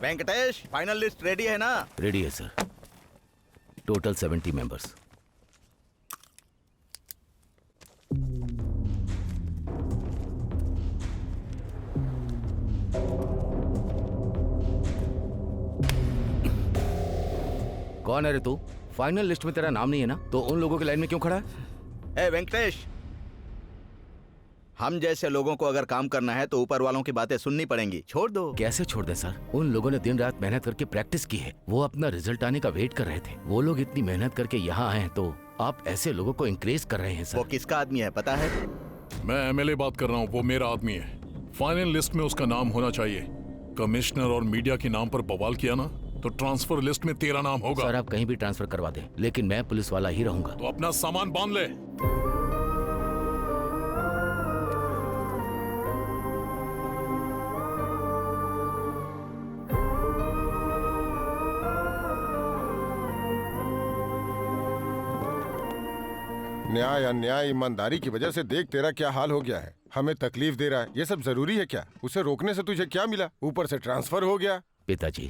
Venkatesh, final list ready है ना? Ready है सर। Total 70 members. कौन है रे तू? फाइनल लिस्ट में तेरा नाम नहीं है ना, तो उन लोगों की लाइन में क्यों खड़ा है? ए वेंकटेश, हम जैसे लोगों को अगर काम करना है तो ऊपर वालों की बातें सुननी पड़ेंगी। छोड़ दो। कैसे छोड़ दे सर? उन लोगों ने दिन रात मेहनत करके प्रैक्टिस की है। वो अपना रिजल्ट आने का वेट कर रहे थे। वो लोग इतनी मेहनत करके यहाँ आए हैं, तो आप ऐसे लोगों को इंकरेज कर रहे हैं सर। वो किसका आदमी है पता है? मैं एमएलए बात कर रहा हूँ, वो मेरा आदमी है। फाइनल लिस्ट में उसका नाम होना चाहिए। कमिश्नर और मीडिया के नाम पर बवाल किया ना, तो ट्रांसफर लिस्ट में तेरा नाम होगा। सर आप कहीं भी ट्रांसफर करवा दें, लेकिन मैं पुलिस वाला ही रहूंगा। तो अपना सामान बांध ले। न्याय अन्याय ईमानदारी की वजह से देख तेरा क्या हाल हो गया है। हमें तकलीफ दे रहा है, ये सब जरूरी है क्या? उसे रोकने से तुझे क्या मिला? ऊपर से ट्रांसफर हो गया। पिताजी,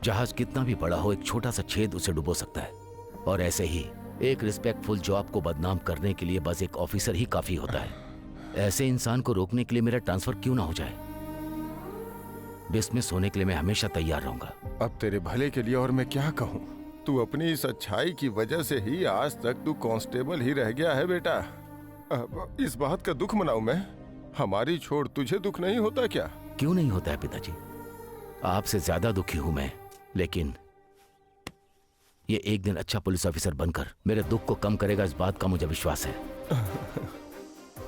जहाज कितना भी बड़ा हो, एक छोटा सा छेद उसे डुबो सकता है। और ऐसे ही एक रिस्पेक्टफुल जॉब को बदनाम करने के लिए बस एक ऑफिसर ही काफी होता है। ऐसे इंसान को रोकने के लिए मेरा ट्रांसफर क्यों ना हो जाए? डिसमिस होने के लिए मैं हमेशा तैयार रहूंगा। अब तेरे भले के लिए और मैं क्या कहूँ? तू अपनी इस अच्छाई की वजह से ही आज तक तू कांस्टेबल ही रह गया है बेटा। अब इस बात का दुख मनाऊं मैं? हमारी छोड़ तुझे दुख नहीं होता क्या? क्यों नहीं होता है पिताजी? आपसे ज्यादा दुखी हूं मैं, लेकिन ये एक दिन अच्छा पुलिस ऑफिसर बनकर मेरे दुख को कम करेगा, इस बात का मुझे विश्वास है।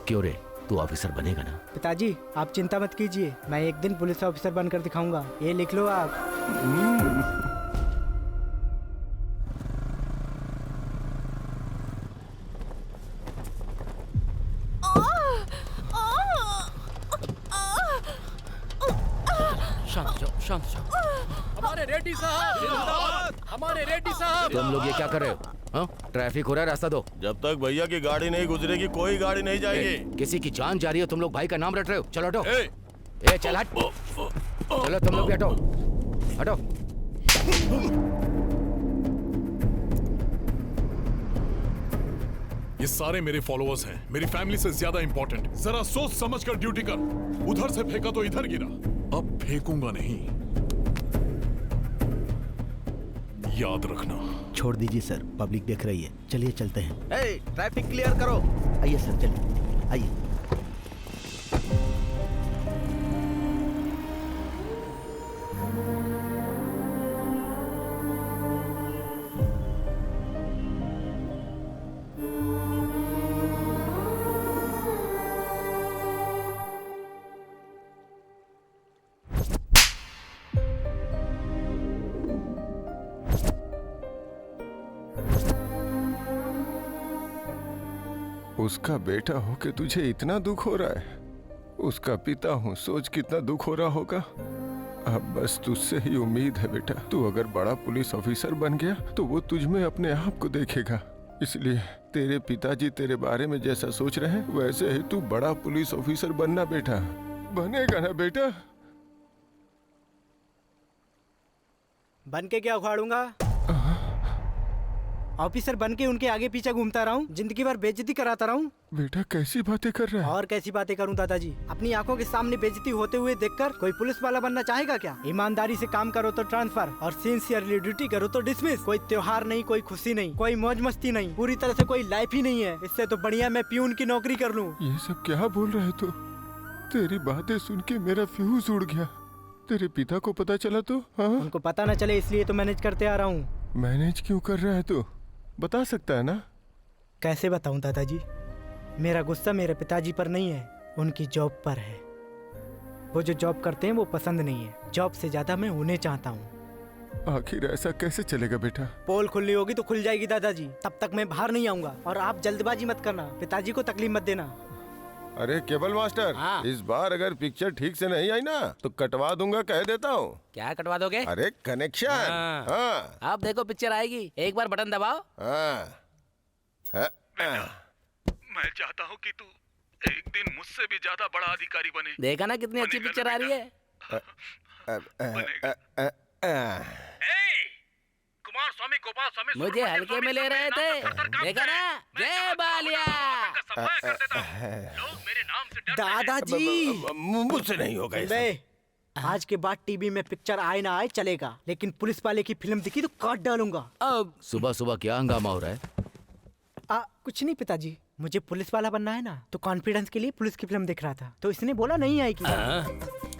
क्यों रे, तू ऑफिसर बनेगा ना? पिताजी आप चिंता मत कीजिए, मैं एक दिन पुलिस ऑफिसर बनकर दिखाऊंगा। ये लिख लो आप। शांत हमारे रेड्डी साहब जिंदाबाद, हमारे रेड्डी साहब। तुम लोग ये क्या कर रहे हो? हाँ? ट्रैफिक हो रहा है, रास्ता दो। जब तक भैया की गाड़ी नहीं गुजरेगी कोई गाड़ी नहीं जाएगी। किसी की जान जा रही है, तुम लोग भाई का नाम रट रहे हो। चलो हटो। ए चल हट। चलो तुम लोग भी हटो, हटो। ये सारे मेरे फॉलोअर्स हैं, मेरी फैमिली से ज्यादा इंपॉर्टेंट। जरा सोच समझ कर ड्यूटी कर। उधर से फेंका तो इधर गिरा, अब फेंकूंगा नहीं, याद रखना। छोड़ दीजिए सर, पब्लिक देख रही है। चलिए चलते हैं। ट्रैफिक क्लियर करो। आइए सर, चलिए आइए। उसका बेटा हो के तुझे इतना दुख हो रहा है? उसका पिता हूँ, सोच कितना दुख हो रहा होगा। अब बस तुझसे ही उम्मीद है बेटा। तू अगर बड़ा पुलिस ऑफिसर बन गया तो वो तुझ में अपने आप को देखेगा। इसलिए तेरे पिताजी तेरे बारे में जैसा सोच रहे हैं वैसे ही तू बड़ा पुलिस ऑफिसर बनना बेटा। बनेगा ना बेटा? बन के क्या उखाड़ूंगा? ऑफिसर बन के उनके आगे पीछे घूमता रहा हूँ, जिंदगी भर बेइज्जती कराता रहा हूँ। बेटा कैसी बातें कर रहा है? और कैसी बातें करूँ दादाजी? अपनी आंखों के सामने बेइज्जती होते हुए देखकर कोई पुलिस वाला बनना चाहेगा क्या? ईमानदारी से काम करो तो ट्रांसफर, और सिंसियरली ड्यूटी करो तो डिसमिस। कोई त्योहार नहीं, कोई खुशी नहीं, कोई मौज मस्ती नहीं, पूरी तरह से कोई लाइफ ही नहीं है। इससे तो बढ़िया मैं प्यून की नौकरी कर लूँ। ये सब क्या बोल रहे तू? तेरी बातें सुन के मेरा फ्यूज उड़ गया। तेरे पिता को पता चला तो? हाँ? उनको पता न चले इसलिए तो मैनेज करते आ रहा हूँ। मैनेज क्यों कर रहा है तू? बता सकता है ना? कैसे बताऊं दादाजी? मेरा गुस्सा मेरे पिताजी पर नहीं है, उनकी जॉब पर है। वो जो जॉब करते हैं वो पसंद नहीं है। जॉब से ज्यादा मैं उन्हें चाहता हूँ। आखिर ऐसा कैसे चलेगा बेटा? पोल खुलनी होगी तो खुल जाएगी दादाजी, तब तक मैं बाहर नहीं आऊंगा। और आप जल्दबाजी मत करना, पिताजी को तकलीफ मत देना। अरे केबल मास्टर, हाँ। इस बार अगर पिक्चर ठीक से नहीं आई ना तो कटवा दूंगा, कह देता हूँ। क्या कटवा दोगे? अरे कनेक्शन। हाँ। हाँ। आप देखो पिक्चर आएगी, एक बार बटन दबाओ। हाँ। मैं चाहता हूँ कि तू एक दिन मुझसे भी ज्यादा बड़ा अधिकारी बने। देखा ना कितनी अच्छी पिक्चर आ रही है। कुमार स्वामी गोपाल स्वामी मुझे हल्के में ले रहे थे, देखा ना? जय बालिया। लोग मेरे नाम से डरते हैं। दादाजी मुझसे नहीं होगा ये सब। बे, आज के बाद टीवी में पिक्चर आए ना आए चलेगा, लेकिन पुलिस वाले की फिल्म दिखी तो काट डालूंगा। अब सुबह सुबह क्या हंगामा हो रहा है? कुछ नहीं पिताजी, मुझे पुलिस वाला बनना है ना, तो कॉन्फिडेंस के लिए पुलिस की फिल्म देख रहा था, तो इसने बोला नहीं आएगी।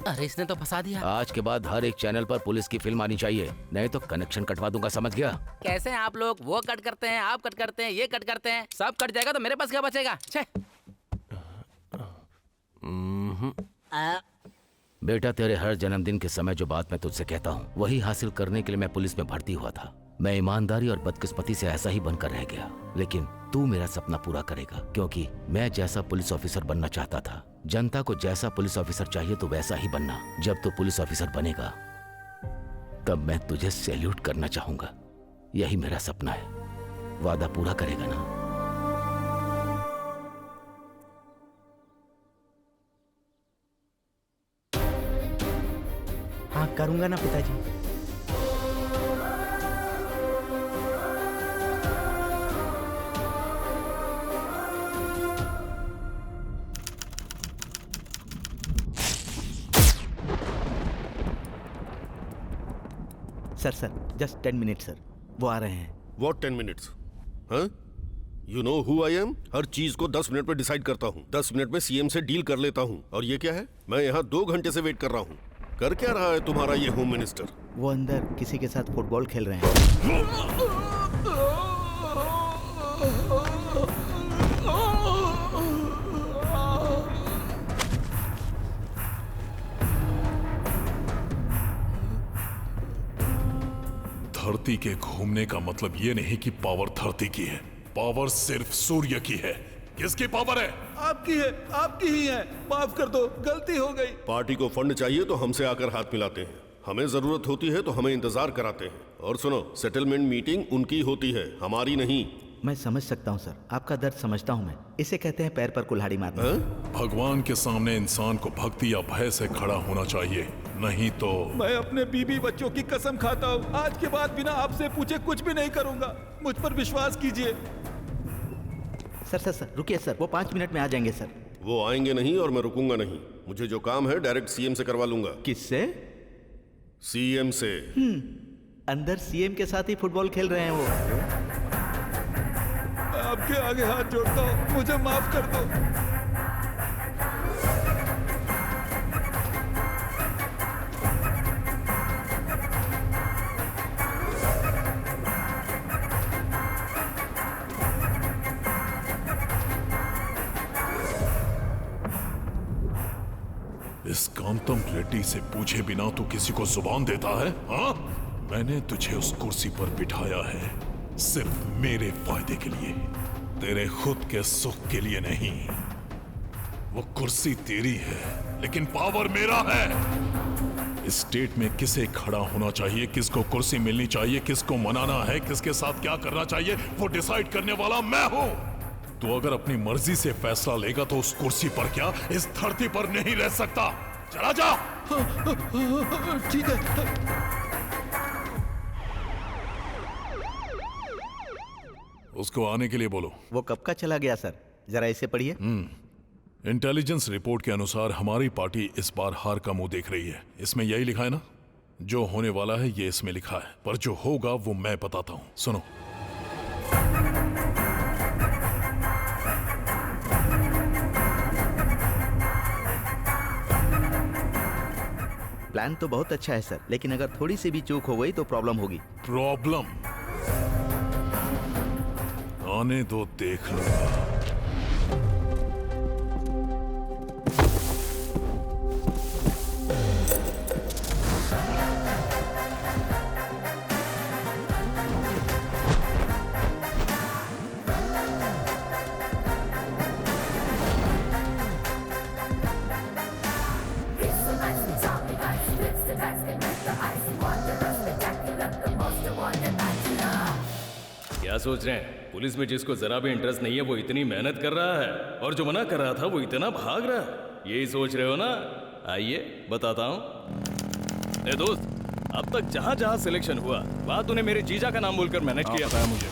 अरे इसने तो फंसा दिया। आज के बाद हर एक चैनल पर पुलिस की फिल्म आनी चाहिए, नहीं तो कनेक्शन कटवा दूंगा, समझ गया? कैसे आप लोग वो कट करते हैं, आप कट करते हैं, ये कट करते हैं, सब कट जाएगा तो मेरे पास क्या बचेगा? छे। बेटा, तेरे हर जन्मदिन के समय जो बात मैं तुझसे कहता हूँ वही हासिल करने के लिए मैं पुलिस में भर्ती हुआ था। मैं ईमानदारी और बदकिस्मती से ऐसा ही बनकर रह गया, लेकिन तू मेरा सपना पूरा करेगा, क्योंकि मैं जैसा पुलिस ऑफिसर बनना चाहता था, जनता को जैसा पुलिस ऑफिसर चाहिए तो वैसा ही बनना। जब तू पुलिस ऑफिसर बनेगा तब मैं तुझे सैल्यूट करना चाहूंगा। यही मेरा सपना है। वादा पूरा करेगा ना? हाँ करूंगा ना पिताजी। सर जस्ट 10 मिनट सर, वो आ रहे हैं। What 10 minutes? हाँ? You know who I am? हर चीज को 10 मिनट में डिसाइड करता हूँ, 10 मिनट में सीएम से डील कर लेता हूँ। और ये क्या है? मैं यहाँ 2 घंटे से वेट कर रहा हूँ। कर क्या रहा है तुम्हारा ये होम मिनिस्टर? वो अंदर किसी के साथ फुटबॉल खेल रहे हैं। धरती के घूमने का मतलब ये नहीं कि पावर धरती की है, पावर सिर्फ सूर्य की है। किसकी पावर है? आपकी है, आपकी ही है। माफ कर दो, गलती हो गई। पार्टी को फंड चाहिए तो हमसे आकर हाथ मिलाते हैं, हमें जरूरत होती है तो हमें इंतजार कराते हैं। और सुनो, सेटलमेंट मीटिंग उनकी होती है, हमारी नहीं। मैं समझ सकता हूँ सर, आपका दर्द समझता हूँ मैं। इसे कहते हैं पैर पर कुल्हाड़ी मारना। भगवान के सामने इंसान को भक्ति या भय से खड़ा होना चाहिए, नहीं तो। मैं अपने बीबी बच्चों की कसम खाता हूँ, आज के बाद बिना आपसे पूछे कुछ भी नहीं करूँगा। मुझ पर विश्वास कीजिए। सर रुकिए सर, वो 5 मिनट में आ जाएंगे सर। वो आएंगे नहीं और मैं रुकूंगा नहीं। मुझे जो काम है डायरेक्ट सीएम से करवा लूंगा। किससे? सीएम से। अंदर सीएम के साथ ही फुटबॉल खेल रहे हैं वो। आपके आगे हाथ जोड़ता हूँ, मुझे माफ कर दो। इस कांतम रेड्डी से पूछे बिना तू किसी को जुबान देता है? हाँ? मैंने तुझे उस कुर्सी पर बिठाया है सिर्फ मेरे फायदे के लिए, तेरे खुद के सुख के लिए नहीं। वो कुर्सी तेरी है लेकिन पावर मेरा है। इस स्टेट में किसे खड़ा होना चाहिए, किसको कुर्सी मिलनी चाहिए, किसको मनाना है, किसके साथ क्या करना चाहिए, वो डिसाइड करने वाला मैं हूं। तो अगर अपनी मर्जी से फैसला लेगा तो उस कुर्सी पर क्या, इस धरती पर नहीं रह सकता। चला जा। ठीक है। उसको आने के लिए बोलो। वो कब का चला गया सर? जरा इसे पढ़िए। इंटेलिजेंस रिपोर्ट के अनुसार हमारी पार्टी इस बार हार का मुंह देख रही है। इसमें यही लिखा है ना? जो होने वाला है ये इसमें लिखा है, पर जो होगा वो मैं बताता हूं। सुनो। प्लान तो बहुत अच्छा है सर, लेकिन अगर थोड़ी सी भी चूक हो गई तो प्रॉब्लम होगी। प्रॉब्लम? आने दो, देख लूंगा। क्या सोच रहे हैं? पुलिस में जिसको जरा भी इंटरेस्ट नहीं है वो इतनी मेहनत कर रहा है, और जो मना कर रहा था वो इतना भाग रहा है। यही सोच रहे हो ना? आइए बताता हूं। ए दोस्त, अब तक जहाँ जहाँ सिलेक्शन हुआ वहाँ तूने मेरे जीजा का नाम बोलकर मैनेज किया था मुझे।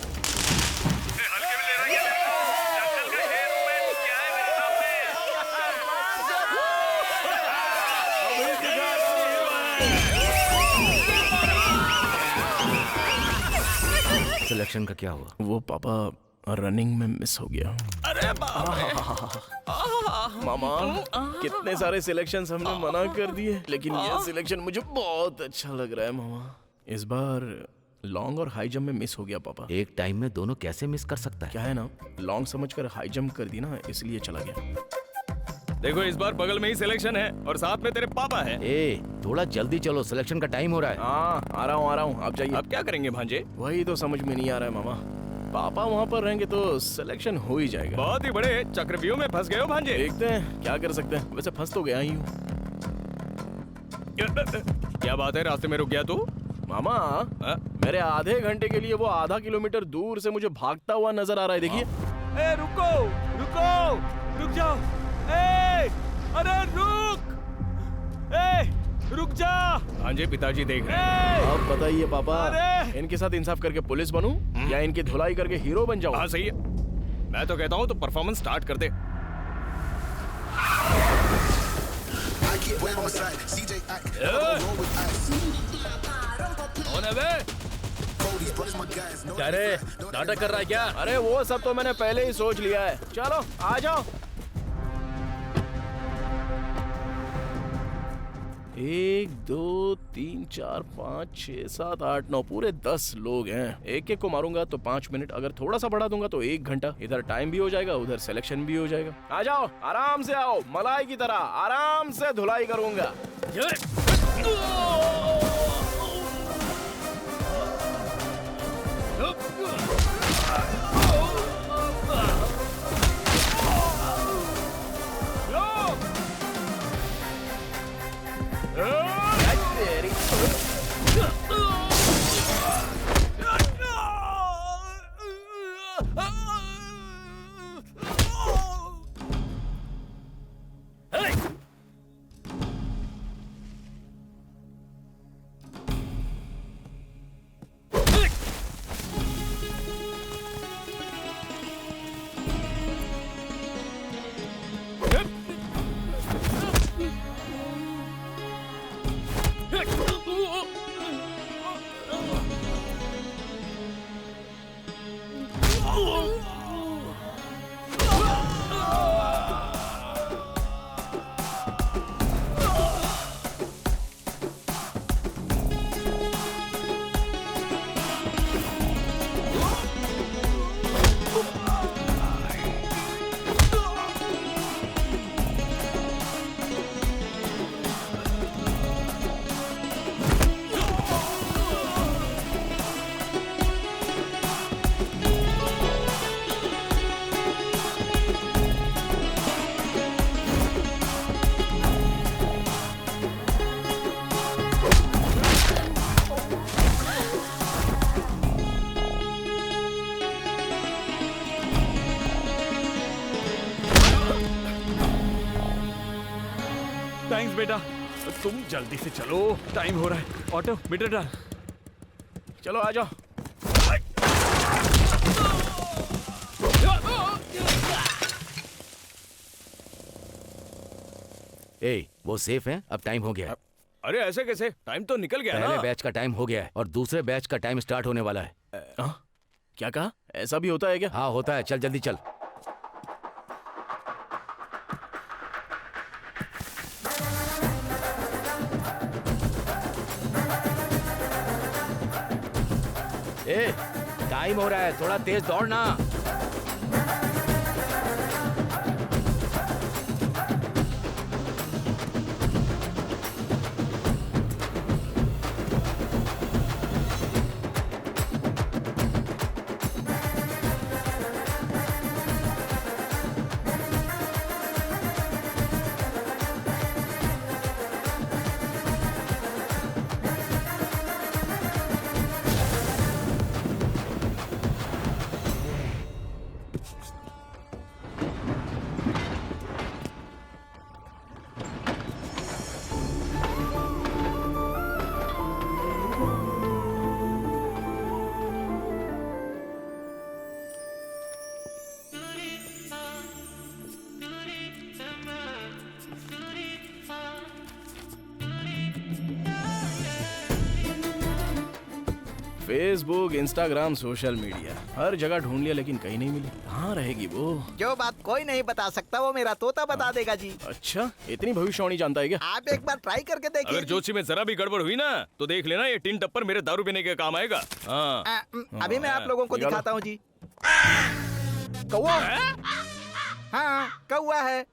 सिलेक्शन का क्या हुआ? वो पापा रनिंग में मिस हो गया। अरे बाप रे। मामा कितने सारे सिलेक्शंस हमने मना कर दिए, लेकिन ये सिलेक्शन मुझे बहुत अच्छा लग रहा है मामा। इस बार लॉन्ग और हाई जंप में मिस हो गया पापा। एक टाइम में दोनों कैसे मिस कर सकता है? क्या है ना, लॉन्ग समझकर हाई जंप कर दी ना, इसलिए चला गया। देखो इस बार बगल में ही सिलेक्शन है और साथ में तेरे पापा है। ए, थोड़ा जल्दी चलो, सिलेक्शन का टाइम हो रहा है। हाँ आ रहा हूँ, आप जाइए। अब क्या करेंगे भांजे? वही तो समझ में नहीं आ रहा है मामा। पापा वहाँ पर रहेंगे तो सिलेक्शन हो ही जाएगा। बहुत ही बड़े चक्रव्यूह में फंस गए हो भांजे। देखते हैं क्या कर सकते हैं, वैसे फंस तो गया ही हूँ। क्या बात है, रास्ते में रुक गया तू? मामा मेरे आधे घंटे के लिए वो आधा किलोमीटर दूर से मुझे भागता हुआ नजर आ रहा है, देखिए। ए रुको रुको, रुक जाओ। ए अरे रुक, ए रुक जा। भांजे पिताजी देख रहे हैं। अब बताइए पापा, अरे! इनके साथ इंसाफ करके पुलिस बनूं या इनकी धुलाई करके हीरो बन जाऊं? हाँ सही है, मैं तो कहता हूँ तो परफॉर्मेंस स्टार्ट कर दे। क्या रे, नाटक कर रहा है क्या? अरे वो सब तो मैंने पहले ही सोच लिया है। चलो आ जाओ। 1 2 3 4 5 6 7 8 9 पूरे 10 लोग हैं। एक एक को मारूंगा तो 5 मिनट, अगर थोड़ा सा बढ़ा दूंगा तो 1 घंटा। इधर टाइम भी हो जाएगा, उधर सिलेक्शन भी हो जाएगा। आ जाओ, आराम से आओ, मलाई की तरह आराम से धुलाई करूंगा। थैंक्स बेटा, तुम जल्दी से चलो, टाइम हो रहा है। ऑटो मीटर डाल। चलो आ जाओ। ए, वो सेफ है, अब टाइम हो गया है। अरे ऐसे कैसे, टाइम तो निकल गया ना। पहले बैच का टाइम हो गया है और दूसरे बैच का टाइम स्टार्ट होने वाला है। क्या कहा? ऐसा भी होता है क्या? हाँ होता है, चल जल्दी चल। ए, टाइम हो रहा है, थोड़ा तेज दौड़ना। फेसबुक, इंस्टाग्राम, सोशल मीडिया, हर जगह ढूंढ लिया लेकिन कहीं नहीं मिली। कहाँ रहेगी वो? जो बात कोई नहीं बता सकता वो मेरा तोता बता देगा जी। अच्छा, इतनी भविष्यवाणी जानता है क्या? आप एक बार ट्राई करके देखिए। अगर जोशी में जरा भी गड़बड़ हुई ना तो देख लेना, ये टिन टप्पर मेरे दारू पीने के काम आएगा। हाँ। अभी मैं आप लोगों को दिखाता हूँ जी। कौवा। हाँ, कौवा है।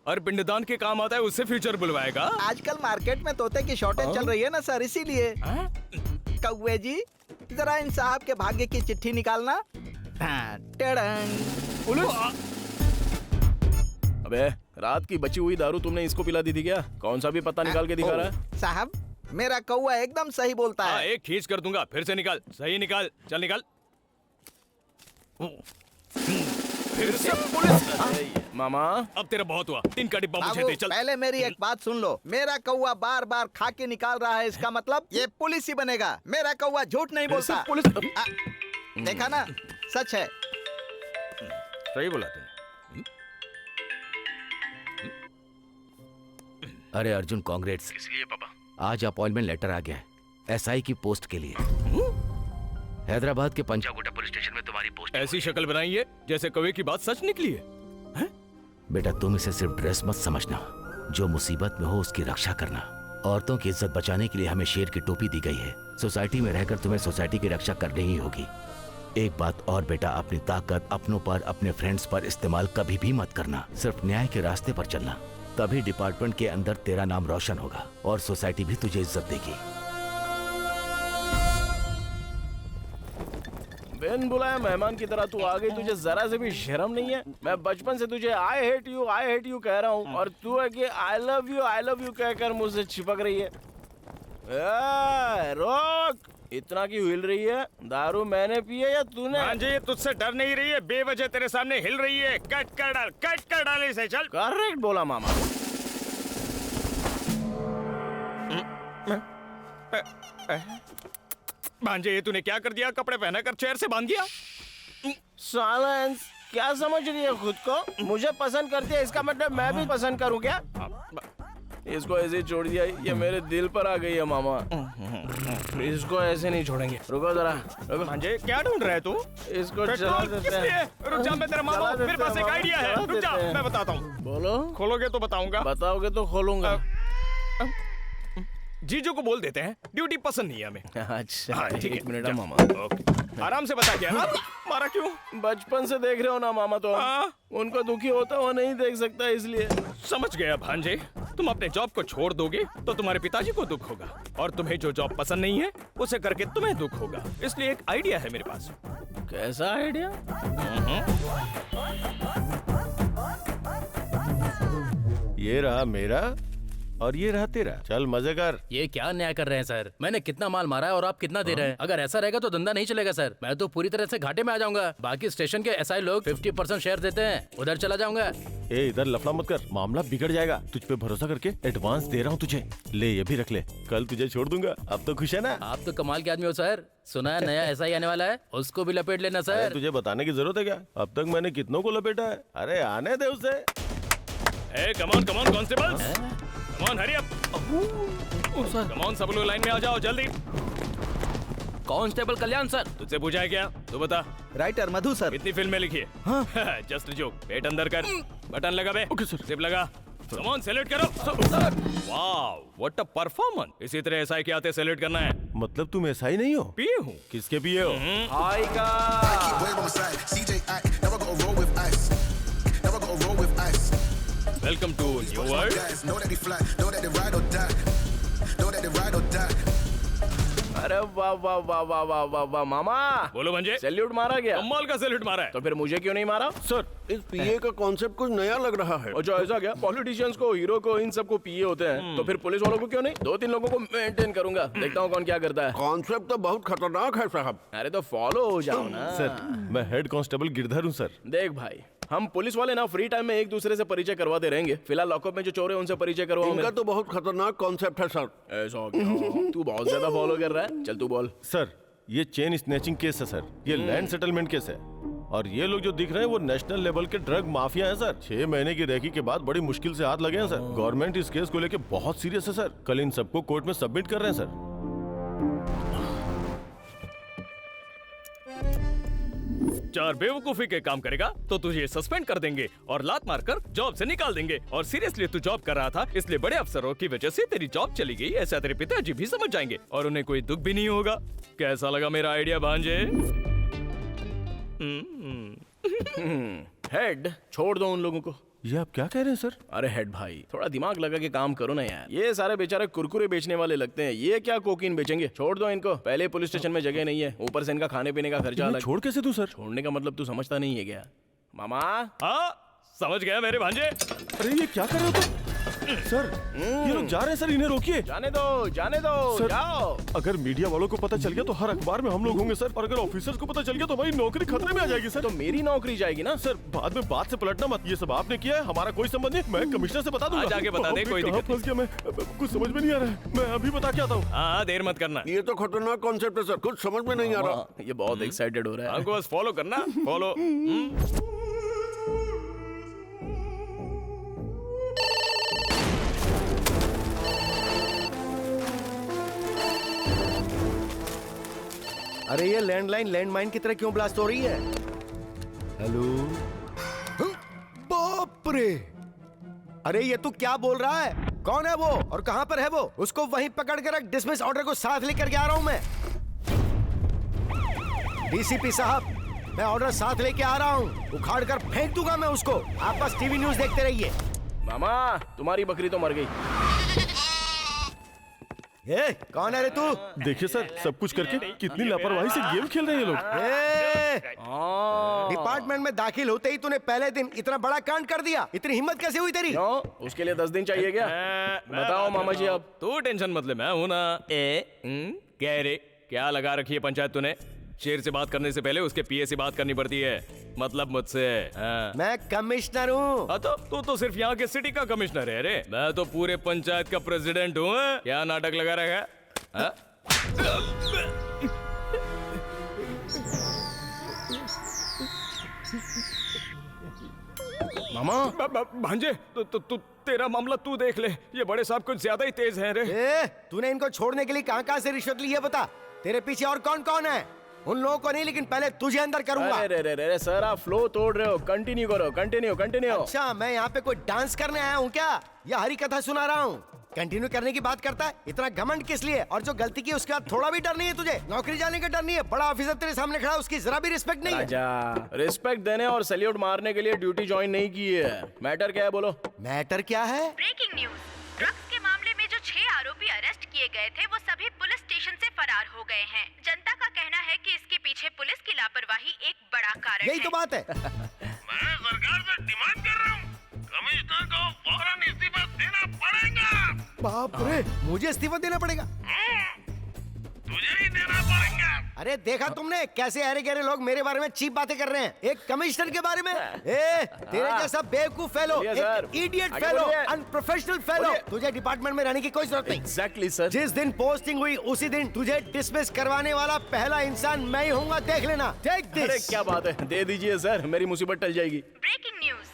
और पिंडदान के काम आता है, उससे फ्यूचर बुलवाएगा। आजकल मार्केट में तोते की शॉर्टेज चल रही है ना सर, इसीलिए। कौवे जी, जरा इन साहब के भाग्य की चिट्ठी निकालना। पुलिस। अबे, रात की बची हुई दारू तुमने इसको पिला दी थी क्या? कौन सा भी पता निकाल के दिखा रहा है? साहब, मेरा कौवा एकदम सही बोलता है। एक खींच कर दूंगा, फिर से निकाल। सही निकाल, चल निकाल। फिर से पुलिस। मामा, अब तेरा बहुत हुआ। 3 का डिब्बा मुझे दे, चल। पहले मेरी एक बात सुन लो। मेरा कौवा बार बार खा के निकाल रहा है, इसका मतलब ये पुलिस ही बनेगा। मेरा कौवा झूठ नहीं बोलता। पुलिस। देखा ना, सच है। सही बोला तूने। अरे अर्जुन, कांग्रेट्स। किस लिए पापा? आज अपॉइंटमेंट लेटर आ गया है एसआई की पोस्ट के लिए। हैदराबाद के पंजागुट्टा पुलिस स्टेशन में तुम्हारी पोस्ट। ऐसी शक्ल बनाई है जैसे कौवे की बात सच निकली है। बेटा, तुम इसे सिर्फ ड्रेस मत समझना। जो मुसीबत में हो उसकी रक्षा करना। औरतों की इज्जत बचाने के लिए हमें शेर की टोपी दी गई है। सोसाइटी में रहकर तुम्हें सोसाइटी की रक्षा करनी ही होगी। एक बात और बेटा, अपनी ताकत अपनों पर, अपने फ्रेंड्स पर इस्तेमाल कभी भी मत करना। सिर्फ न्याय के रास्ते पर चलना, तभी डिपार्टमेंट के अंदर तेरा नाम रोशन होगा और सोसाइटी भी तुझे इज्जत देगी। बिन बुलाए मेहमान की तरह तू आ गई, तुझे जरा से भी शर्म नहीं है? मैं बचपन से तुझे आई हेट यू कह रहा हूँ और तू है कि आई लव यू कहकर मुझसे चिपक रही है। रोक, इतना क्यों हिल रही है? दारू मैंने पी है या तूने? हाँ जी, तुझसे डर नहीं रही है, बेवजह तेरे सामने हिल रही है। कट कर डाल इसे, चल। करेक्ट बोला मामा। भांजे, ये तूने क्या कर दिया? कपड़े पहना कर चेयर से बांध दिया। साइलेंस। क्या समझ रही है खुद को? मुझे पसंद करती है, इसका मतलब मैं भी पसंद करूं क्या? इसको ऐसे ही छोड़ दिया, ये मेरे दिल पर आ गई है मामा। इसको ऐसे नहीं छोड़ेंगे। रुको जरा, रुको। भांजे, क्या ढूंढ रहा है तू? इसको चला देते हैं। रुक जा, मैं तेरा मामा हूं। मेरे पास एक आइडिया है। रुक जा, मैं बताता हूँ। बोलो। खोलोगे तो बताऊंगा। बताओगे तो खोलूंगा। जीजू को बोल देते हैं, ड्यूटी पसंद नहीं है हमें। अच्छा, हाँ, ठीक है। एक मिनट मामा। ओके, आराम से बता क्या? मारा क्यों? बचपन से देख रहे हो ना मामा, तो उनको दुखी होता हुआ नहीं देख सकता, इसलिए। समझ गया भांजे, तुम अपने जॉब को छोड़ दोगे तो तुम्हारे पिताजी को दुख होगा, और तुम्हें जो जॉब पसंद नहीं है उसे करके तुम्हें दुख होगा। इसलिए एक आइडिया है मेरे पास। कैसा आइडिया? ये रहा मेरा और ये रहा तेरा। चल मजे कर। ये क्या न्याय कर रहे हैं सर? मैंने कितना माल मारा है और आप कितना दे रहे हैं? अगर ऐसा रहेगा तो धंधा नहीं चलेगा सर। मैं तो पूरी तरह से घाटे में आ जाऊंगा। बाकी स्टेशन के एसआई लोग 50% शेयर देते हैं, उधर चला जाऊंगा। ए, इधर लफड़ा मत कर, मामला बिगड़ जाएगा। तुझ पे भरोसा करके एडवांस दे रहा हूँ तुझे। ले, ये भी रख ले, कल तुझे छोड़ दूंगा। अब तो खुश है ना? आप तो कमाल के आदमी हो सर। सुना है नया एसआई आने वाला है, उसको भी लपेट लेना सर। तुझे बताने की जरूरत है क्या? अब तक मैंने कितनों को लपेटा है। अरे आने दे उसे। Come on constables, come on hurry up. Come on, सब लोग लाइन में आ जाओ जल्दी। कांस्टेबल कल्याण सर। तुझसे पूछा है क्या? तू बता। राइटर मधु सर। इतनी फिल्में लिखी है। Just joke. पेट अंदर कर, बटन लगा बे। Okay sir. जिप लगा। कम ऑन, सैल्यूट करो sir. Wow, what a performance. इसी तरह एसआई के आते सैल्यूट करना है। मतलब तुम एसआई नहीं हो? पिए हूँ। किसके पिए हो? हाय का। Welcome to New World. अरे वाह वाह वाह वाह वाह वाह वाह मामा। बोलो भंजे। सैल्यूट मारा गया? कमाल का सैल्यूट मारा है। तो फिर मुझे क्यों नहीं मारा? सर, इस पीए का कॉन्सेप्ट कुछ नया लग रहा है। अच्छा, ऐसा क्या? पॉलिटिशियंस को, हीरो को, इन सबको पीए होते हैं, तो फिर पुलिस वालों को क्यों नहीं? 2-3 लोगों को मेंटेन करूंगा, देखता हूँ कौन क्या करता है। कॉन्सेप्ट तो बहुत खतरनाक है साहब। अरे तो फॉलो हो जाओ ना। सर, मैं हेड कांस्टेबल गिरधर हूँ सर। देख भाई, हम पुलिस वाले ना फ्री टाइम में एक दूसरे से परिचय करवाते रहेंगे। फिलहाल लॉकअप में जो चोर है उनसे परिचय करवाओ। इनका तो बहुत खतरनाक कॉन्सेप्ट है सर। ऐसा क्या? तू बहुत ज्यादा फॉलो कर रहा है। चल तू बोल। सर, ये चेन स्नैचिंग केस है सर। ये लैंड सेटलमेंट केस है। और ये लोग जो दिख रहे हैं वो नेशनल लेवल के ड्रग माफिया हैं सर। 6 महीने की रेकी के बाद बड़ी मुश्किल से हाथ लगे हैं सर। गवर्नमेंट इस केस को लेके बहुत सीरियस है सर। कल इन सबको कोर्ट में सबमिट कर रहे हैं सर। 4 बेवकूफी के काम करेगा तो तुझे सस्पेंड कर देंगे और लात मारकर जॉब से निकाल देंगे। और सीरियसली तू जॉब कर रहा था, इसलिए बड़े अफसरों की वजह से तेरी जॉब चली गई, ऐसा तेरे पिताजी भी समझ जाएंगे और उन्हें कोई दुख भी नहीं होगा। कैसा लगा मेरा आइडिया भांजे? हेड, छोड़ दो उन लोगों को। ये आप क्या कह रहे हैं सर? अरे हेड भाई, थोड़ा दिमाग लगा के काम करो ना यार। ये सारे बेचारे कुरकुरे बेचने वाले लगते हैं, ये क्या कोकीन बेचेंगे? छोड़ दो इनको, पहले पुलिस स्टेशन में जगह नहीं है, ऊपर से इनका खाने पीने का खर्चा अलग। छोड़ कैसे दूं सर? छोड़ने का मतलब तू समझता नहीं है क्या? मामा। हाँ समझ गया मेरे भांजे। अरे ये क्या कर रहे हो तुम? सर ये लोग जा रहे हैं सर, इन्हें रोकिए। जाने दो, जाने दो, सर, जाओ। अगर मीडिया वालों को पता चल गया तो हर अखबार में हम लोग होंगे सर, और अगर ऑफिसर्स को पता चल गया तो हमारी नौकरी खतरे में आ जाएगी सर। तो मेरी नौकरी जाएगी ना सर। बाद में बात से पलटना मत, ये सब आपने किया है, हमारा कोई संबंध नहीं। मैं कमिश्नर से बता दूंगा। आज आके बता दे, कोई दिक्कत फंस गया मैं, कुछ समझ में नहीं आ रहा है, मैं अभी बता के आता हूँ। हाँ देर मत करना। ये तो खतरनाक कॉन्सेप्ट है सर, कुछ समझ में नहीं आ रहा। ये बहुत एक्साइटेड हो रहा है। हमको बस फॉलो करना, फॉलो। अरे ये लैंडलाइन लैंडमाइन की तरह क्यों ब्लास्ट हो रही है? हेलो? बाप रे! अरे ये तू क्या बोल रहा है? कौन है वो और कहां पर है वो? उसको वहीं पकड़ कर रख, डिसमिस ऑर्डर को साथ लेकर के आ रहा हूं मैं। डीसीपी साहब, मैं ऑर्डर साथ लेके आ रहा हूं, उखाड़ कर फेंक दूंगा मैं उसको। आप बस टीवी न्यूज देखते रहिए। मामा, तुम्हारी बकरी तो मर गई। ए, कौन है रे तू? देखिए सर, सब कुछ करके कितनी लापरवाही से गेम खेल रहे हैं ये लोग। डिपार्टमेंट में दाखिल होते ही तूने पहले दिन इतना बड़ा कांड कर दिया, इतनी हिम्मत कैसे हुई तेरी? उसके लिए 10 दिन चाहिए क्या? बताओ मामा जी। अब तू टेंशन मत ले, मैं हूं ना। क्या रे, क्या लगा रखी है पंचायत तूने? शेर से बात करने से पहले उसके पीए से बात करनी पड़ती है, मतलब मुझसे। मैं कमिश्नर हूँ। तो तू तो सिर्फ यहाँ के सिटी का कमिश्नर है रे, मैं तो पूरे पंचायत का प्रेसिडेंट हूँ। क्या नाटक लगा रखा है? मामा। भांजे, तू तेरा मामला तू देख ले, ये बड़े साहब कुछ ज्यादा ही तेज हैं रे। तूने इनको छोड़ने के लिए कहाँ से रिश्वत ली है बता? तेरे पीछे और कौन कौन है? उन लोगों को नहीं, लेकिन पहले तुझे अंदर करूंगा। अरे सर, आप फ्लो तोड़ रहे हो, कंटिन्यू करो, कंटिन्यू। अच्छा, मैं यहाँ पे कोई डांस करने आया हूँ क्या, या हरी कथा सुना रहा हूँ? कंटिन्यू करने की बात करता है, इतना घमंड किस लिए? और जो गलती की उसके बाद थोड़ा भी डर नहीं है तुझे? नौकरी जाने का डर नहीं है? बड़ा ऑफिसर तेरे सामने खड़ा, उसकी जरा भी रिस्पेक्ट नहीं है? रिस्पेक्ट देने और सैल्यूट मारने के लिए ड्यूटी ज्वाइन नहीं की है। मैटर क्या है बोलो? मैटर क्या है? ब्रेकिंग न्यूज, ड्रग्स के मामले में जो 6 आरोपी अरेस्ट किए गए थे, वो सभी पुलिस स्टेशन से फरार हो गए हैं। जनता का कहना है कि इसके पीछे पुलिस की लापरवाही एक बड़ा कारण है। यही तो बात है। मैं सरकार से डिमांड कर रहा हूँ, कमिश्नर को फौरन इस्तीफा देना पड़ेगा। बाप रे, मुझे इस्तीफा देना पड़ेगा? तुझे ही देना पड़ेगा। अरे देखा तुमने कैसे अरे गहरे लोग मेरे बारे में चीप बातें कर रहे हैं, एक कमिश्नर के बारे में। तेरे जैसा बेवकूफ फेलो, एक इडियट फेलो, अनप्रोफेशनल फेलो, तुझे डिपार्टमेंट में रहने की कोई जरूरत नहीं। Exactly sir. जिस दिन पोस्टिंग हुई उसी दिन तुझे डिसमिस करवाने वाला पहला इंसान मैं ही होऊंगा, देख लेना। Take this. अरे क्या बात है, दे दीजिए सर, मेरी मुसीबत टल जाएगी। ब्रेकिंग न्यूज,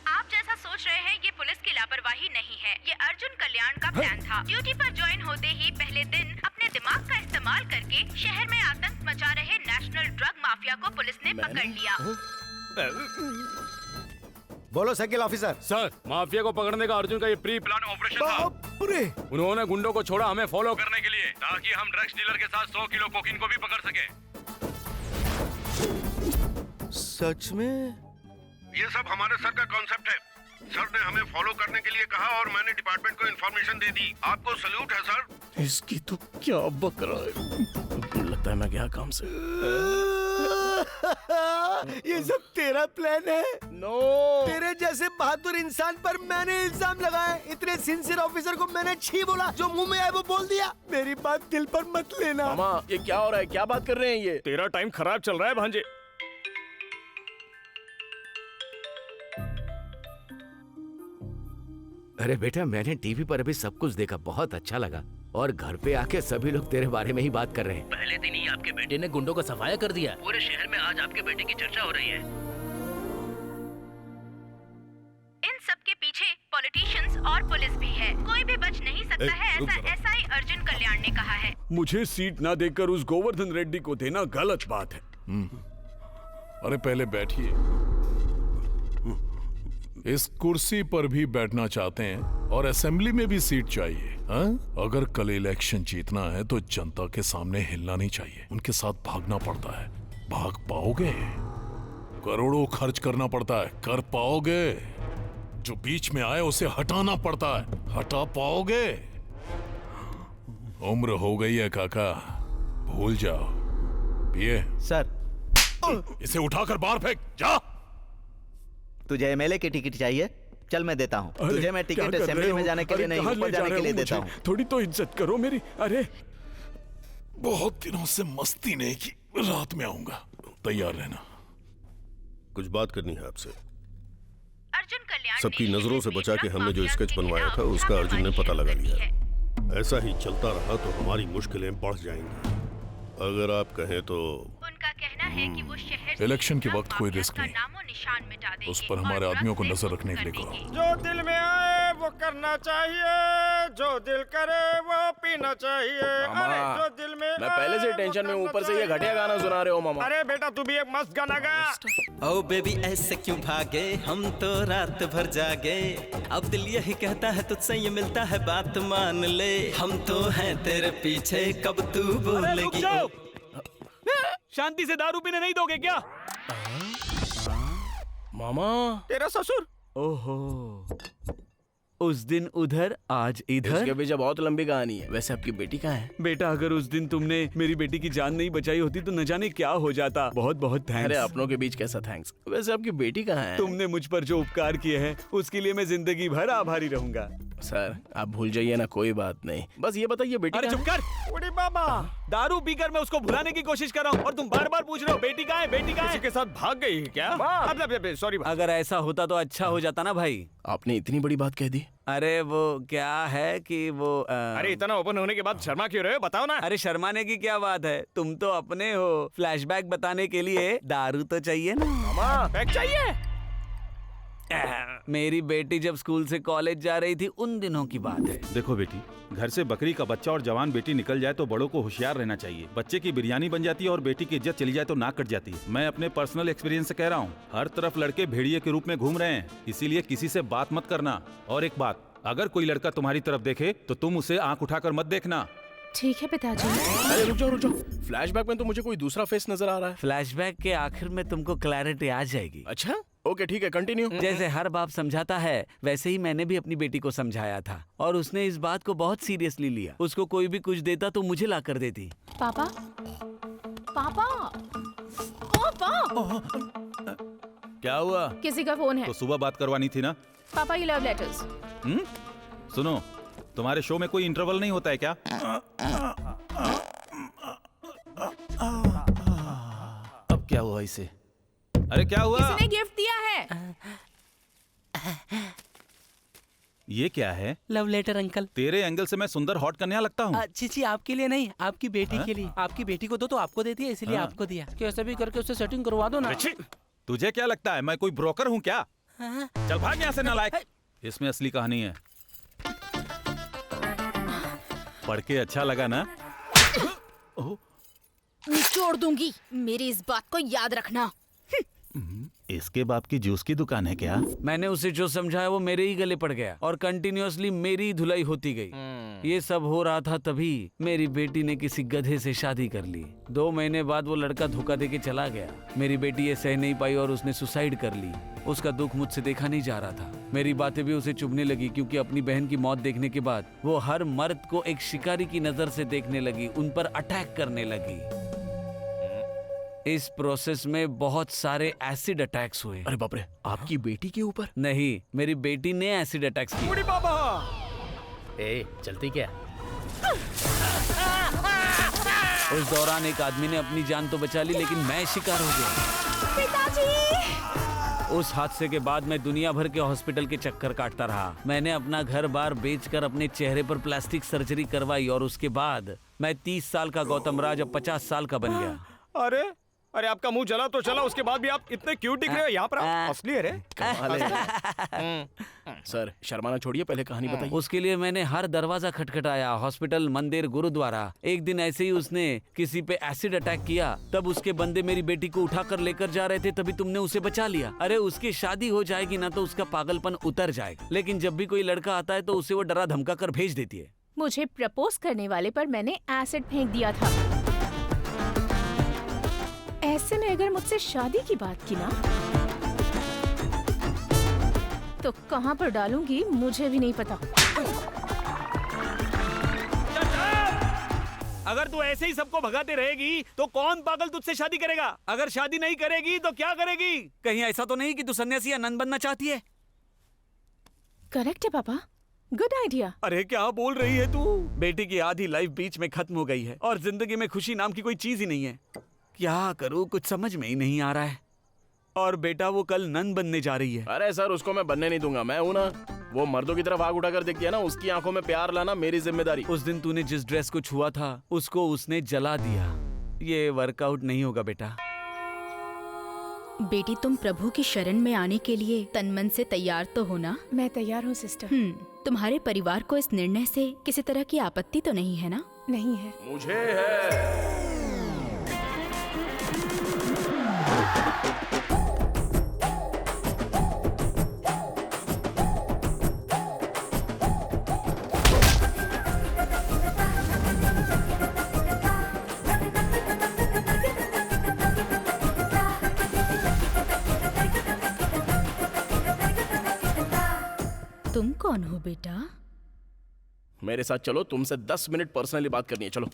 आप जैसा सोच रहे हैं ये पुलिस की लापरवाही नहीं है, ये अर्जुन कल्याण का प्लान था। ड्यूटी पर ज्वाइन होते ही पहले दिन अपने दिमाग का इस्तेमाल करके शहर में आतंक मचा रहे नेशनल ड्रग माफिया को पुलिस ने पकड़ लिया। बोलो सर्किल ऑफिसर। सर, माफिया को पकड़ने का अर्जुन का ये प्री प्लान ऑपरेशन था। उन्होंने गुंडों को छोड़ा हमें फॉलो करने के लिए, ताकि हम ड्रग्स डीलर के साथ 100 किलो कोकीन को भी पकड़ सके। सच में? ये सब हमारे सर का कॉन्सेप्ट है। सर ने हमें फॉलो करने के लिए कहा और मैंने डिपार्टमेंट को इन्फॉर्मेशन दे दी। आपको सल्यूट है सर। इसकी तो क्या बकरा है, लगता है मैं गया काम से। ये सब तेरा प्लान है? नो। तेरे जैसे बहादुर इंसान पर मैंने इल्जाम लगाया, इतने सिंसियर ऑफिसर को मैंने छी बोला, जो मुंह में आए वो बोल दिया। मेरी बात दिल पर मत लेना। मामा, ये क्या हो रहा है, क्या बात कर रहे हैं ये? तेरा टाइम खराब चल रहा है भांजे। अरे बेटा, मैंने टीवी पर अभी सब कुछ देखा, बहुत अच्छा लगा। और घर पे आके सभी लोग तेरे बारे में ही बात कर रहे हैं। पहले दिन ही आपके बेटे ने गुंडों को सफाया कर दिया। पूरे शहर में आज आपके बेटे की चर्चा हो रही है। इन सब के पीछे पॉलिटिशियंस और पुलिस भी है, कोई भी बच नहीं सकता है, ऐसा एसआई अर्जुन कल्याण ने कहा है। मुझे सीट ना देकर उस गोवर्धन रेड्डी को देना गलत बात है। अरे पहले बैठिए। इस कुर्सी पर भी बैठना चाहते हैं और असेंबली में भी सीट चाहिए, हाँ? अगर कल इलेक्शन जीतना है तो जनता के सामने हिलना नहीं चाहिए, उनके साथ भागना पड़ता है। भाग पाओगे? करोड़ों खर्च करना पड़ता है, कर पाओगे? जो बीच में आए उसे हटाना पड़ता है, हटा पाओगे? उम्र हो गई है काका, भूल जाओ। पिए सर। इसे उठाकर बाहर फेंक, जा। तुझे एमएलए की टिकट चाहिए? चल मैं देता हूँ तुझे। मैं टिकट असेंबली में जाने के लिए नहीं, ऊपर जाने के लिए देता हूँ। थोड़ी तो इज्जत करो मेरी। अरे बहुत दिनों से मस्ती नहीं की, रात में आऊंगा, तैयार रहना। कुछ बात करनी है आपसे। अर्जुन कल्याण सबकी नजरों से बचा के हमने जो स्केच बनवाया था उसका अर्जुन ने पता लगा लिया है। ऐसा ही चलता रहा तो हमारी मुश्किलें बढ़ जाएंगी। अगर आप कहें तो उनका कहना है कि वो शहर इलेक्शन के वक्त कोई रिस्क नहीं, नामो निशान मिटा देंगे, उस पर हमारे आदमियों को नजर रखने के लिए कहो। जो दिल में आए वो करना चाहिए, जो दिल करे वो पीना चाहिए। अरे जो दिल में मैं पहले से टेंशन में, ऊपर से ये घटिया गाना सुना रहे हो मामा। अरे बेटा तू भी एक मस्त गाना गा। ओ बेबी ऐसे क्यों भागे, हम तो रात भर जागे, अब दिल यही कहता है तुझसे ये मिलता है बात मान ले, हम तो हैं तेरे पीछे कब तू बोलेगी। शांति से दारू पीने नहीं दोगे क्या? मामा तेरा ससुर। ओहो, उस दिन उधर आज इधर। इसके पीछे बहुत लंबी कहानी है। वैसे आपकी बेटी कहाँ है? बेटा अगर उस दिन तुमने मेरी बेटी की जान नहीं बचाई होती तो न जाने क्या हो जाता। बहुत बहुत थैंक्स। अरे अपनों के बीच कैसा थैंक्स। वैसे आपकी बेटी कहाँ है? तुमने मुझ पर जो उपकार किए हैं उसके लिए मैं जिंदगी भर आभारी रहूंगा। सर आप भूल जाइए ना, कोई बात नहीं। बस ये बताइए बेटी। अरे चुप कर। उड़ी बाबा, दारू पीकर मैं उसको भुलाने की कोशिश कर रहा हूँ और तुम बार बार पूछ रहे हो बेटी कहाँ है, बेटी कहाँ है? किसी के साथ भाग गई है क्या? सॉरी। अगर ऐसा होता तो अच्छा हो जाता ना भाई। आपने इतनी बड़ी बात कह दी। अरे वो क्या है कि वो अरे इतना ओपन होने के बाद शर्मा क्यों रहे हो, बताओ ना। अरे शर्माने की क्या बात है, तुम तो अपने हो। फ्लैशबैक बताने के लिए दारू तो चाहिए ना। मामा बैग चाहिए। मेरी बेटी जब स्कूल से कॉलेज जा रही थी उन दिनों की बात है। देखो बेटी, घर से बकरी का बच्चा और जवान बेटी निकल जाए तो बड़ों को होशियार रहना चाहिए। बच्चे की बिरयानी बन जाती है और बेटी की इज्जत चली जाए तो नाक कट जाती है। मैं अपने पर्सनल एक्सपीरियंस से कह रहा हूँ, हर तरफ लड़के भेड़िए के रूप में घूम रहे हैं, इसीलिए किसी से बात मत करना। और एक बात, अगर कोई लड़का तुम्हारी तरफ देखे तो तुम उसे आंख उठाकर मत देखना। ठीक है पिताजी। अरे रुक जाओ रुक जाओ, फ्लैशबैक में तो मुझे कोई दूसरा फेस नजर आ रहा है। फ्लैशबैक के आखिर में तुमको क्लैरिटी आ जाएगी। अच्छा ओके ठीक है, कंटिन्यू। जैसे हर बाप समझाता है वैसे ही मैंने भी अपनी बेटी को समझाया था और उसने इस बात को बहुत सीरियसली लिया। उसको कोई भी कुछ देता तो मुझे ला कर देती। पापा पापा पापा, क्या हुआ? किसी का फोन है। तो सुबह बात करवानी थी ना। पापा ये लव लेटर्स। सुनो, तुम्हारे शो में कोई इंटरवल नहीं होता है क्या? अब क्या हुआ इसे? अरे क्या हुआ? किसी ने गिफ्ट दिया है। ये क्या है? Love letter uncle. तेरे एंगल से मैं सुंदर हॉट कन्या लगता हूँ? जी आपके लिए नहीं, आपकी बेटी के लिए। आपकी बेटी को दो तो आपको दे दिया, इसलिए आपको दिया। कैसे भी करके उससे सेटिंग करवा दो ना। तुझे क्या लगता है मैं कोई ब्रोकर हूँ क्या? चल भाग यहाँ से नालायक। इसमें असली कहानी है, पढ़ के अच्छा लगा ना? निचोड़ दूंगी, मेरी इस बात को याद रखना। इसके बाप की जूस की दुकान है क्या? मैंने उसे जो समझाया वो मेरे ही गले पड़ गया और कंटिन्यूअसली मेरी धुलाई होती गई। ये सब हो रहा था तभी मेरी बेटी ने किसी गधे से शादी कर ली। 2 महीने बाद वो लड़का धोखा देके चला गया। मेरी बेटी ये सह नहीं पाई और उसने सुसाइड कर ली। उसका दुख मुझसे देखा नहीं जा रहा था। मेरी बातें भी उसे चुभने लगी क्योंकि अपनी बहन की मौत देखने के बाद वो हर मर्द को एक शिकारी की नजर से देखने लगी, उन पर अटैक करने लगी। इस प्रोसेस में बहुत सारे एसिड अटैक्स हुए। अरे बाप रे, आपकी बेटी के ऊपर? नहीं, मेरी बेटी ने एसिड अटैक्स किए। बाबा चलती क्या? उस दौरान एक आदमी ने अपनी जान तो बचा ली लेकिन मैं शिकार हो गया। पिताजी! उस हादसे के बाद मैं दुनिया भर के हॉस्पिटल के चक्कर काटता रहा। मैंने अपना घर बार बेचकर अपने चेहरे पर प्लास्टिक सर्जरी करवाई और उसके बाद मैं 30 साल का गौतम राज अब 50 साल का बन गया। अरे अरे आपका मुंह जला तो चला, उसके बाद भी आप इतने क्यूट दिख रहे हो। यहाँ पर आप असली है रे। कमाल है। सर शर्माना छोड़िए, पहले कहानी बताइए। उसके लिए मैंने हर दरवाजा खटखटाया, हॉस्पिटल, मंदिर, गुरुद्वारा। एक दिन ऐसे ही उसने किसी पे एसिड अटैक किया, तब उसके बंदे मेरी बेटी को उठाकर लेकर जा रहे थे, तभी तुमने उसे बचा लिया। अरे उसकी शादी हो जाएगी ना तो उसका पागलपन उतर जाएगा, लेकिन जब भी कोई लड़का आता है तो उसे वो डरा धमका कर भेज देती है। मुझे प्रपोज करने वाले पर मैंने एसिड फेंक दिया था। ऐसे में अगर मुझसे शादी की बात की ना तो कहाँ पर डालूंगी मुझे भी नहीं पता। अगर तू ऐसे ही सबको भगाते रहेगी तो कौन पागल तुझसे शादी करेगा? अगर शादी नहीं करेगी तो क्या करेगी? कहीं ऐसा तो नहीं कि तू सन्यासी या नन बनना चाहती है? करेक्ट है पापा, गुड आइडिया। अरे क्या बोल रही है तू? बेटी की आधी लाइफ बीच में खत्म हो गई है और जिंदगी में खुशी नाम की कोई चीज ही नहीं है। क्या करूं, कुछ समझ में ही नहीं आ रहा है। और बेटा वो कल नन बनने जा रही है। अरे सर उसको मैं बनने नहीं दूंगा, मैं हूं ना। वो मर्दों की तरफ आग उठाकर देखती है ना, उसकी आंखों में प्यार लाना मेरी जिम्मेदारी। उस दिन तूने जिस ड्रेस को छुआ था उसको उसने जला दिया। ये वर्कआउट नहीं होगा बेटा। बेटी तुम प्रभु की शरण में आने के लिए तन मन से तैयार तो हो ना? मैं तैयार हूँ सिस्टर। तुम्हारे परिवार को इस निर्णय से किसी तरह की आपत्ति तो नहीं है ना? नहीं है। मुझे है। तुम कौन हो बेटा? मेरे साथ चलो, तुमसे 10 मिनट पर्सनली बात करनी है, चलो।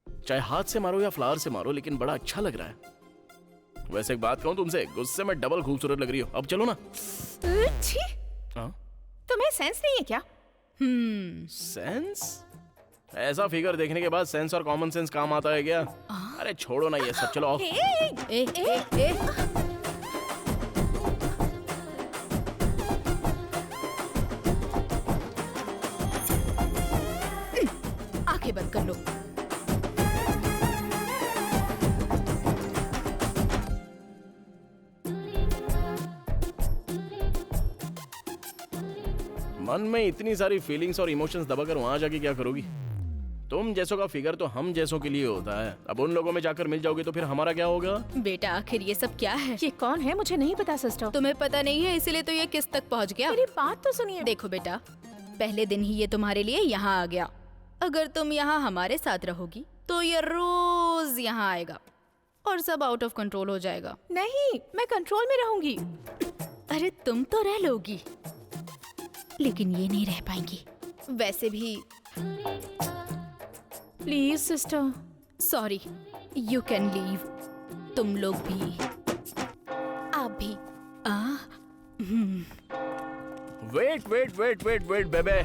चाहे हाथ से मारो या फ्लावर से मारो, लेकिन बड़ा अच्छा लग रहा है। वैसे एक बात कहूं तुमसे, गुस्से में डबल खूबसूरत लग रही हो। अब चलो ना। तुम्हें सेंस नहीं है क्या? सेंस? ऐसा फिगर देखने के बाद सेंस और कॉमन सेंस काम आता है क्या? अरे छोड़ो ना ये सब, चलो आओ। आंखें बंद कर लो। मन में इतनी सारी फीलिंग्स और इमोशंस दबाकर वहां जाके क्या करोगी? तुम जैसों का फिगर तो हम जैसों के लिए होता है। अब उन लोगों में जाकर मिल जाओगे तो फिर हमारा क्या होगा? बेटा आखिर ये सब क्या है? ये कौन है मुझे नहीं पता सिस्टर। तुम्हें पता नहीं है इसीलिए तो ये किस तक पहुंच गया। मेरी बात तो सुनिए। देखो बेटा, पहले दिन ही ये तुम्हारे लिए यहाँ आ गया। अगर तुम यहाँ हमारे साथ रहोगी तो ये रोज यहाँ आएगा और सब आउट ऑफ कंट्रोल हो जाएगा। नहीं, मैं कंट्रोल में रहूंगी। अरे तुम तो रह लोगी, लेकिन ये नहीं रह पाएंगी। वैसे भी please sister, sorry, you can leave. तुम लोग भी, आप भी। Wait wait wait wait wait बेबे,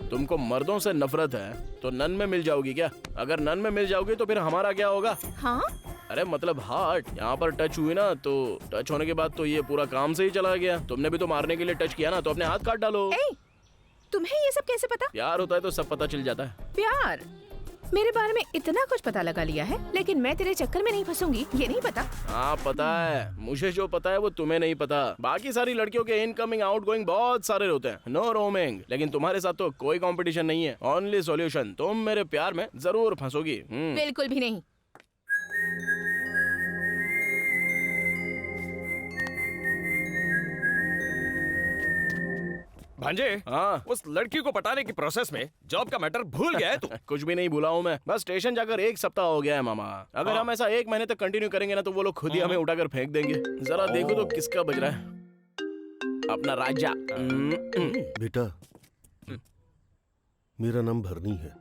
तुमको मर्दों से नफरत है तो नन में मिल जाओगी क्या? अगर नन में मिल जाओगी तो फिर हमारा क्या होगा? हाँ? अरे मतलब हार्ट यहाँ पर टच हुई ना, तो टच होने के बाद तो ये पूरा काम से ही चला गया। तुमने भी तो मारने के लिए टच किया ना, तो अपने हाथ काट डालो। तुम्हें ये सब कैसे पता? प्यार होता है तो सब पता चल जाता है। प्यार? मेरे बारे में इतना कुछ पता लगा लिया है, लेकिन मैं तेरे चक्कर में नहीं फंसूंगी, ये नहीं पता? हाँ पता है, मुझे जो पता है वो तुम्हें नहीं पता। बाकी सारी लड़कियों के इनकमिंग आउटगोइंग बहुत सारे होते हैं, नो रोमिंग, लेकिन तुम्हारे साथ तो कोई कंपटीशन नहीं है, ओनली सॉल्यूशन। तुम मेरे प्यार में जरूर फंसोगी। बिल्कुल भी नहीं। भांजे, हाँ? उस लड़की को पटाने की प्रोसेस में जॉब का मैटर भूल गया है तू? कुछ भी नहीं भूला हूँ मैं, बस स्टेशन जाकर 1 सप्ताह हो गया है मामा। अगर हम ऐसा 1 महीने तक कंटिन्यू करेंगे ना तो वो लोग खुद ही हमें उठाकर फेंक देंगे। जरा देखो तो किसका बज रहा है, अपना राजा। बेटा, मेरा नाम भरनी है।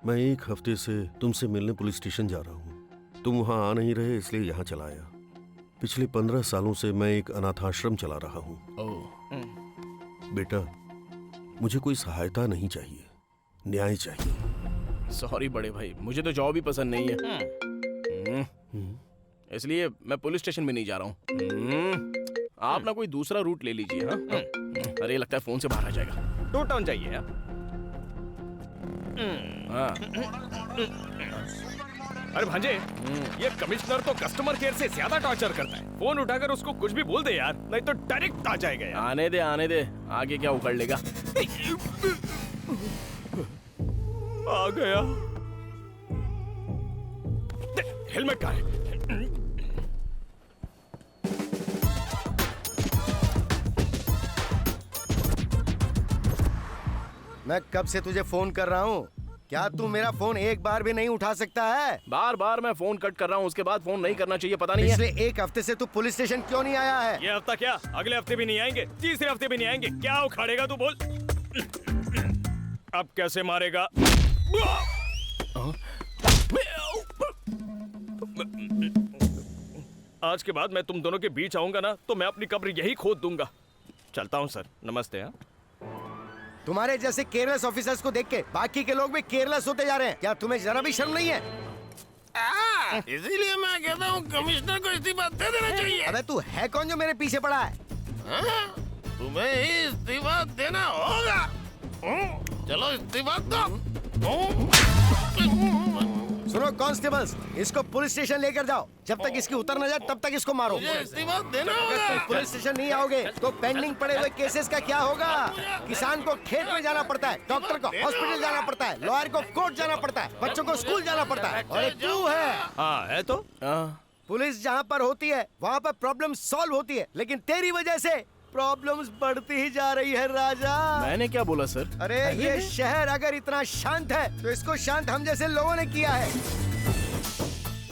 मैं 1 हफ्ते से तुमसे मिलने पुलिस स्टेशन जा रहा हूँ। तुम वहाँ आ नहीं रहे इसलिए यहाँ चला आया। पिछले 15 सालों से मैं एक अनाथाश्रम चला रहा हूँ। बेटा, मुझे कोई सहायता नहीं चाहिए, न्याय चाहिए। सॉरी बड़े भाई, मुझे तो जॉब ही पसंद नहीं है, इसलिए मैं पुलिस स्टेशन में नहीं जा रहा हूँ। आप ना कोई दूसरा रूट ले लीजिए। हाँ? अरे लगता है फोन से बाहर आ जाएगा। टू टाउन जाइए। अरे भांजे, ये कमिश्नर तो कस्टमर केयर से ज्यादा टॉर्चर करता है। फोन उठाकर उसको कुछ भी बोल दे यार, नहीं तो डायरेक्ट आ जाएगा यार। आने दे, आगे क्या उखड़ लेगा। आ गया। हेलमेट कहाँ है? मैं कब से तुझे फोन कर रहा हूँ, क्या तू मेरा फोन एक बार भी नहीं उठा सकता है? बार मैं फोन कट कर रहा हूँ, उसके बाद फोन नहीं करना चाहिए, पता नहीं है। पिछले एक हफ्ते से तू पुलिस स्टेशन क्यों नहीं आया है? ये हफ्ता क्या, अगले हफ्ते भी नहीं आएंगे, तीसरे हफ्ते भी नहीं आएंगे। क्या उखाड़ेगा तू बोल? अब कैसे मारेगा? आज के बाद मैं तुम दोनों के बीच आऊंगा ना, तो मैं अपनी कब्र यही खोद दूंगा। चलता हूँ सर, नमस्ते। हाँ, तुम्हारे जैसे केयरलेस ऑफिसर्स को देख के बाकी के लोग भी केयरलेस होते जा रहे हैं। क्या तुम्हें जरा भी शर्म नहीं है? इसीलिए मैं कहता हूँ कमिश्नर को इस्तीफा दे देना चाहिए। अबे तू है कौन जो मेरे पीछे पड़ा है? तुम्हें ही इस्तीफा देना होगा। चलो इस्तीफा दो। सुनो कांस्टेबल्स, इसको पुलिस स्टेशन लेकर जाओ। जब तक इसकी उतर न जाए तब तक इसको मारो। इस्तीफा देना होगा। अगर तुम पुलिस स्टेशन नहीं आओगे तो पेंडिंग पड़े हुए केसेस का क्या होगा? किसान को खेत में जाना पड़ता है, डॉक्टर को हॉस्पिटल जाना पड़ता है, लॉयर को कोर्ट जाना पड़ता है, बच्चों को स्कूल जाना पड़ता है। और तू है, हाँ है तो पुलिस जहाँ पर होती है वहाँ पर प्रॉब्लम सॉल्व होती है, लेकिन तेरी वजह से प्रॉब्लम्स बढ़ती ही जा रही है राजा। मैंने क्या बोला सर? अरे ये शहर अगर इतना शांत है तो इसको शांत हम जैसे लोगों ने किया है।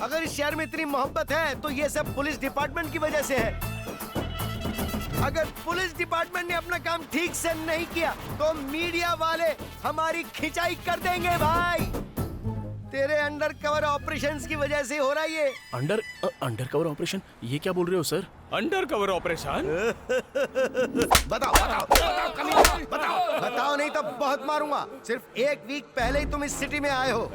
अगर इस शहर में इतनी मोहब्बत है तो ये सब पुलिस डिपार्टमेंट की वजह से है। अगर पुलिस डिपार्टमेंट ने अपना काम ठीक से नहीं किया तो मीडिया वाले हमारी खिंचाई कर देंगे भाई। तेरे अंडर कवर ऑपरेशंस की वजह से हो रहा है ये। Under cover operation? ये क्या बोल रहे हो सर? Under cover operation? बताओ नहीं तो बहुत मारूंगा। सिर्फ एक वीक पहले ही तुम इस सिटी में आए हो।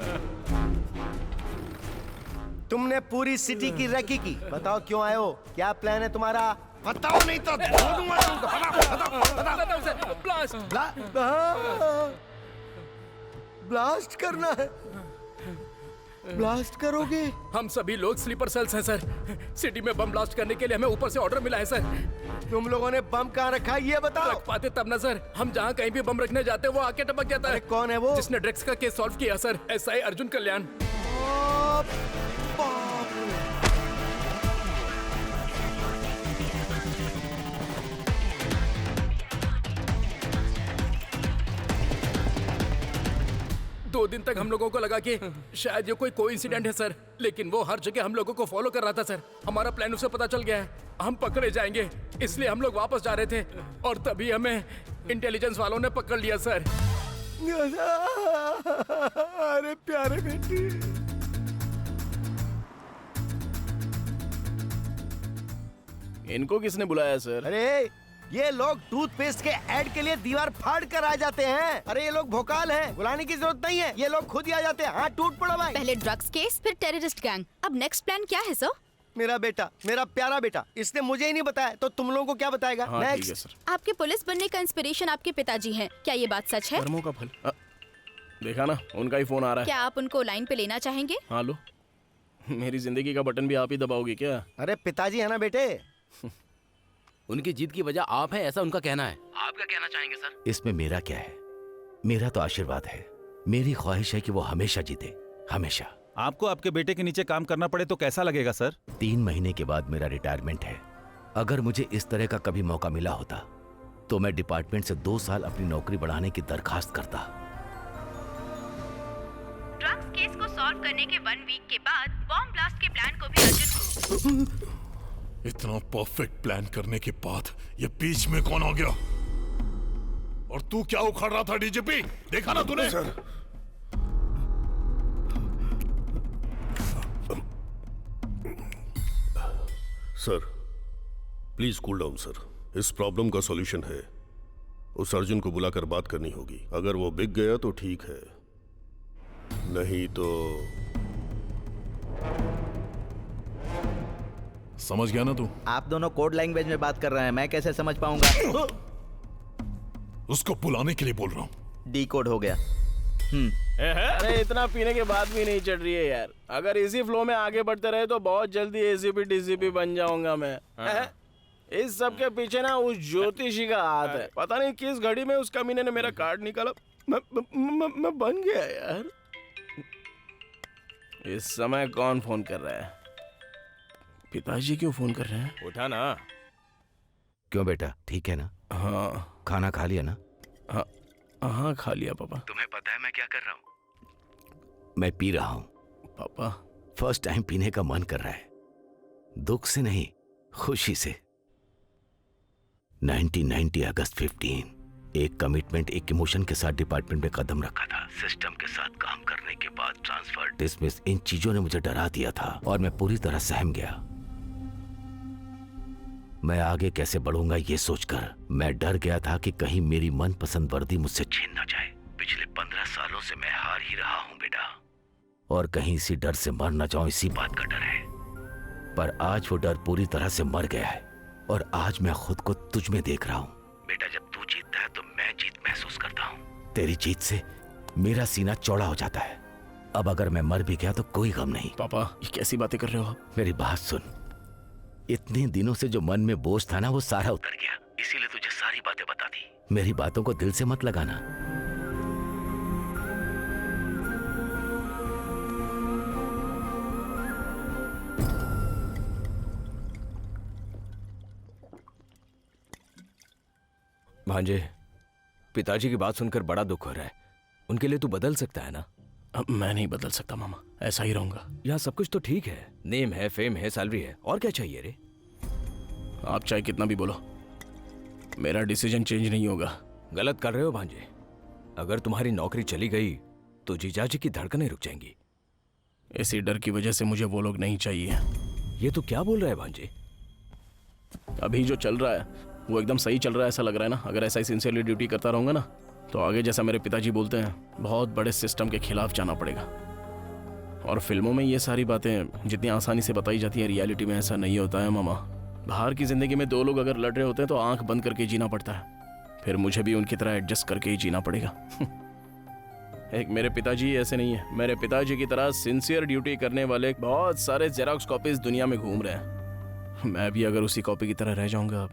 तुमने पूरी सिटी की रेकी की। बताओ क्यों आए हो, क्या प्लान है तुम्हारा? बताओ नहीं तो ब्लास्ट करना है। ब्लास्ट करोगे? हम सभी लोग स्लीपर सेल्स हैं सर। सिटी में बम ब्लास्ट करने के लिए हमें ऊपर से ऑर्डर मिला है सर। तुम लोगों ने बम कहाँ रखा है ये बताओ। रख पाते तब ना सर। हम जहाँ कहीं भी बम रखने जाते हैं वो आके टपक जाता है। कौन है वो? जिसने ड्रग्स का केस सॉल्व किया सर, एसआई अर्जुन कल्याण। दो दिन तक हम लोगों को लगा कि शायद ये कोई कोइंसिडेंट है सर, लेकिन वो हर जगह हम लोगों को फॉलो कर रहा था सर। हमारा प्लान उसे पता चल गया है, हम पकड़े जाएंगे, इसलिए हम लोग वापस जा रहे थे और तभी हमें इंटेलिजेंस वालों ने पकड़ लिया सर। अरे प्यारे बेटी, इनको किसने बुलाया सर? अरे ये लोग टूथपेस्ट के ऐड के लिए दीवार फाड़ कर आ जाते हैं। अरे ये लोग भोकाल हैं, बुलाने की जरूरत नहीं है, ये लोग खुद ही आ जाते हैं। हाँ टूट पड़ा भाई। पहले ड्रग्स केस, फिर टेररिस्ट गैंग, अब नेक्स्ट प्लान क्या है सर? मेरा बेटा, मेरा प्यारा बेटा, इसने मुझे ही नहीं बताया तो तुम लोगों को क्या बताएगा? हाँ, ठीक है सर। आपके पुलिस बनने का इंस्पिरेशन आपके पिताजी हैं, क्या ये बात सच है? कर्मों का फल। देखा ना, उनका ही फोन आ रहा है। क्या आप उनको लाइन पे लेना चाहेंगे? हाँ लो। मेरी जिंदगी का बटन भी आप ही दबाओगे क्या? अरे पिताजी है ना बेटे। उनकी जीत की वजह आप है, ऐसा उनका कहना है। आप क्या कहना चाहेंगे सर? इसमें मेरा क्या है? मेरा तो आशीर्वाद है। मेरी ख्वाहिश है कि वो हमेशा जीते, हमेशा। आपको आपके बेटे के नीचे काम करना पड़े तो कैसा लगेगा सर? 3 महीने के बाद मेरा रिटायरमेंट है। अगर मुझे इस तरह का कभी मौका मिला होता तो मैं डिपार्टमेंट से 2 साल अपनी नौकरी बढ़ाने की दरखास्त करता। ड्रग्स केस को सॉल्व करने के 1 वीक के बाद बॉम्ब ब्लास्ट के प्लान को भी अर्जुन इतना परफेक्ट प्लान करने के बाद ये बीच में कौन आ गया? और तू क्या उखाड़ रहा था डीजीपी? देखा ना तूने? Sir please cool down sir. इस प्रॉब्लम का सॉल्यूशन है, उस अर्जुन को बुलाकर बात करनी होगी। अगर वो बिक गया तो ठीक है, नहीं तो समझ गया ना तू? आप दोनों कोड लैंग्वेज में बात कर रहे हैं, मैं कैसे समझ पाऊंगा? उसको बुलाने के लिए बोल रहा हूँ। डी कोड हो गया। अरे इतना पीने के बाद भी नहीं चढ़ रही है यार। अगर इसी फ्लो में आगे बढ़ते रहे तो बहुत जल्दी एसीपी डीसीपी बन जाऊंगा मैं। इस सब के पीछे ना उस ज्योतिषी का हाथ है। पता नहीं किस घड़ी में उस कमीने ने मेरा कार्ड निकाला, मैं बन गया यार। इस समय कौन फोन कर रहा है? पिताजी क्यों फोन कर रहे हैं? उठा ना। क्यों बेटा, ठीक है ना? हाँ। खाना खा लिया ना? हाँ खा लिया पापा। तुम्हें पता है मैं क्या कर रहा हूँ? मैं पी रहा हूँ पापा। फर्स्ट टाइम पीने का मन कर रहा है, दुख से नहीं खुशी से। 1990 अगस्त 15, एक कमिटमेंट एक इमोशन के साथ डिपार्टमेंट में कदम रखा था। सिस्टम के साथ काम करने के बाद ट्रांसफर, डिसमिस, इन चीजों ने मुझे डरा दिया था और मैं पूरी तरह सहम गया। मैं आगे कैसे बढ़ूंगा ये सोचकर मैं डर गया था कि कहीं मेरी मनपसंद वर्दी मुझसे छीन न जाए। पिछले 15 सालों से मैं हार ही रहा हूं बेटा, और कहीं इसी डर से मर न जाऊं, इसी बात का डर है। पर आज वो डर पूरी तरह से मर गया है और आज मैं खुद को तुझ में देख रहा हूं। बेटा जब तू जीतता है तो मैं जीत महसूस करता हूं। तेरी जीत से मेरा सीना चौड़ा हो जाता है। अब अगर मैं मर भी गया तो कोई गम नहीं। पापा ये कैसी बातें कर रहे हो आप? मेरी बात सुन, इतने दिनों से जो मन में बोझ था ना वो सारा उतर गया, इसीलिए तुझे सारी बातें बता दी। मेरी बातों को दिल से मत लगाना। भांजे, पिताजी की बात सुनकर बड़ा दुख हो रहा है। उनके लिए तू बदल सकता है ना? अब मैं नहीं बदल सकता मामा, ऐसा ही रहूंगा। यहाँ सब कुछ तो ठीक है, नेम है, फेम है, सैलरी है, और क्या चाहिए रे? आप चाहे कितना भी बोलो, मेरा डिसीजन चेंज नहीं होगा। गलत कर रहे हो भांजे। अगर तुम्हारी नौकरी चली गई तो जीजाजी की धड़कनें रुक जाएंगी। इसी डर की वजह से मुझे वो लोग नहीं चाहिए। ये तो क्या बोल रहा है भांजे? अभी जो चल रहा है वो एकदम सही चल रहा है ऐसा लग रहा है ना। अगर ऐसा ही सिंसियरली ड्यूटी करता रहूंगा ना तो आगे जैसा मेरे पिताजी बोलते हैं बहुत बड़े सिस्टम के खिलाफ जाना पड़ेगा। और फिल्मों में ये सारी बातें जितनी आसानी से बताई जाती हैं, रियलिटी में ऐसा नहीं होता है मामा। बाहर की जिंदगी में दो लोग अगर लड़ रहे होते हैं तो आंख बंद करके जीना पड़ता है। फिर मुझे भी उनकी तरह एडजस्ट करके ही जीना पड़ेगा। एक मेरे पिताजी ऐसे नहीं है। मेरे पिताजी की तरह सिंसियर ड्यूटी करने वाले बहुत सारे जेरोक्स कॉपीज दुनिया में घूम रहे हैं। मैं भी अगर उसी कॉपी की तरह रह जाऊंगा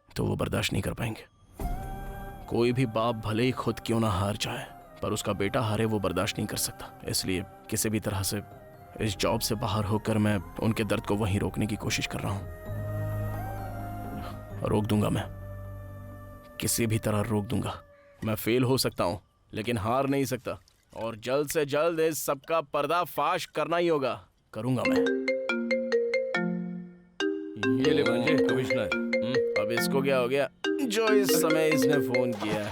तो वो बर्दाश्त नहीं कर पाएंगे। कोई भी बाप भले ही खुद क्यों ना हार जाए, पर उसका बेटा हारे वो बर्दाश्त नहीं कर सकता। इसलिए किसी भी तरह से इस जॉब से बाहर होकर मैं उनके दर्द को वहीं रोकने की कोशिश कर रहा हूं। रोक दूंगा, मैं किसी भी तरह रोक दूंगा। मैं फेल हो सकता हूं लेकिन हार नहीं सकता, और जल्द से जल्द इस सबका पर्दाफाश करना ही होगा। करूंगा मैं। ये ले भांजे, कमिश्नर। अब इसको क्या हो गया जो इस समय इसने फोन किया?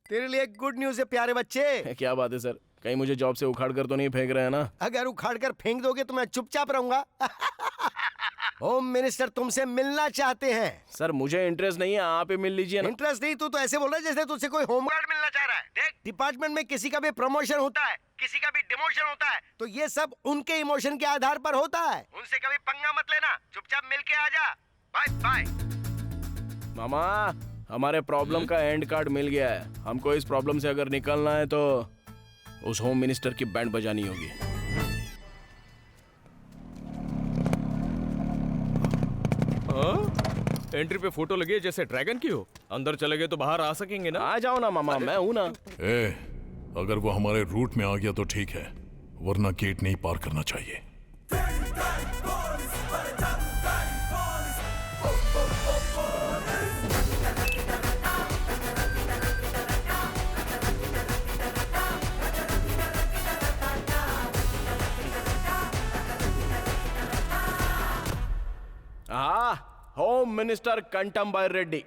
तेरे लिए गुड न्यूज है प्यारे बच्चे। क्या बात है सर? कहीं मुझे जॉब से उखाड़ कर तो नहीं फेंक रहे हैं ना? अगर उखाड़ कर फेंक दोगे तो मैं चुपचाप रहूंगा। होम मिनिस्टर तुमसे मिलना चाहते हैं। सर मुझे इंटरेस्ट नहीं है, आप ही मिल लीजिए ना। इंटरेस्ट नहीं? तू तो ऐसे बोल रहा है जैसे तुझसे कोई होमगार्ड मिलना चाह रहा है। देख, डिपार्टमेंट में किसी का भी प्रमोशन होता है, किसी का भी डिमोशन होता है, तो ये सब उनके इमोशन के आधार पर होता है। उनसे कभी पंगा मत लेना, चुपचाप मिल के आ जा। Bye bye. मामा, हमारे प्रॉब्लम का एंड कार्ड मिल गया है। हमको इस प्रॉब्लम से अगर निकलना है तो उस होम मिनिस्टर की बैंड बजानी होगी। एंट्री पे फोटो लगी है जैसे ड्रैगन की हो। अंदर चले गए तो बाहर आ सकेंगे ना? आ जाओ ना मामा, मैं हूं ना। अगर वो हमारे रूट में आ गया तो ठीक है, वरना गेट नहीं पार करना चाहिए। होम मिनिस्टर कंटमबाई रेड्डी।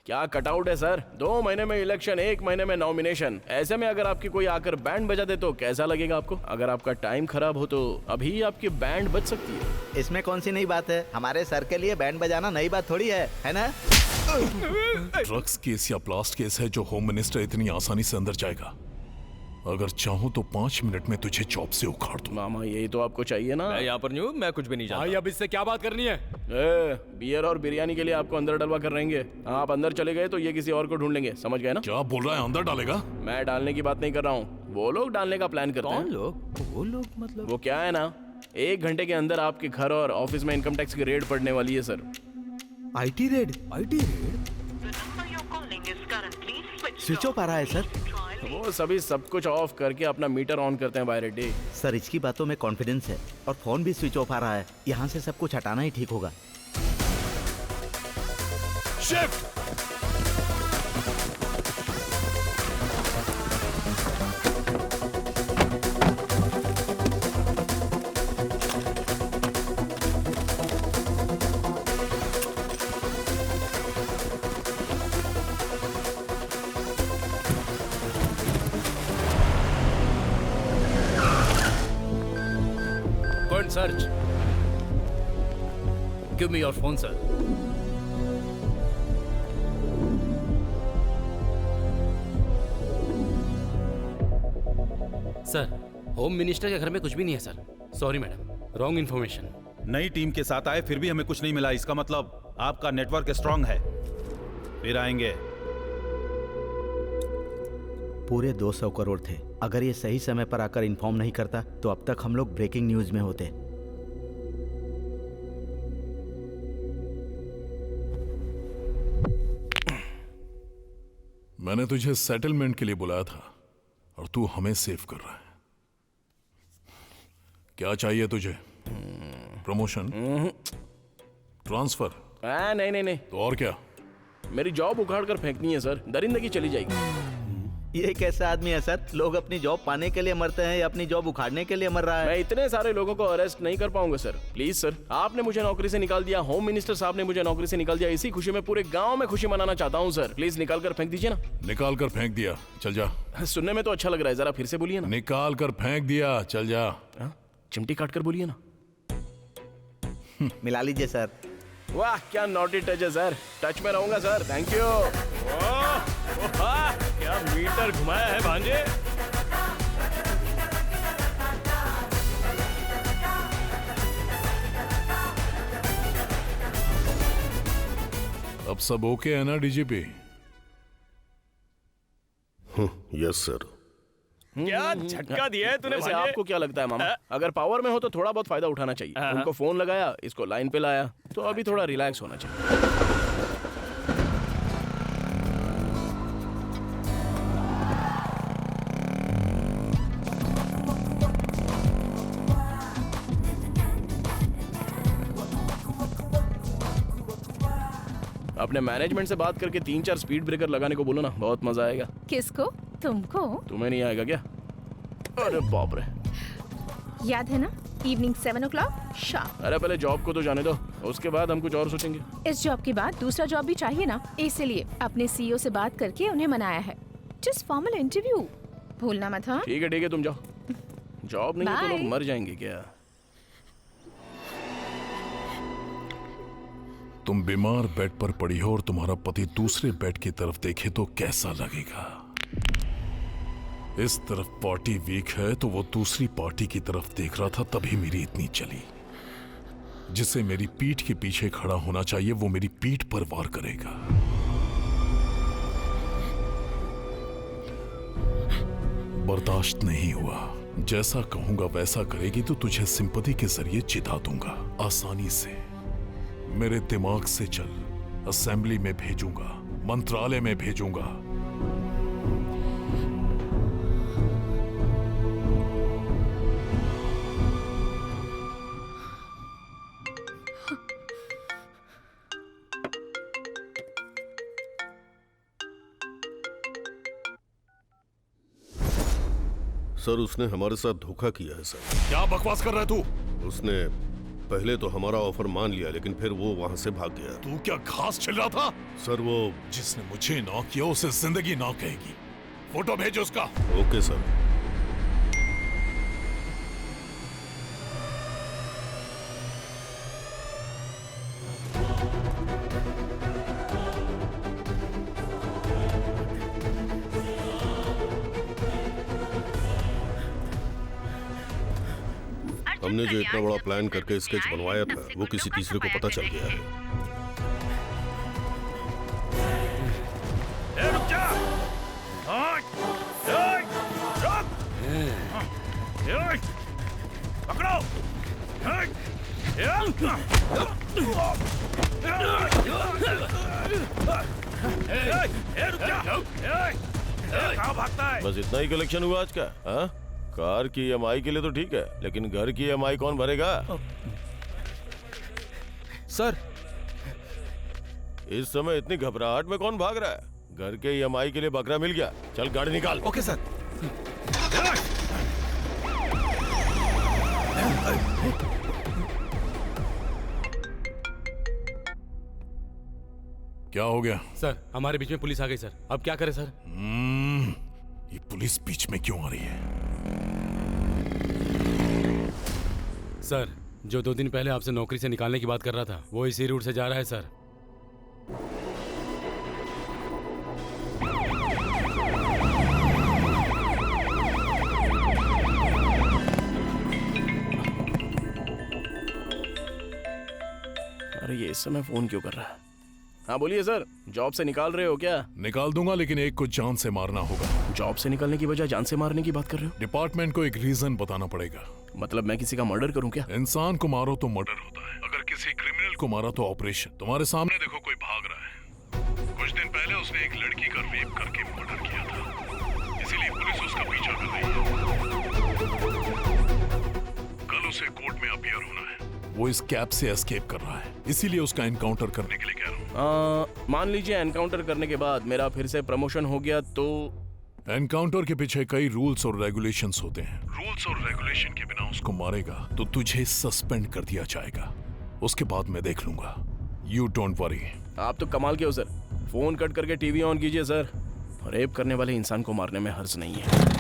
क्या कटआउट है सर। 2 महीने में इलेक्शन, 1 महीने में नॉमिनेशन। ऐसे में अगर आपकी कोई आकर बैंड बजा दे तो कैसा लगेगा आपको? अगर आपका टाइम खराब हो तो अभी आपकी बैंड बज सकती है। इसमें कौन सी नई बात है? हमारे सर के लिए बैंड बजाना नई बात थोड़ी है ना? ड्रग्स केस या ब्लास्ट केस है जो होम मिनिस्टर इतनी आसानी से अंदर जाएगा? अगर चाहूँ तो 5 मिनट में तुझे जॉब से उखाड़ दूं। मामा यही तो आपको चाहिए ना। मैं यहाँ पर नहीं हूँ, मैं कुछ भी नहीं जानता। भाई अब इससे क्या बात करनी है? बियर और बिरयानी के लिए आपको अंदर डलवा कर रहेंगे। आप अंदर चले गए तो ये किसी और को ढूंढ लेंगे, समझ गए ना? क्या बोल रहा है, अंदर डालेगा? मैं डालने की बात नहीं कर रहा हूँ, वो लोग डालने का प्लान करते हैं। कौन लोग? वो लोग मतलब? वो क्या है ना, 1 घंटे के अंदर आपके घर और ऑफिस में इनकम टैक्स की रेड पड़ने वाली है sir. IT raid? IT raid? Switch off आ रहा है सर। वो सभी सब कुछ ऑफ करके अपना मीटर ऑन करते हैं बाय डे। सर इसकी बातों में कॉन्फिडेंस है और फोन भी स्विच ऑफ आ रहा है। यहाँ से सब कुछ हटाना ही ठीक होगा। Shift! Search. Give me your phone, sir. Sir, home minister के घर में कुछ भी नहीं है sir. Sorry madam, wrong information. नई टीम के साथ आए फिर भी हमें कुछ नहीं मिला, इसका मतलब आपका नेटवर्क स्ट्रांग है। फिर आएंगे। पूरे 200 करोड़ थे। अगर ये सही समय पर आकर इन्फॉर्म नहीं करता तो अब तक हम लोग ब्रेकिंग न्यूज में होते। मैंने तुझे सेटलमेंट के लिए बुलाया था और तू हमें सेव कर रहा है। क्या चाहिए तुझे? प्रमोशन? ट्रांसफर? नहीं। तो और क्या? मेरी जॉब उखाड़ कर फेंकनी है सर, दरिंदगी चली जाएगी। ये कैसा आदमी है सर? लोग अपनी जॉब पाने के लिए मरते हैं या अपनी जॉब उखाड़ने के लिए मर रहा है? मैं इतने सारे लोगों को अरेस्ट नहीं कर पाऊंगा सर। प्लीज सर, आपने मुझे नौकरी से निकाल दिया, होम मिनिस्टर साहब ने मुझे नौकरी से निकाल दिया। इसी खुशी में पूरे गांव में खुशी मनाना चाहता हूं सर। प्लीज निकाल कर फेंक दीजिए ना। निकाल कर फेंक दिया, चल जा। सुनने में तो अच्छा लग रहा है, जरा फिर से बोलिए ना। निकाल कर फेंक दिया, चल जा। चिमटी काट कर बोलिए ना। मिला लीजिए सर। वाह क्या नॉटी टच है सर, टच में रहूंगा सर, थैंक यू। क्या मीटर घुमाया है भांजे। अब सब ओके है ना डीजीपी? Yes sir. क्या झटका दिया है तूने वैसे भांजे? आपको क्या लगता है मामा, अगर पावर में हो तो थोड़ा बहुत फायदा उठाना चाहिए। उनको फोन लगाया, इसको लाइन पे लाया, तो अभी थोड़ा रिलैक्स होना चाहिए। अपने मैनेजमेंट से बात करके 3-4 स्पीड ब्रेकर लगाने को बोलो ना, बहुत मजा आएगा। किसको? तुमको? तुम्हें नहीं आएगा क्या? अरे बाप रे। याद है ना, इवनिंग 7 o'clock शार्प। अरे पहले जॉब को तो जाने दो, उसके बाद हम कुछ और सोचेंगे। इस जॉब के बाद दूसरा जॉब भी चाहिए ना, इसलिए अपने सीईओ से बात करके उन्हें मनाया है। जस्ट फॉर्मल इंटरव्यू, भूलना मत। हाँ ठीक है तुम जाओ। जॉब नहीं है तो लोग मर जाएंगे क्या? तुम बीमार बेड पर पड़ी हो और तुम्हारा पति दूसरे बेड की तरफ देखे तो कैसा लगेगा? इस तरफ पार्टी वीक है तो वो दूसरी पार्टी की तरफ देख रहा था, तभी मेरी इतनी चली। जिसे मेरी पीठ के पीछे खड़ा होना चाहिए वो मेरी पीठ पर वार करेगा। बर्दाश्त नहीं हुआ। जैसा कहूंगा वैसा करेगी तो तुझे सिंपैथी के जरिए जिता दूंगा आसानी से। मेरे दिमाग से चल, असेंबली में भेजूंगा, मंत्रालय में भेजूंगा। सर उसने हमारे साथ धोखा किया है सर। क्या बकवास कर रहा है तू? उसने पहले तो हमारा ऑफर मान लिया, लेकिन फिर वो वहां से भाग गया। तू क्या घास छिल रहा था? सर वो जिसने मुझे ना किया उसे जिंदगी ना कहेगी। फोटो भेजो उसका। Okay sir. हमने जो इतना बड़ा प्लान करके स्केच बनवाया था वो किसी तीसरे को पता चल गया है। रुक जा। पकड़ो। कहाँ भागता है? बस इतना ही कलेक्शन हुआ आज का? हाँ? कार की EMI के लिए तो ठीक है, लेकिन घर की EMI कौन भरेगा? सर, इस समय इतनी घबराहट में कौन भाग रहा है? घर के EMI के लिए बकरा मिल गया। चल गाड़ी निकाल। Okay sir. क्या हो गया? सर, हमारे बीच में पुलिस आ गई सर। अब क्या करें सर? ये पुलिस बीच में क्यों आ रही है? सर, जो 2 दिन पहले आपसे नौकरी से निकालने की बात कर रहा था वो इसी रूट से जा रहा है सर। अरे ये इस समय फोन क्यों कर रहा है? हाँ बोलिए सर, जॉब से निकाल रहे हो क्या? निकाल दूंगा, लेकिन एक को जान से मारना होगा। जॉब से निकालने की बजाय जान से मारने की बात कर रहे हो? डिपार्टमेंट को एक रीजन बताना पड़ेगा। मतलब मैं किसी का मर्डर करूं क्या? इंसान को मारो तो मर्डर होता है, अगर किसी क्रिमिनल को मारा तो ऑपरेशन। तुम्हारे सामने देखो, कोई भाग रहा है। कुछ दिन पहले उसने एक लड़की का रेप करके मर्डर किया था, इसीलिए पुलिस उसका पीछा कर रही है। कल उसे कोर्ट में अपीयर होना है। वो इस कैब से एस्केप कर रहा है, इसीलिए उसका एनकाउंटर करने के लिए कह रहा हूँ। मान लीजिए एनकाउंटर करने के बाद मेरा फिर से प्रमोशन हो गया तो? एनकाउंटर के पीछे कई रूल्स और रेगुलेशंस होते हैं। रूल्स और रेगुलेशन के बिना उसको मारेगा तो तुझे सस्पेंड कर दिया जाएगा, उसके बाद मैं देख लूंगा। You don't worry. आप तो कमाल के हो सर। फोन कट करके टीवी ऑन कीजिए सर। रेप करने वाले इंसान को मारने में हर्ज नहीं है।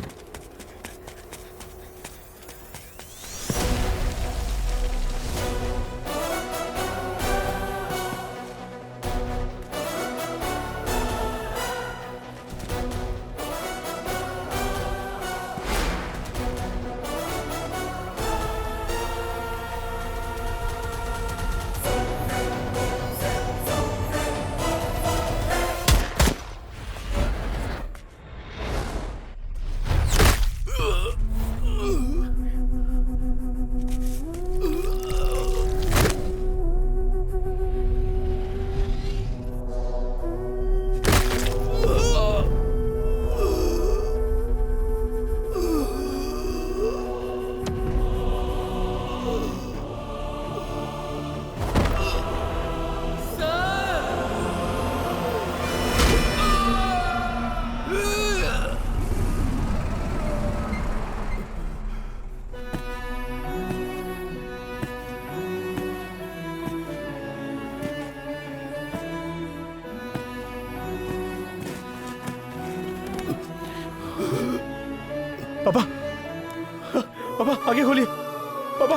पापा, पापा आगे खोलिए। पापा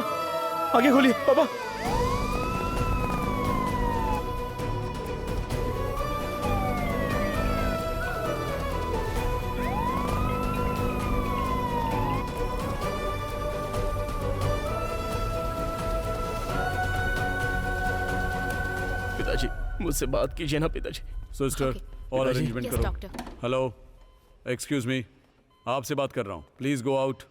आगे खोलिए। पापा पिताजी, मुझसे बात कीजिए ना पिताजी। सिस्टर, और अरेंजमेंट Yes, करो। doctor. हेलो, एक्सक्यूज मी, आपसे बात कर रहा हूँ। Please go out.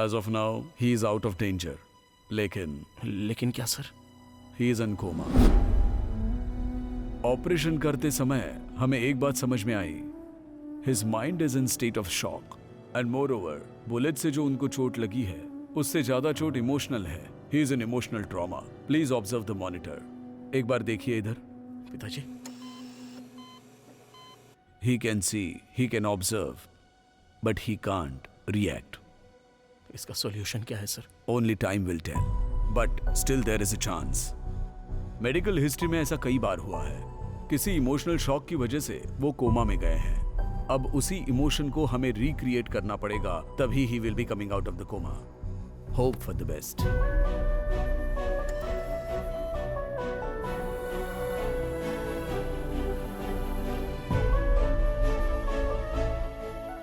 As of now he is out of danger, लेकिन क्या sir? He is in coma. Operation करते समय हमें एक बात समझ में आई, his mind is in state of shock and moreover bullet से जो उनको चोट लगी है उससे ज्यादा चोट इमोशनल है। ही is in emotional trauma. Please observe the monitor. एक बार देखिए इधर। पिताजी, he can see, he can observe, but he can't react. इसका सॉल्यूशन क्या है sir? Only time will tell, but still there is a chance. Medical history में ऐसा कई बार हुआ है, किसी इमोशनल शॉक की वजह से वो कोमा में गए हैं। अब उसी इमोशन को हमें रिक्रिएट करना पड़ेगा, तभी ही will be coming out of the coma. Hope for the best.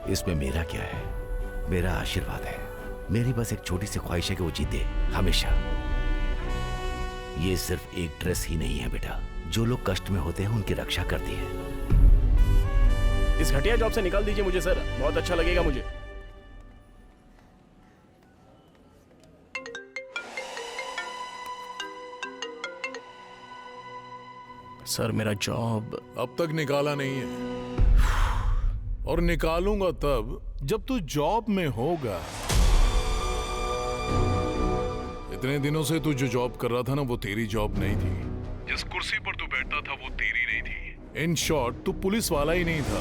इसमें मेरा क्या है? मेरा आशीर्वाद है। मेरी बस एक छोटी सी ख्वाहिश है कि वो जीते हमेशा। ये सिर्फ एक ड्रेस ही नहीं है बेटा, जो लोग कष्ट में होते हैं उनकी रक्षा करती है। इस घटिया जॉब से निकाल दीजिए मुझे सर, बहुत अच्छा लगेगा मुझे। सर मेरा जॉब अब तक निकाला नहीं है, और निकालूंगा तब जब तू जॉब में होगा। इतने दिनों से तू जो जॉब कर रहा था ना, वो तेरी जॉब नहीं थी। जिस कुर्सी पर तू बैठता था वो तेरी नहीं थी। इन शॉर्ट तू पुलिस वाला ही नहीं था।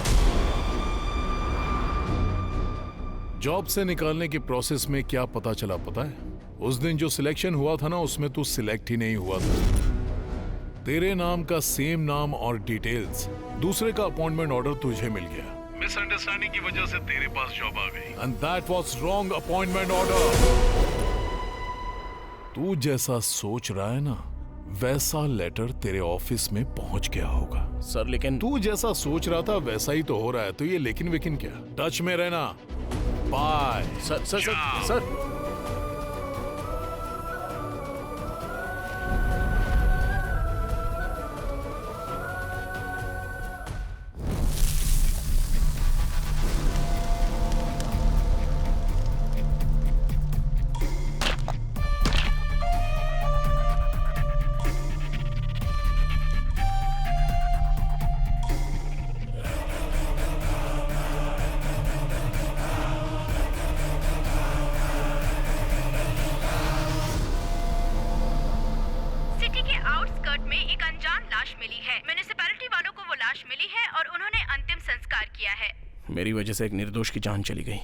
जॉब से निकालने की प्रोसेस में क्या पता चला पता है? उस दिन जो सिलेक्शन हुआ था ना, उसमें तू सिलेक्ट ही नहीं हुआ था। तेरे नाम का सेम नाम और डिटेल्स, दूसरे का अपॉइंटमेंट ऑर्डर तुझे मिल गया। मिसअंडरस्टैंडिंग की वजह से तेरे पास जॉब आ गई, and that was wrong appointment order. तू जैसा सोच रहा है ना, वैसा लेटर तेरे ऑफिस में पहुंच गया होगा। सर लेकिन तू जैसा सोच रहा था वैसा ही तो हो रहा है, तो ये लेकिन वेकिन क्या? टच में रहना। Bye. Sir sir sir sir मेरी वजह से एक निर्दोष की जान चली गई।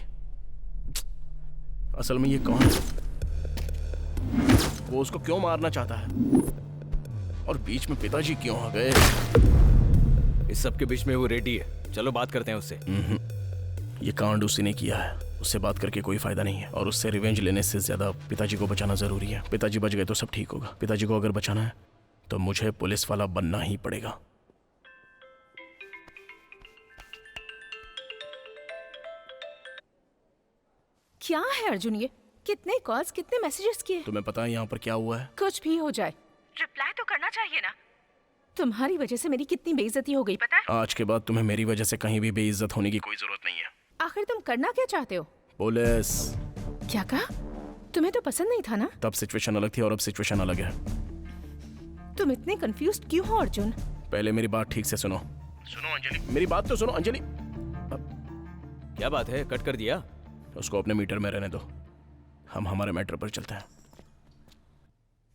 असल में ये कौन है? वो उसको क्यों मारना चाहता है? और बीच में पिताजी क्यों आ गए? इस सब के बीच में वो रेडी है, चलो बात करते हैं उससे। ये कांड उसी ने किया है, उससे बात करके कोई फायदा नहीं है, और उससे रिवेंज लेने से ज्यादा पिताजी को बचाना जरूरी है। पिताजी बच गए तो सब ठीक होगा। पिताजी को अगर बचाना है तो मुझे पुलिस वाला बनना ही पड़ेगा। क्या है अर्जुन ये? कितने कॉल्स, कितने मैसेजेस किए? तुम्हें पता है यहाँ पर क्या हुआ है? कुछ भी हो जाए रिप्लाई तो करना चाहिए ना। तुम्हारी वजह से मेरी कितनी बेइज्जती हो गई पता है? आज के बाद तुम्हें मेरी वजह से कहीं भी बेइज्जत होने की कोई जरूरत नहीं है। आखिर तुम करना क्या चाहते हो? पुलिस। क्या कहा? तुम्हें तो पसंद नहीं था ना? तब सिचुएशन अलग थी और अब सिचुएशन अलग है। तुम इतने कंफ्यूज्ड क्यों हो अर्जुन? पहले मेरी बात ठीक से सुनो। सुनो अंजलि, मेरी बात तो सुनो अंजलि। क्या बात है, कट कर दिया? उसको अपने मीटर में रहने दो, हम हमारे मैटर पर चलते हैं।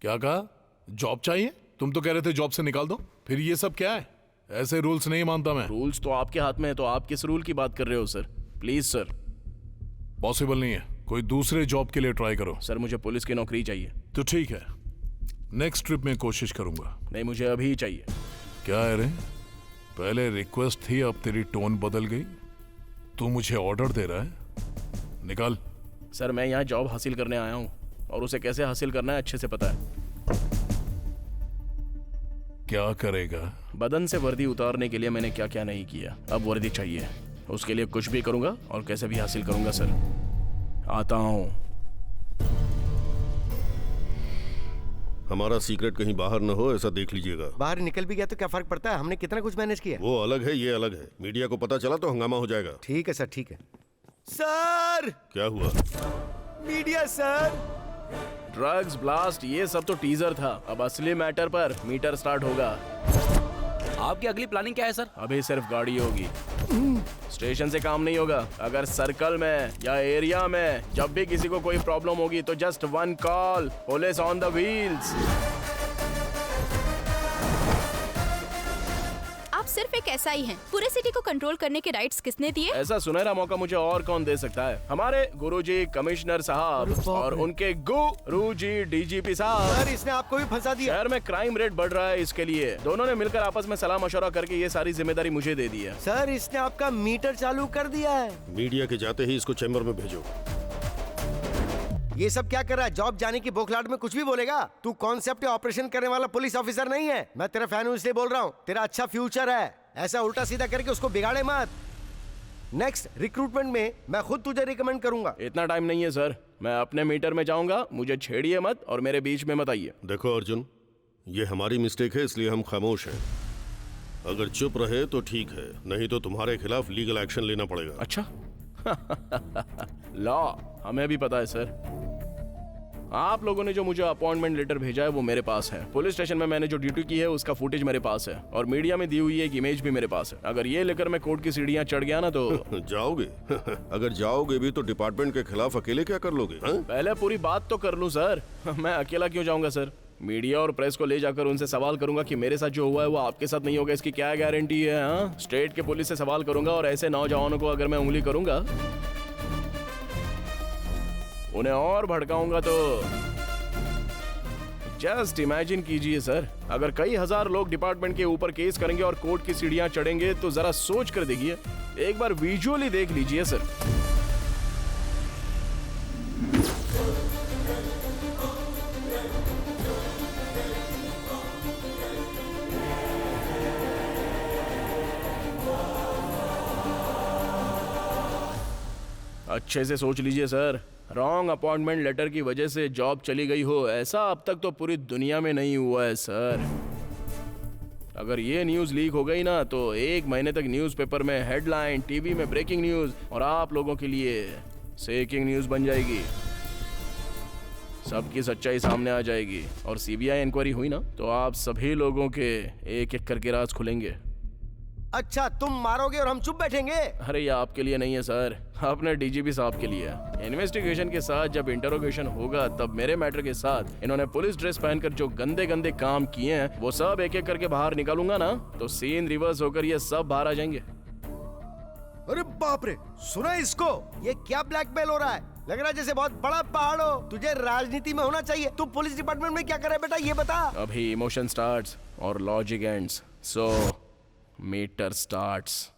क्या कहा? जॉब चाहिए? तुम तो कह रहे थे जॉब से निकाल दो, फिर ये सब क्या है? ऐसे रूल्स नहीं मानता मैं। रूल्स तो आपके हाथ में है, तो आप किस रूल की बात कर रहे हो सर? Please sir. पॉसिबल नहीं है, कोई दूसरे जॉब के लिए ट्राई करो। सर मुझे पुलिस की नौकरी चाहिए। तो ठीक है, नेक्स्ट ट्रिप में कोशिश करूंगा। नहीं, मुझे अभी चाहिए। क्या है रे, पहले रिक्वेस्ट थी, अब तेरी टोन बदल गई। तू मुझे ऑर्डर दे रहा है? निकाल। सर मैं यहाँ जॉब हासिल करने आया हूँ, और उसे कैसे हासिल करना है अच्छे से पता है। क्या करेगा? बदन से वर्दी उतारने के लिए मैंने क्या क्या नहीं किया, अब वर्दी चाहिए। उसके लिए कुछ भी करूंगा और कैसे भी हासिल करूंगा सर। आता हूँ। हमारा सीक्रेट कहीं बाहर न हो, ऐसा देख लीजिएगा। बाहर निकल भी गया तो क्या फर्क पड़ता है? हमने कितना कुछ मैनेज किया। वो अलग है, ये अलग है। मीडिया को पता चला तो हंगामा हो जाएगा। ठीक है सर, ठीक है। सर क्या हुआ? Media sir. ड्रग्स ब्लास्ट ये सब तो टीजर था, अब असली मैटर पर मीटर स्टार्ट होगा। आपकी अगली प्लानिंग क्या है सर? अभी सिर्फ गाड़ी होगी, स्टेशन से काम नहीं होगा। अगर सर्कल में या एरिया में जब भी किसी को कोई प्रॉब्लम होगी तो just 1 call, police on the wheels. आप सिर्फ एक एसआई हैं। पूरे सिटी को कंट्रोल करने के राइट्स किसने दिए? ऐसा सुनहरा मौका मुझे और कौन दे सकता है? हमारे गुरुजी कमिश्नर साहब और उनके गुरुजी डीजीपी साहब। सर इसने आपको भी फंसा दिया। शहर में क्राइम रेट बढ़ रहा है, इसके लिए दोनों ने मिलकर आपस में सलाह मशवरा करके ये सारी जिम्मेदारी मुझे दे दी है। सर इसने आपका मीटर चालू कर दिया है। मीडिया के जाते ही इसको चैम्बर में भेजो। ये सब क्या कर रहा है? जॉब जाने की बोखलाहट में कुछ भी बोलेगा। तू कॉन्सेप्ट ऑपरेशन करने वाला पुलिस ऑफिसर नहीं है। मैं तेरा फैन हूँ इसलिए बोल रहा हूँ। तेरा अच्छा फ्यूचर है, ऐसा उल्टा सीधा करके उसको बिगाड़े मत। नेक्स्ट रिक्रूटमेंट में मैं खुद तुझे रिकमेंड करूंगा। इतना टाइम नहीं है सर, मैं अपने मीटर में जाऊंगा, मुझे छेड़िए मत और मेरे बीच में मत आइए। देखो अर्जुन, ये हमारी मिस्टेक है इसलिए हम खामोश हैं। अगर चुप रहे तो ठीक है, नहीं तो तुम्हारे खिलाफ लीगल एक्शन लेना पड़ेगा। अच्छा लॉ हमें भी पता है सर। आप लोगों ने जो मुझे अपॉइंटमेंट लेटर भेजा है वो मेरे पास है। पुलिस स्टेशन में मैंने जो ड्यूटी की है उसका फुटेज मेरे पास है और मीडिया में दी हुई एक इमेज भी मेरे पास है। अगर ये लेकर मैं कोर्ट की सीढ़ियां चढ़ गया ना तो जाओगे अगर जाओगे भी तो डिपार्टमेंट के खिलाफ अकेले क्या कर लोगे? पहले पूरी बात तो कर लूं सर। मैं अकेला क्यों जाऊंगा सर? मीडिया और प्रेस को ले जाकर उनसे सवाल करूंगा कि मेरे साथ जो हुआ है वो आपके साथ नहीं होगा, इसकी क्या गारंटी है? हाँ, स्टेट के पुलिस से सवाल करूंगा और ऐसे नौजवानों को अगर मैं उंगली करूंगा, उन्हें और भड़काऊंगा तो जस्ट इमेजिन कीजिए सर, अगर कई हजार लोग डिपार्टमेंट के ऊपर केस करेंगे और कोर्ट की सीढ़ियां चढ़ेंगे तो जरा सोच कर देखिए, एक बार विजुअली देख लीजिए सर। अच्छे से सोच लीजिए सर, रॉन्ग अपॉइंटमेंट लेटर की वजह से जॉब चली गई हो, ऐसा अब तक तो पूरी दुनिया में नहीं हुआ है सर। अगर ये न्यूज़ लीक हो गई ना तो 1 महीने तक न्यूज़पेपर में हेडलाइन, टीवी में ब्रेकिंग न्यूज़ और आप लोगों के लिए सेकिंग न्यूज़ बन जाएगी। सबकी सच्चाई सामने आ जाएगी और सीबीआई इंक्वायरी हुई ना तो आप सभी लोगों के एक एक करके राज खुलेंगे। अच्छा तुम मारोगे और हम चुप बैठेंगे? अरे ये आपके लिए नहीं है सर, अपने डीजीपी साहब के लिए। इन्वेस्टिगेशन के साथ जब इंटरोगेशन होगा तब मेरे मैटर के साथ इन्होंने पुलिस ड्रेस पहनकर जो गंदे गंदे काम किए हैं वो सब एक एक करके बाहर निकालूंगा ना तो सीन रिवर्स होकर ये सब बाहर आ जाएंगे। अरे बाप रे, सुना इसको? ये क्या ब्लैकमेल हो रहा है? लग रहा है जैसे बहुत बड़ा पहाड़ हो। तुझे राजनीति में होना चाहिए। तू पुलिस डिपार्टमेंट में क्या करे बेटा ये बता। अभी इमोशन स्टार्ट्स और लॉजिक एंड्स, सो मीटर स्टार्ट्स।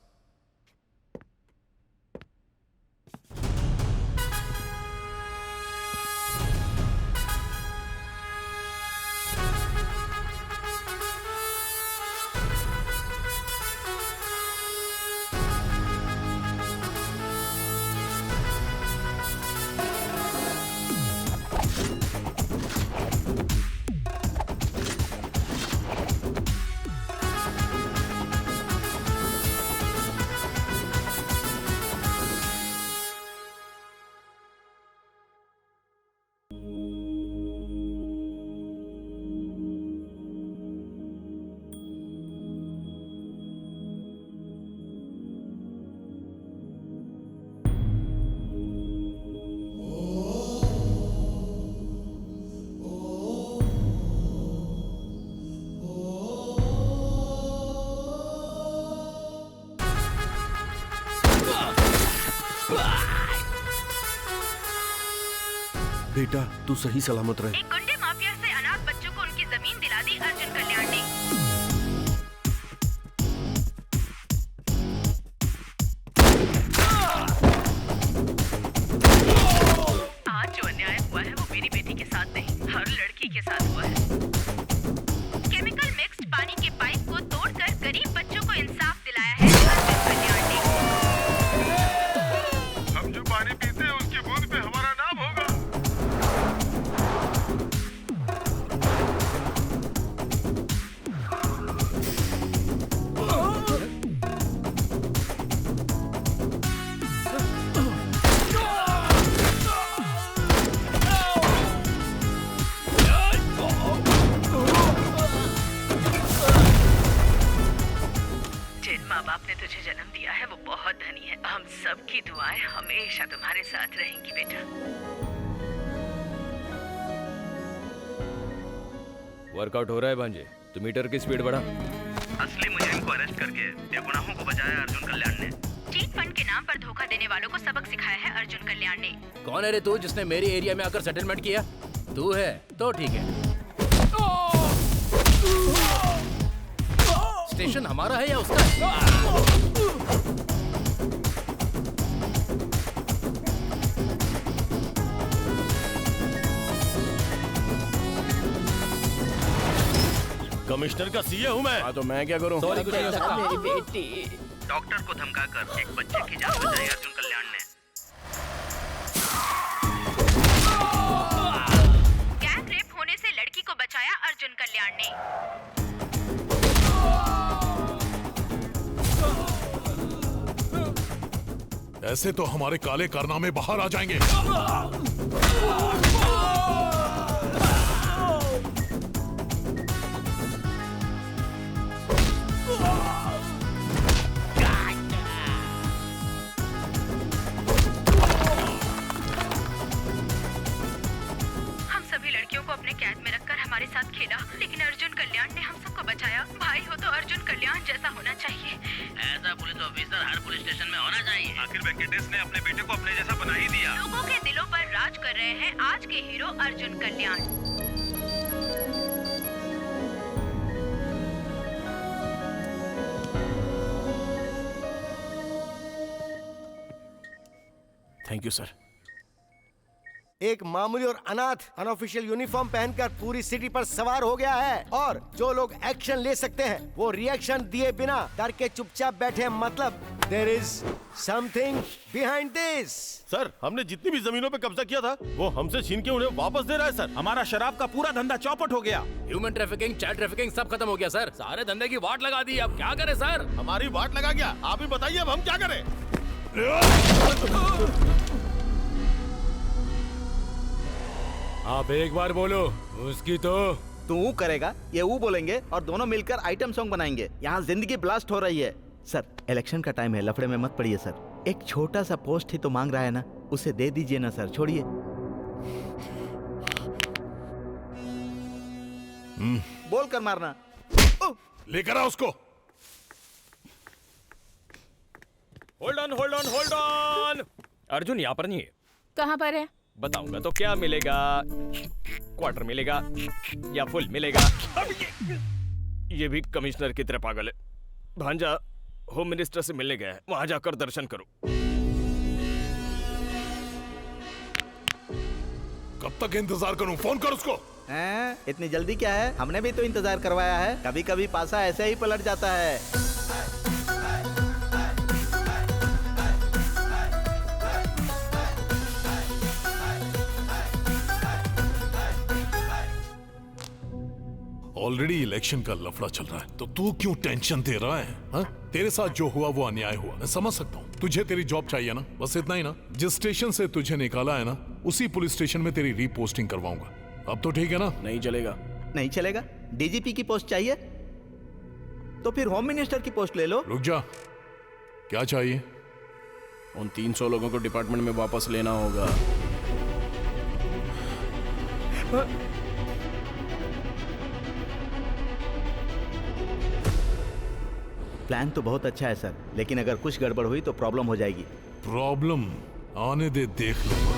बेटा तू सही सलामत रहे। एक गुंडे माफिया से अनाथ बच्चों को उनकी जमीन दिला दी अर्जुन कल्याण ने। आज जो अन्याय हुआ है वो मेरी बेटी के साथ नहीं, हर लड़की के साथ हुआ है। केमिकल मिक्स्ड पानी के पाइप को तोड़कर गरीब बच्चों को इंसाफ दिलाया है अर्जुन कल्याण ने। हम जो पानी पीते हैं उसकी बूंद पे हमारा नाम होगा। तुझे जन्म दिया है वो बहुत धनी है। हम सबकी दुआएं हमेशा तुम्हारे साथ रहेंगी बेटा। वर्कआउट हो रहा है भांजे, तो मीटर की स्पीड बढ़ा। असली मुजरिम को अरेस्ट करके बेगुनाहों को बचाया अर्जुन कल्याण ने। चीट फंड के नाम पर धोखा देने वालों को सबक सिखाया है अर्जुन कल्याण ने। कौन है रे तू जिसने मेरी एरिया में आकर सेटलमेंट किया? तू है तो ठीक है। स्टेशन हमारा है या उसका है? कमिश्नर का सीए हूँ मैं। हाँ तो मैं क्या करूँ? सॉरी कुछ नहीं हो सकता। मेरी बेटी। डॉक्टर को धमकाकर एक बच्चे की जान बचाई अर्जुन कल्याण ने। गैंग रेप होने से लड़की को बचाया अर्जुन कल्याण ने। ऐसे तो हमारे काले कारनामे बाहर आ जाएंगे। हम सभी लड़कियों को अपने कैद में रखकर हमारे साथ खेला, लेकिन अर्जुन कल्याण ने हम सबको बचाया। भाई हो तो अर्जुन कल्याण जैसा होना चाहिए। ऐसा पुलिस ऑफिसर हर पुलिस स्टेशन में होना चाहिए। आखिर वेंकटेश ने अपने बेटे को अपने जैसा बना ही दिया। लोगों के दिलों पर राज कर रहे हैं आज के hero Arjun Kalyan. Thank you sir. एक मामूली और अनाथ अनऑफिशियल यूनिफॉर्म पहनकर पूरी सिटी पर सवार हो गया है और जो लोग एक्शन ले सकते हैं वो रिएक्शन दिए बिना डर के चुपचाप बैठे हैं। मतलब there is something behind this. Sir हमने जितनी भी जमीनों पे कब्जा किया था वो हमसे छीन के उन्हें वापस दे रहा है सर। हमारा शराब का पूरा धंधा चौपट हो गया। ह्यूमन ट्रैफिकिंग, चाइल्ड ट्रैफिकिंग सब खत्म हो गया सर। सारे धंधे की वाट लगा दी। अब क्या करें सर? हमारी वाट लगा गया। आप ही बताइए अब हम क्या करें? आप एक बार बोलो, उसकी तो तू करेगा, ये वो बोलेंगे और दोनों मिलकर आइटम सॉन्ग बनाएंगे। यहाँ जिंदगी ब्लास्ट हो रही है। सर इलेक्शन का टाइम है, लफड़े में मत पड़िए सर। एक छोटा सा पोस्ट ही तो मांग रहा है ना, उसे दे दीजिए ना सर, छोड़िए। बोल कर मारना। लेकर आ उसको। Hold on hold on hold on. Arjun यहाँ पर नहीं है। कहाँ पर है? बताऊंगा तो क्या मिलेगा? क्वार्टर मिलेगा या फुल मिलेगा? अब ये भी कमिश्नर की तरह पागल है। भांजा होम मिनिस्टर से मिलने गया है, वहां जाकर दर्शन करो। कब तक इंतजार करूं? फोन कर उसको। इतनी जल्दी क्या है? हमने भी तो इंतजार करवाया है। कभी कभी पासा ऐसे ही पलट जाता है। ऑलरेडी इलेक्शन का लफड़ा चल रहा है तो तू क्यों टेंशन दे रहा है? हा? तेरे साथ जो हुआ वो अन्याय हुआ, मैं समझ सकता हूँ। तुझे तेरी जॉब चाहिए ना, बस इतना ही ना। जिस स्टेशन से तुझे निकाला है ना, उसी पुलिस स्टेशन में तेरी रीपोस्टिंग करवाऊंगा। अब तो ठीक है ना? नहीं चलेगा। नहीं चलेगा? डीजीपी की पोस्ट चाहिए तो फिर होम मिनिस्टर की पोस्ट ले लो। रुक जा, क्या चाहिए? उन 300 लोगों को डिपार्टमेंट में वापस लेना होगा। प्लान तो बहुत अच्छा है सर, लेकिन अगर कुछ गड़बड़ हुई तो प्रॉब्लम हो जाएगी। प्रॉब्लम आने दे, देख लूंगा।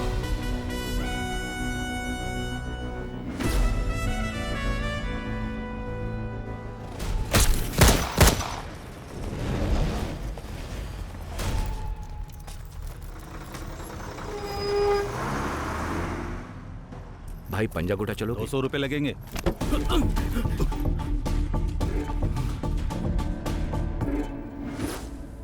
भाई पंजागुटा चलो। 200 रुपए लगेंगे।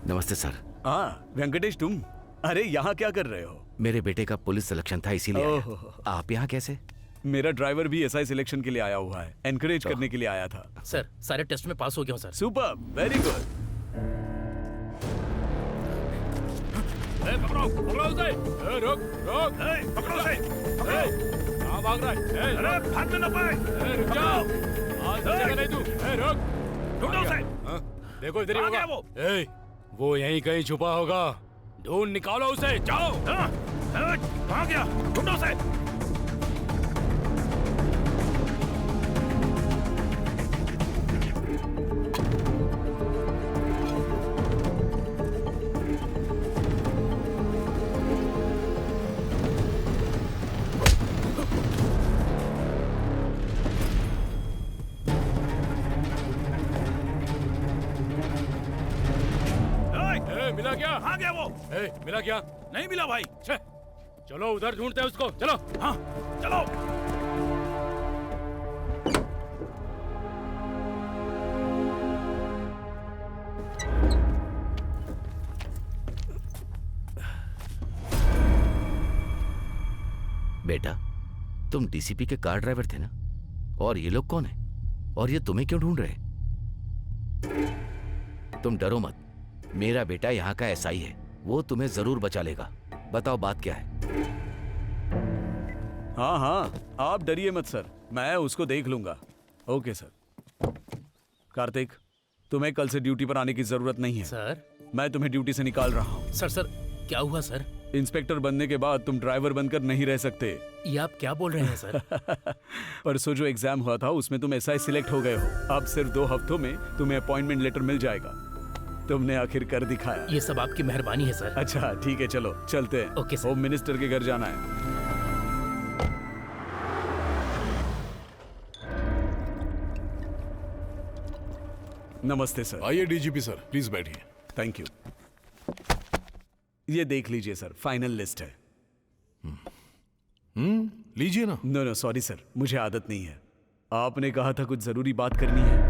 नमस्ते सर। हाँ वेंकटेश तुम? अरे यहाँ क्या कर रहे हो? मेरे बेटे का पुलिस सिलेक्शन था इसीलिए आया। आप यहाँ कैसे? मेरा ड्राइवर भी एसआई सिलेक्शन के लिए आया हुआ है, एनकरेज करने के लिए आया था। सर सारे टेस्ट में पास हो गया हूँ सर। Super, very good. पकड़ो पकड़ो उसे। रुक रुक, पकड़ो उसे। कहाँ भाग रहा है? अरे भागने ना पाए। रुक जाओ, आज जगह नहीं तू। रुक, ढूंढो उसे। देखो इधर ही होगा वो। वो यहीं कहीं छुपा होगा, ढूंढ निकालो उसे, जाओ। कहाँ गया? ढूंढो उसे। मिला क्या? कहाँ गया वो? मिला क्या? नहीं मिला भाई। चलो उधर ढूंढते हैं उसको, चलो। हाँ चलो। बेटा, तुम डीसीपी के कार ड्राइवर थे ना? और ये लोग कौन है? और ये तुम्हें क्यों ढूंढ रहे? तुम डरो मत, मेरा बेटा यहाँ का एसआई है, वो तुम्हें जरूर बचा लेगा। बताओ बात क्या है? हाँ हाँ, आप डरिए मत सर, मैं उसको देख लूंगा। Okay sir. कार्तिक, तुम्हें कल से ड्यूटी पर आने की जरूरत नहीं है सर। मैं तुम्हें ड्यूटी से निकाल रहा हूँ। सर क्या हुआ सर? इंस्पेक्टर बनने के बाद तुम ड्राइवर बनकर नहीं रह सकते। ये आप क्या बोल रहे हैं सर? परसों जो एग्जाम हुआ था उसमें तुम एसआई सिलेक्ट हो गए हो। अब सिर्फ 2 हफ्तों में तुम्हें अपॉइंटमेंट लेटर मिल जाएगा। तुमने आखिर कर दिखाया। ये सब आपकी मेहरबानी है सर। अच्छा ठीक है, चलो चलते हैं। Okay sir. होम मिनिस्टर के घर जाना है। नमस्ते सर। आइए डीजीपी सर, प्लीज बैठिए। Thank you. ये देख लीजिए सर, फाइनल लिस्ट है। लीजिए ना। नो सॉरी सर, मुझे आदत नहीं है। आपने कहा था कुछ जरूरी बात करनी है।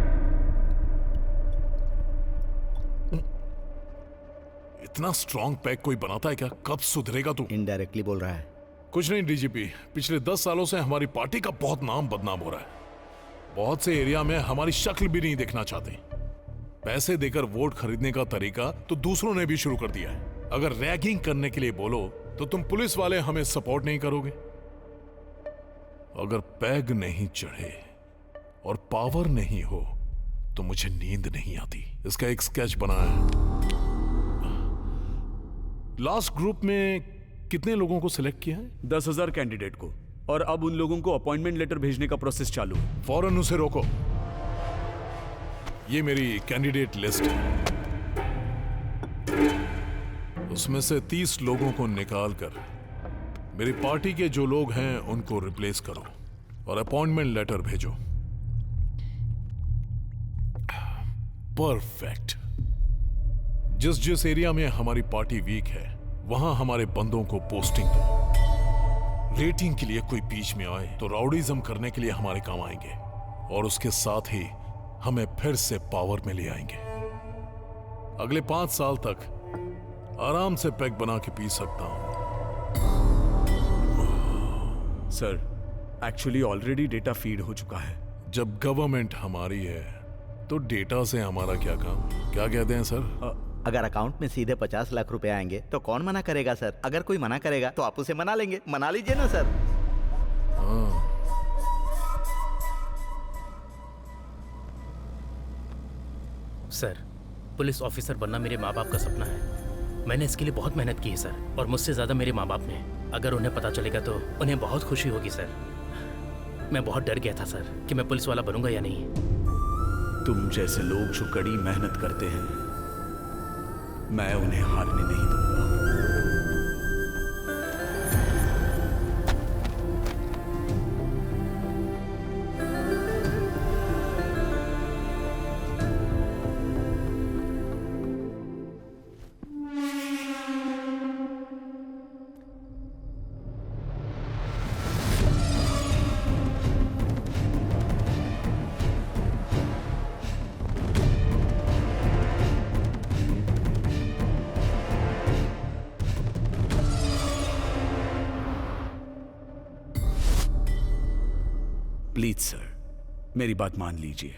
इतना स्ट्रॉन्ग पैक कोई बनाता है क्या? कब सुधरेगा तू? इनडायरेक्टली बोल रहा है। कुछ नहीं डीजीपी, पिछले 10 सालों से हमारी पार्टी का बहुत नाम बदनाम हो रहा है। बहुत से एरिया में हमारी शक्ल भी नहीं देखना चाहते। पैसे देकर वोट खरीदने का तरीका तो दूसरों ने भी शुरू कर दिया है। अगर रैगिंग करने के लिए बोलो तो तुम पुलिस वाले हमें सपोर्ट नहीं करोगे। अगर पैग नहीं चढ़े और पावर नहीं हो तो मुझे नींद नहीं आती। इसका एक स्केच बनाया है। लास्ट ग्रुप में कितने लोगों को सिलेक्ट किया है? 10,000 कैंडिडेट को, और अब उन लोगों को अपॉइंटमेंट लेटर भेजने का प्रोसेस चालू है। फौरन उसे रोको। ये मेरी कैंडिडेट लिस्ट है। उसमें से 30 लोगों को निकालकर मेरी पार्टी के जो लोग हैं उनको रिप्लेस करो और अपॉइंटमेंट लेटर भेजो। परफेक्ट। जिस एरिया में हमारी पार्टी वीक है वहां हमारे बंदों को पोस्टिंग दो। रेटिंग के लिए कोई बीच में आए तो राउडीज्म करने के लिए हमारे काम आएंगे और उसके साथ ही हमें फिर से पावर में ले आएंगे। अगले 5 साल तक आराम से पैक बना के पी सकता हूं। Sir, actually already data feed हो चुका है। जब गवर्नमेंट हमारी है तो डेटा से हमारा क्या काम? क्या कहते हैं सर? अगर अकाउंट में सीधे 50 लाख रुपए आएंगे तो कौन मना करेगा सर? अगर कोई मना करेगा तो आप उसे मना लेंगे। मना लीजिए ना सर। सर, पुलिस ऑफिसर बनना मेरे माँ बाप का सपना है। मैंने इसके लिए बहुत मेहनत की है सर, और मुझसे ज्यादा मेरे माँ बाप ने। अगर उन्हें पता चलेगा तो उन्हें बहुत खुशी होगी सर। मैं बहुत डर गया था सर कि मैं पुलिस वाला बनूंगा या नहीं। तुम जैसे लोग जो कड़ी मेहनत करते हैं, मैं उन्हें हारने नहीं दूंगा। प्लीज सर, मेरी बात मान लीजिए।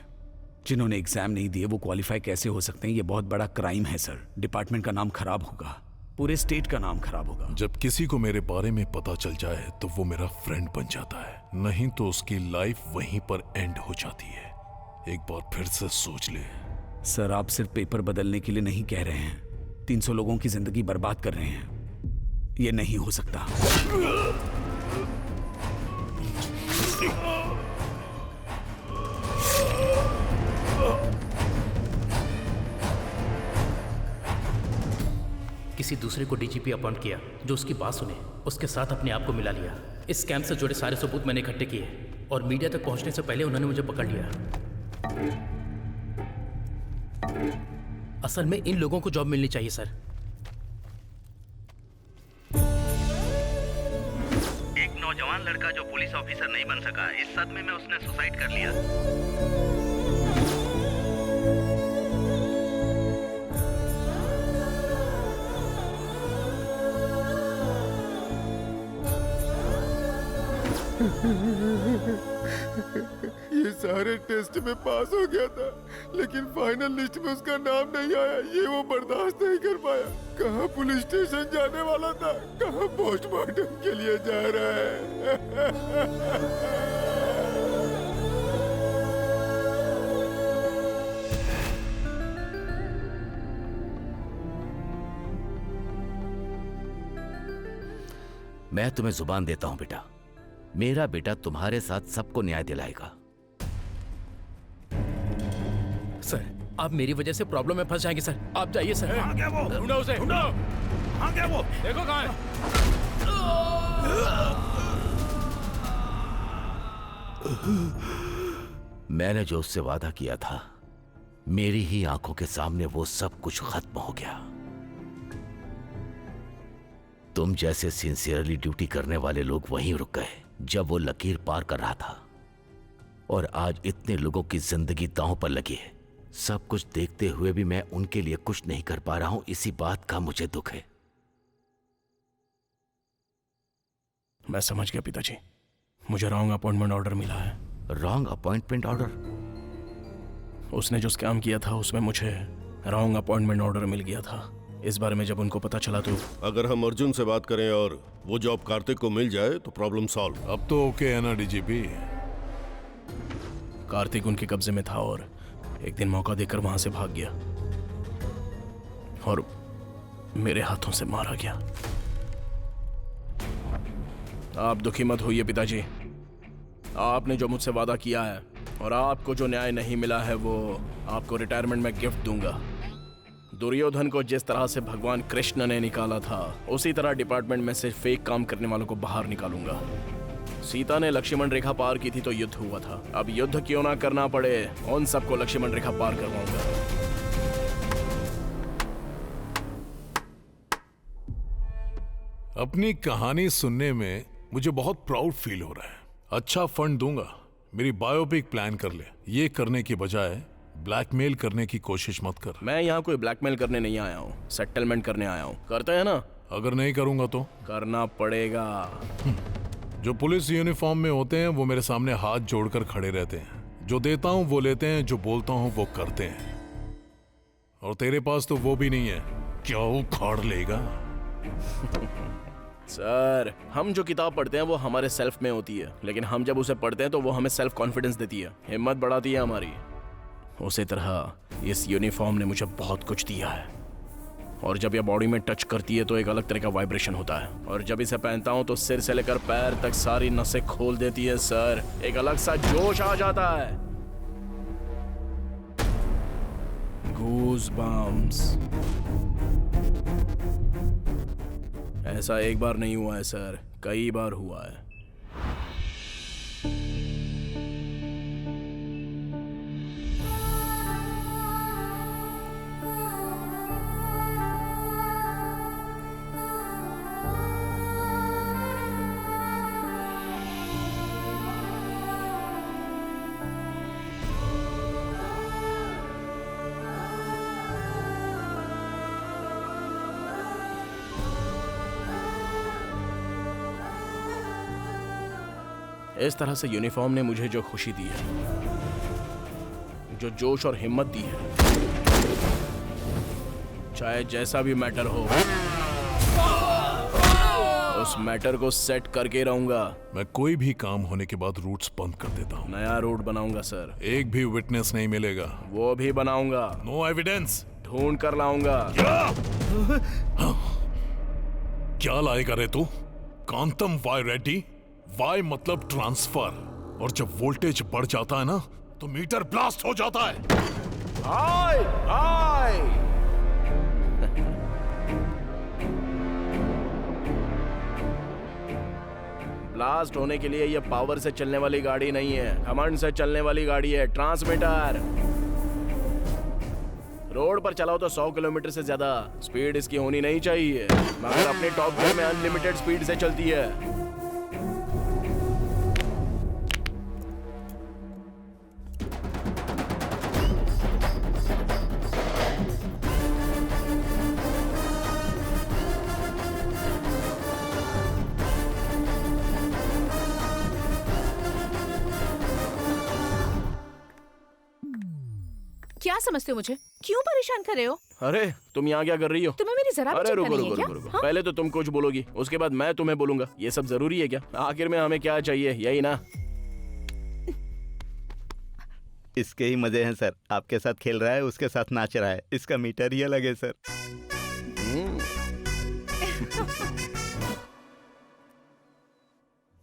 जिन्होंने एग्जाम नहीं दिए वो क्वालिफाई कैसे हो सकते हैं? ये बहुत बड़ा क्राइम है सर। डिपार्टमेंट का नाम खराब होगा, पूरे स्टेट का नाम खराब होगा। जब किसी को मेरे बारे में पता चल जाए तो वो मेरा फ्रेंड बन जाता है, नहीं तो उसकी लाइफ वहीं पर एंड हो जाती है। एक बार फिर से सोच ले। सर, आप सिर्फ पेपर बदलने के लिए नहीं कह रहे हैं, 300 लोगों की जिंदगी बर्बाद कर रहे हैं। ये नहीं हो सकता। किसी दूसरे को डीजीपी अपॉइंट किया जो उसकी बात सुने, उसके साथ अपने आप को मिला लिया। इस स्कैम से जुड़े सारे सबूत मैंने इकट्ठे किए और मीडिया तक पहुंचने से पहले उन्होंने मुझे पकड़ लिया। असल में इन लोगों को जॉब मिलनी चाहिए सर। एक नौजवान लड़का जो पुलिस ऑफिसर नहीं बन सका, इस सदमे में उसने सुसाइड कर लिया। ये सारे टेस्ट में पास हो गया था, लेकिन फाइनल लिस्ट में उसका नाम नहीं आया। ये वो बर्दाश्त नहीं कर पाया। कहाँ पुलिस स्टेशन जाने वाला था, कहाँ पोस्टमार्टम के लिए जा रहा है। मैं तुम्हें जुबान देता हूं बेटा, मेरा बेटा तुम्हारे साथ सबको न्याय दिलाएगा। सर, आप मेरी वजह से प्रॉब्लम में फंस जाएंगे सर। आप जाइए सर। कहाँ गया वो? ढूंढो उसे, ढूंढो। कहाँ गया वो? देखो कहाँ है? मैंने जो उससे वादा किया था, मेरी ही आंखों के सामने वो सब कुछ खत्म हो गया। तुम जैसे सिंसियरली ड्यूटी करने वाले लोग वहीं रुक गए जब वो लकीर पार कर रहा था, और आज इतने लोगों की जिंदगी दांव पर लगी है। सब कुछ देखते हुए भी मैं उनके लिए कुछ नहीं कर पा रहा हूं, इसी बात का मुझे दुख है। मैं समझ गया पिताजी, मुझे रॉन्ग अपॉइंटमेंट ऑर्डर मिला है। Wrong appointment order? उसने जो स्कैम किया था उसमें मुझे रॉन्ग अपॉइंटमेंट ऑर्डर मिल गया था। इस बारे में जब उनको पता चला तो अगर हम अर्जुन से बात करें और वो जॉब कार्तिक को मिल जाए तो प्रॉब्लम सॉल्व। अब तो ओके है ना डीजीपी? कार्तिक उनके कब्जे में था और एक दिन मौका देकर वहां से भाग गया और मेरे हाथों से मारा गया। आप दुखी मत होइए पिताजी, आपने जो मुझसे वादा किया है और आपको जो न्याय नहीं मिला है वो आपको रिटायरमेंट में गिफ्ट दूंगा। दुर्योधन को जिस तरह से भगवान कृष्ण ने निकाला था, उसी तरह डिपार्टमेंट में से फेक काम करने वालों को बाहर निकालूंगा। सीता ने लक्ष्मण रेखा पार की थी तो युद्ध हुआ था, अब युद्ध क्यों ना करना पड़े, उन सबको लक्ष्मण रेखा पार करवाऊंगा। अपनी कहानी सुनने में मुझे बहुत प्राउड फील हो रहा है। अच्छा फंड दूंगा, मेरी बायोपिक प्लान कर ले। ये करने की बजाय ब्लैकमेल करने की कोशिश मत कर। मैं यहाँ कोई ब्लैकमेल करने नहीं आया हूँ, सेटलमेंट करने आया हूँ। करते हैं ना? अगर नहीं करूंगा तो? करना पड़ेगा। जो पुलिस यूनिफॉर्म में होते हैं वो मेरे सामने हाथ जोड़कर खड़े रहते हैं। जो देता हूँ वो लेते हैं, जो बोलता हूँ वो करते हैं। और तेरे पास तो वो भी नहीं है, क्या उखाड़ लेगा? सर, हम जो किताब पढ़ते हैं वो हमारे सेल्फ में होती है, लेकिन हम जब उसे पढ़ते हैं तो वो हमें सेल्फ कॉन्फिडेंस देती है, हिम्मत बढ़ाती है हमारी। उसी तरह इस यूनिफॉर्म ने मुझे बहुत कुछ दिया है, और जब यह बॉडी में टच करती है तो एक अलग तरह का वाइब्रेशन होता है, और जब इसे पहनता हूं तो सिर से लेकर पैर तक सारी नसें खोल देती है सर। एक अलग सा जोश आ जाता है। Goose bumps. ऐसा एक बार नहीं हुआ है सर, कई बार हुआ है। इस तरह से यूनिफॉर्म ने मुझे जो खुशी दी है, जो जोश और हिम्मत दी है, चाहे जैसा भी मैटर हो, उस मैटर को सेट करके रहूंगा। मैं कोई भी काम होने के बाद रूट्स बंद कर देता हूँ। नया रूट बनाऊंगा सर। एक भी विटनेस नहीं मिलेगा। वो भी बनाऊंगा। No evidence. ढूंढ कर लाऊंगा। क्या लाएगा रे तू? कांतम वाई रेड्डी। वाई मतलब ट्रांसफर, और जब वोल्टेज बढ़ जाता है ना तो मीटर ब्लास्ट हो जाता है। हाय हाय। ब्लास्ट होने के लिए ये पावर से चलने वाली गाड़ी नहीं है, घमंड से चलने वाली गाड़ी है। ट्रांसमीटर। रोड पर चलाओ तो 100 किलोमीटर से ज्यादा स्पीड इसकी होनी नहीं चाहिए, मगर अपने टॉप गियर में अनलिमिटेड स्पीड से चलती है। क्या समझते हो मुझे? क्यों परेशान कर रहे हो? अरे तुम यहाँ क्या कर रही हो? तुम्हें मेरी जरा भी अरे चिंता रुको नहीं है रुको क्या? रुको, हाँ? पहले तो तुम कुछ बोलोगी, उसके बाद मैं तुम्हें बोलूंगा। ये सब जरूरी है क्या? आखिर में हमें क्या चाहिए, यही ना? इसके ही मजे हैं सर। आपके साथ खेल रहा है, उसके साथ नाच रहा है। इसका मीटर ही अलग है सर।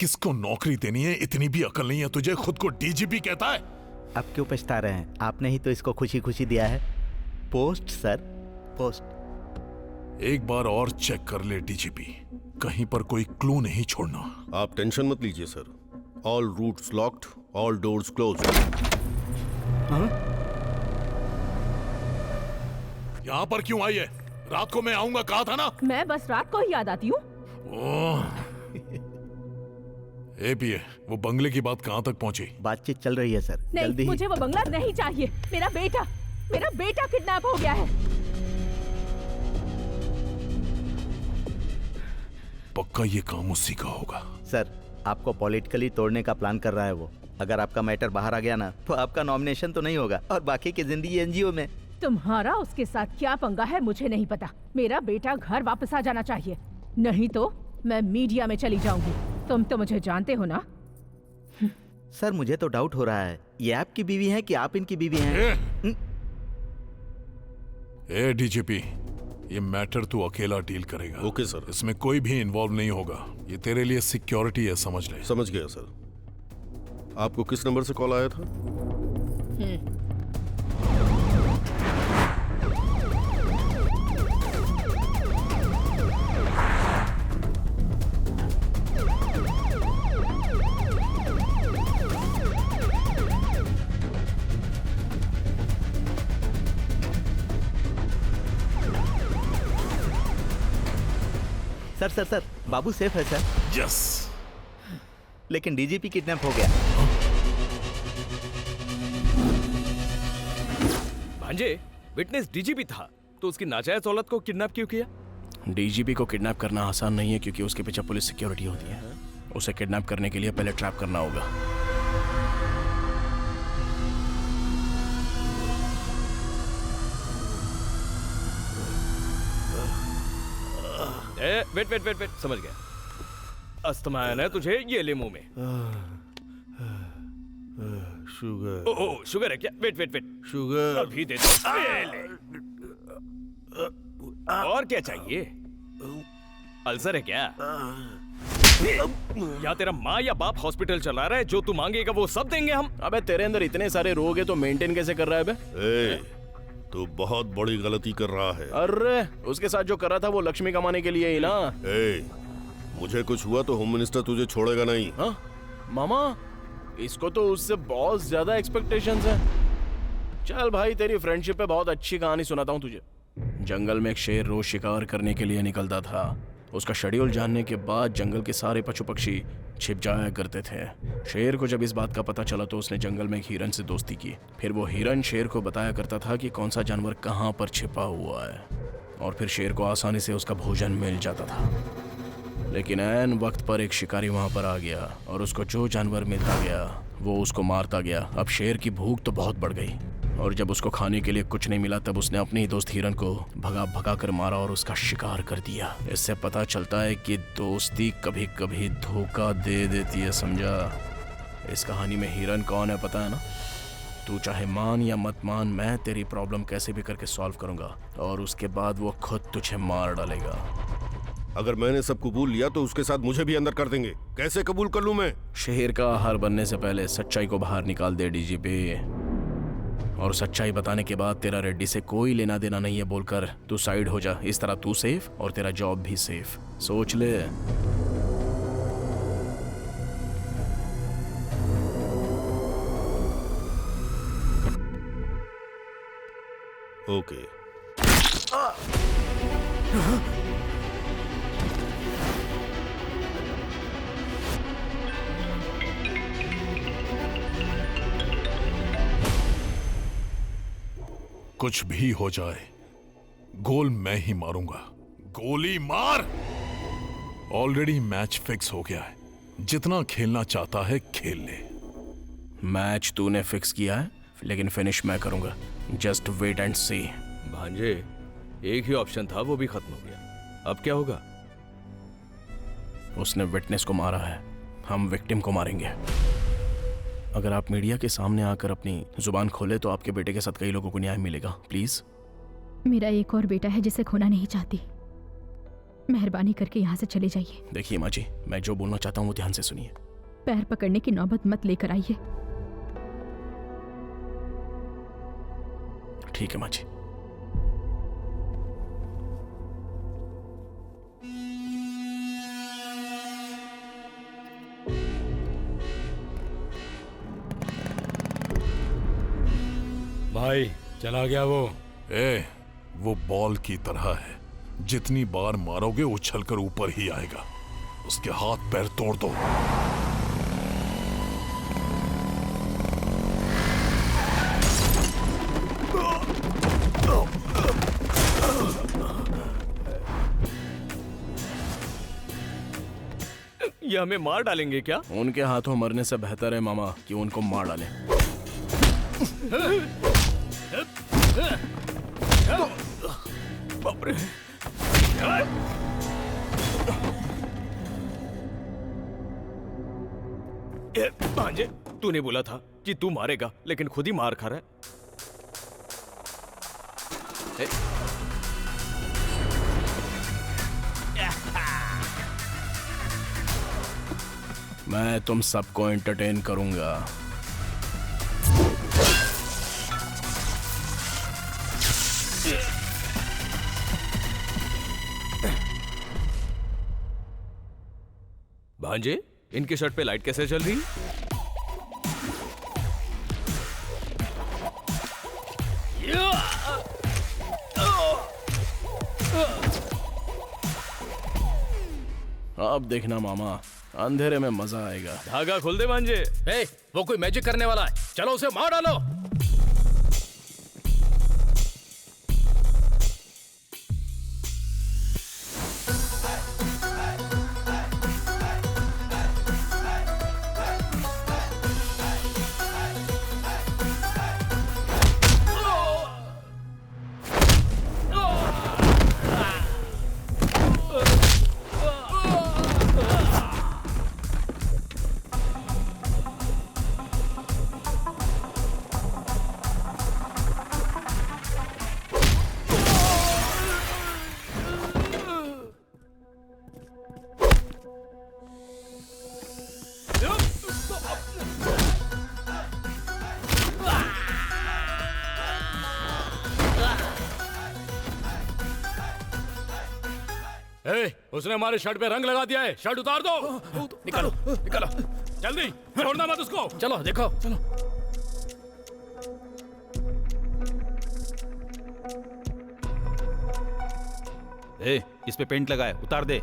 किसको नौकरी देनी है इतनी भी अकल नहीं है तुझे? खुद को डीजीपी कहता है। अब क्यों पछता रहे हैं? आपने ही तो इसको खुशी खुशी दिया है। Post sir, post. एक बार और चेक कर ले डीजीपी, कहीं पर कोई क्लू नहीं छोड़ना। आप टेंशन मत लीजिए sir. All routes locked, all doors closed. यहाँ पर क्यों आई है? रात को मैं आऊंगा कहा था ना। मैं बस रात को ही याद आती हूँ। एपीए, वो बंगले की बात कहाँ तक पहुँची? बातचीत चल रही है सर। नहीं, मुझे वो बंगला नहीं चाहिए। मेरा बेटा किडनैप हो गया है। पक्का ये काम उसी का होगा। सर, आपको पॉलिटिकली तोड़ने का प्लान कर रहा है वो। अगर आपका मैटर बाहर आ गया ना तो आपका नॉमिनेशन तो नहीं होगा और बाकी की जिंदगी एनजीओ में। तुम्हारा उसके साथ क्या पंगा है मुझे नहीं पता। मेरा बेटा घर वापस आ जाना चाहिए, नहीं तो मैं मीडिया में चली जाऊंगी। तुम तो मुझे जानते हो ना। सर, मुझे तो डाउट हो रहा है, ये आपकी बीवी है कि आप इनकी बीवी हैं? ए डीजीपी, ये मैटर तू अकेला डील करेगा। Okay sir. इसमें कोई भी इन्वॉल्व नहीं होगा। ये तेरे लिए सिक्योरिटी है, समझ ले। समझ गया सर। आपको किस नंबर से कॉल आया था? सर, बाबू सेफ है सर। यस। लेकिन डीजीपी किडनैप हो गया। भांजे, विटनेस डीजीपी था तो उसकी नाजायज औलाद को किडनैप क्यों किया? डीजीपी को किडनैप करना आसान नहीं है क्योंकि उसके पीछे पुलिस सिक्योरिटी होती है। उसे किडनैप करने के लिए पहले ट्रैप करना होगा। वेट, समझ गया। अस्थमा है तुझे, ये ले मुंह में। शुगर। ओह, शुगर है क्या? वेट। शुगर अभी दे दो। ये ले। और क्या चाहिए? अल्सर है क्या? या तेरा माँ या बाप हॉस्पिटल चला रहा है, जो तू मांगेगा वो सब देंगे हम। अबे तेरे अंदर इतने सारे रोग है तो मेंटेन कैसे कर रहा है बे? तो बहुत बड़ी गलती कर रहा है। अरे उसके साथ जो कर रहा था वो लक्ष्मी कमाने के लिए ही ना। मुझे कुछ हुआ तो होम मिनिस्टर तुझे छोड़ेगा नहीं। हाँ मामा, इसको तो उससे बहुत ज्यादा एक्सपेक्टेशंस हैं। चल भाई, तेरी फ्रेंडशिप पे बहुत अच्छी कहानी सुनाता हूँ तुझे। जंगल में एक शेर रोज शिकार करने के लिए निकलता था। उसका शेड्यूल जानने के बाद जंगल के सारे पशु पक्षी छिप जाया करते थे। शेर को जब इस बात का पता चला तो उसने जंगल में एक हिरन से दोस्ती की। फिर वो हिरन शेर को बताया करता था कि कौन सा जानवर कहाँ पर छिपा हुआ है, और फिर शेर को आसानी से उसका भोजन मिल जाता था। लेकिन ऐन वक्त पर एक शिकारी वहाँ पर आ गया और उसको जो जानवर मिलता गया वो उसको मारता गया। अब शेर की भूख तो बहुत बढ़ गई, और जब उसको खाने के लिए कुछ नहीं मिला तब उसने अपने ही दोस्त हिरन को भगा कर मारा और उसका शिकार कर दिया। इससे पता चलता है कि दोस्ती कभी कभी धोखा दे देती है, समझा? इस कहानी में हिरन कौन है पता है ना? तू चाहे मान या मत मान, मैं तेरी प्रॉब्लम कैसे भी करके सॉल्व करूंगा और उसके बाद वो खुद तुझे मार डालेगा। अगर मैंने सब कबूल लिया तो उसके साथ मुझे भी अंदर कर देंगे। कैसे कबूल कर लूं मैं? शेर का आहार बनने से पहले सच्चाई को बाहर निकाल दे डीजीपी, और सच्चाई बताने के बाद तेरा रेड्डी से कोई लेना देना नहीं है बोलकर तू साइड हो जा। इस तरह तू सेफ और तेरा जॉब भी सेफ। सोच ले। ओके। कुछ भी हो जाए, गोल मैं ही मारूंगा। गोली मार। ऑलरेडी मैच फिक्स हो गया है। जितना खेलना चाहता है खेल ले। मैच तूने फिक्स किया है, लेकिन फिनिश मैं करूंगा। जस्ट वेट एंड सी। भांजे, एक ही ऑप्शन था, वो भी खत्म हो गया। अब क्या होगा? उसने विटनेस को मारा है, हम विक्टिम को मारेंगे। अगर आप मीडिया के सामने आकर अपनी जुबान खोले तो आपके बेटे के साथ कई लोगों को न्याय मिलेगा। प्लीज। मेरा एक और बेटा है जिसे खोना नहीं चाहती। मेहरबानी करके यहाँ से चले जाइए। देखिए माँ जी, मैं जो बोलना चाहता हूँ वो ध्यान से सुनिए। पैर पकड़ने की नौबत मत लेकर आइए। ठीक है माँ जी। भाई चला गया वो। वो बॉल की तरह है, जितनी बार मारोगे उछलकर ऊपर ही आएगा। उसके हाथ पैर तोड़ दो। ये हमें मार डालेंगे क्या? उनके हाथों मरने से बेहतर है मामा कि उनको मार डालें। बाप रे। भांजे, तूने बोला था कि तू मारेगा, लेकिन खुद ही मार खा रहा है। मैं तुम सबको एंटरटेन करूंगा। भांजे, इनकी शर्ट पे लाइट कैसे चल रही? अब देखना मामा, अंधेरे में मजा आएगा। धागा खोल दे भांजे। वो कोई मैजिक करने वाला है, चलो उसे मार डालो। उसने हमारे शर्ट पे रंग लगा दिया है। शर्ट उतार दो। निकालो निकालो, जल्दी, छोड़ना मत उसको। चलो देखो, चलो। इस पे पेंट लगा है, उतार दे।